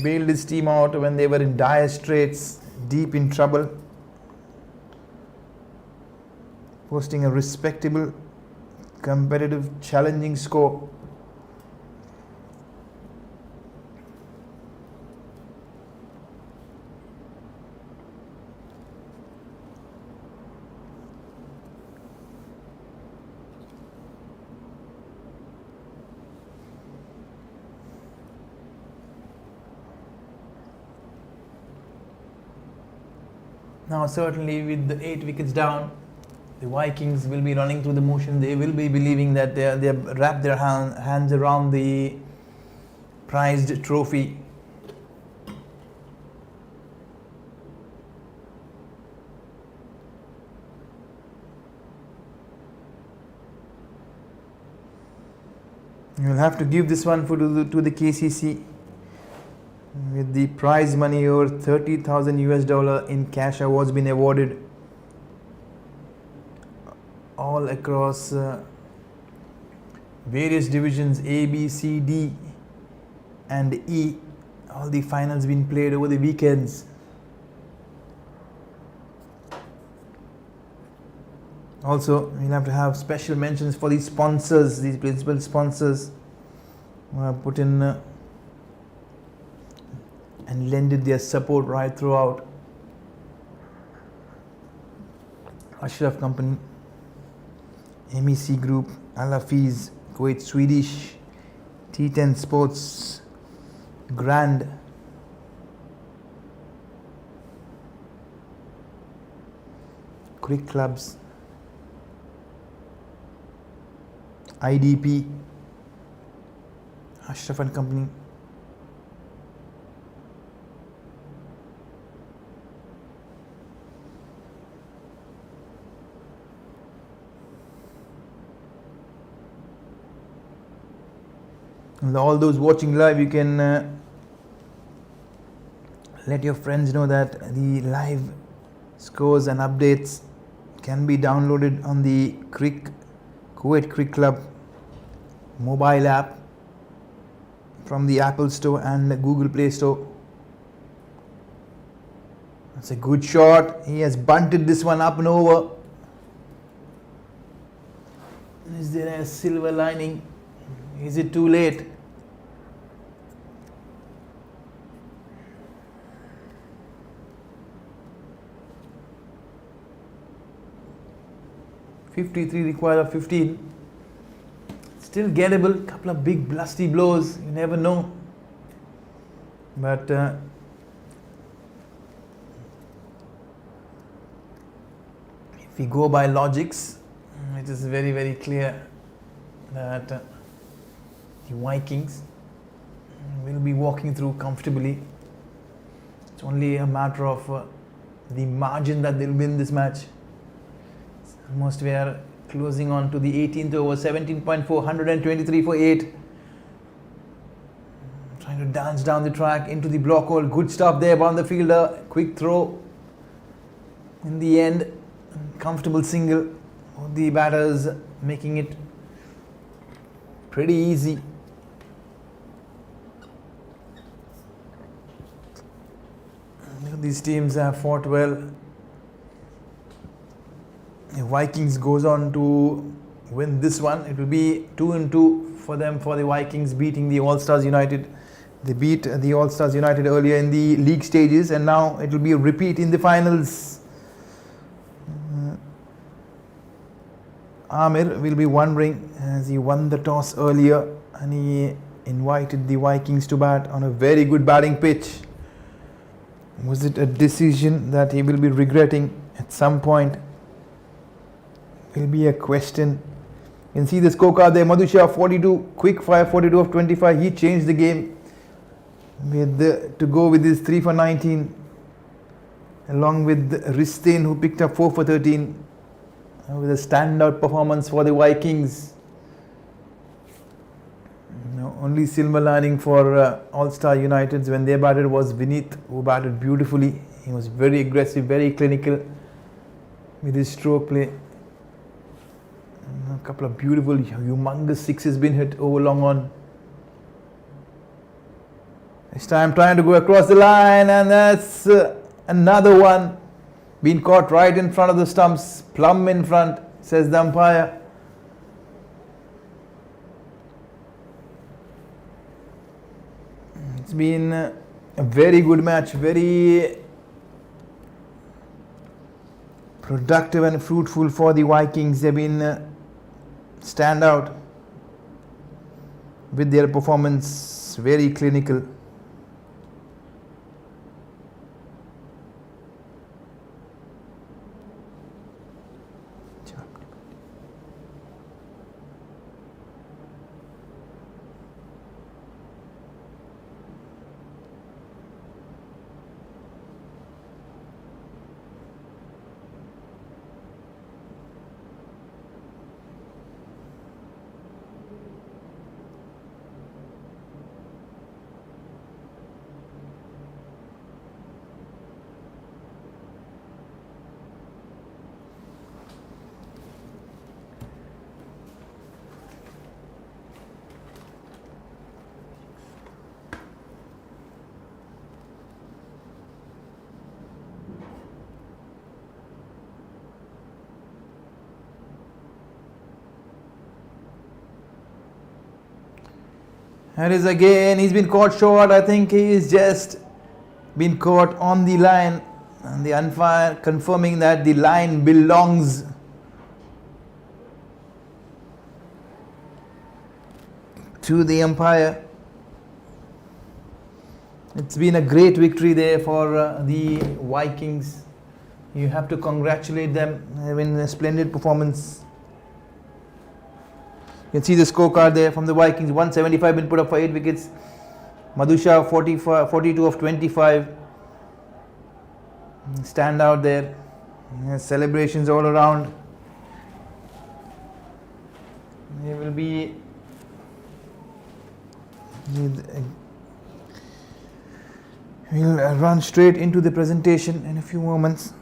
bailed his team out when they were in dire straits, deep in trouble, posting a respectable, competitive, challenging score. Now certainly with the 8 wickets down, The Vikings will be running through the motion. They will be believing that they have wrapped their hands around the prized trophy. You will have to give this one to the KCC, with the prize money over 30,000 US dollar in cash awards been awarded all across various divisions A, B, C, D and E. All the finals been played over the weekends. Also, we'll have to have special mentions for these sponsors, these principal sponsors who have put in and lended their support right throughout. Ashraf Company, MEC Group, Al Hafiz, Kuwait Swedish, T10 Sports, Grand, Crick Clubs, IDP, Ashraf and Company, and all those watching live, you can let your friends know that the live scores and updates can be downloaded on the Kuwait Crick Club mobile app from the Apple Store and the Google Play Store. That's a good shot. He has bunted this one up and over. Is there a silver lining? Is it too late? .53 required of 15. Still gettable. Couple of big blusty blows. You never know. But if we go by logics, it is very, very clear that the Vikings will be walking through comfortably. It's only a matter of the margin that they'll win this match. Almost we are closing on to the 18th over, 17.4, 123 for 8. Trying to dance down the track into the block hole. Good stop there by the fielder. Quick throw. In the end, comfortable single. Both the batters making it pretty easy. These teams have fought well. The Vikings goes on to win this one. It will be 2-2 for them, for the Vikings beating the All-Stars United. They beat the All-Stars United earlier in the league stages, and now it will be a repeat in the finals. Amir will be wondering, as he won the toss earlier and he invited the Vikings to bat on a very good batting pitch. Was it a decision that he will be regretting at some point? Will be a question. You can see the scorecard there. Madhusha 42, quick fire 42 of 25. He changed the game to go with his 3 for 19, along with Ristain, who picked up 4 for 13, with a standout performance for the Vikings. Only silver lining for All-Star United when they batted was Vineet, who batted beautifully. He was very aggressive, very clinical with his stroke play. A couple of beautiful, humongous sixes been hit over long on. This time trying to go across the line, and that's another one. Been caught right in front of the stumps, plumb in front, says the umpire. It's been a very good match, very productive and fruitful for the Vikings. They've been stand out with their performance, very clinical. Here is again, he's been caught short. I think he's just been caught on the line, and the umpire confirming that the line belongs to the umpire. It's been a great victory there for the Vikings. You have to congratulate them, having a splendid performance. You can see the scorecard there from the Vikings. 175 been put up for 8 wickets. Madusha 42 of 25. Stand out there. Celebrations all around. There will be we'll run straight into the presentation in a few moments.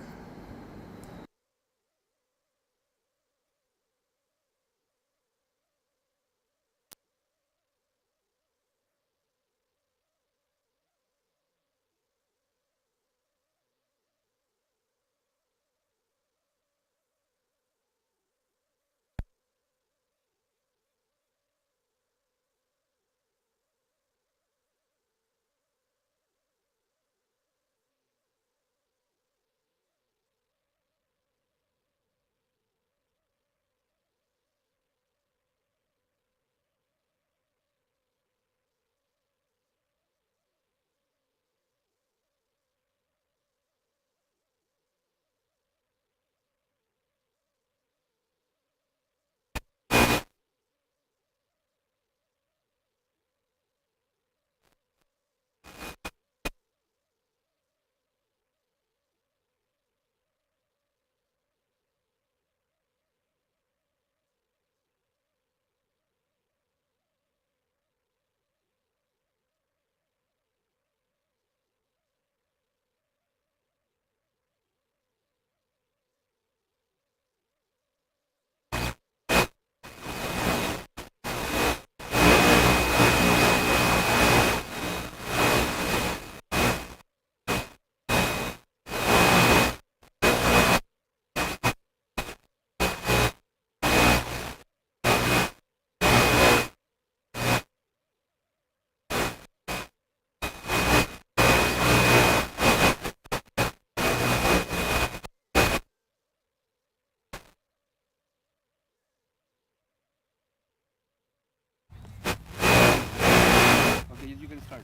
You can start.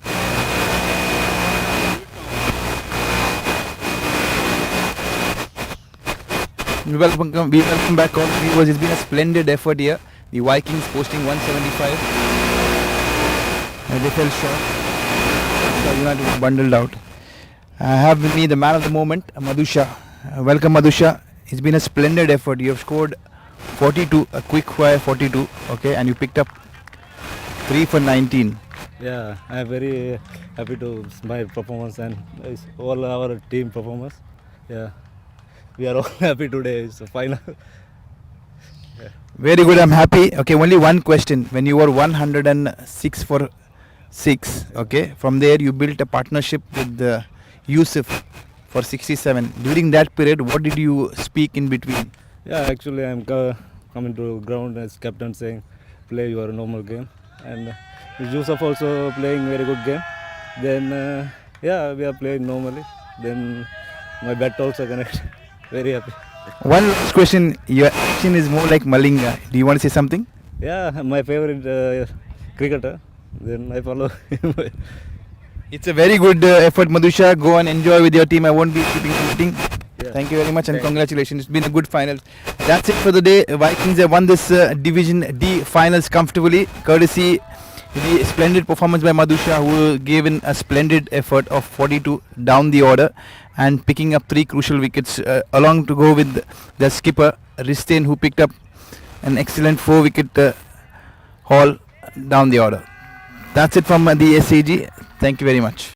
We welcome back all viewers. It's been a splendid effort here. The Vikings posting 175. They fell short. So United was bundled out. I have with me the man of the moment, Madusha. Welcome, Madusha. It's been a splendid effort. You have scored 42, a quick fire 42, okay, and you picked up 3 for 19. Yeah, I am very happy to my performance and all our team performance. Yeah, we are all happy today. It's a final. Yeah. Very good. I'm happy. Okay, only one question. When you were 106 for 6, okay, from there you built a partnership with Yusuf for 67. During that period, what did you speak in between? Yeah, actually I'm coming to ground as captain saying, play your normal game, and Yusuf also playing very good game. Then yeah, we are playing normally. Then my bat also connect. Very happy. One last question. Your action is more like Malinga. Do you want to say something? Yeah, my favorite cricketer. Then I follow him. It's a very good effort, Madusha. Go and enjoy with your team. I won't be keeping shooting. Yeah. Thank you very much and congratulations. It's been a good final. That's it for the day. Vikings have won this Division D finals comfortably, courtesy the splendid performance by Madusha, who gave in a splendid effort of 42 down the order and picking up 3 crucial wickets along to go with the skipper Ristain, who picked up an excellent 4-wicket haul down the order. That's it from the SAG. Thank you very much.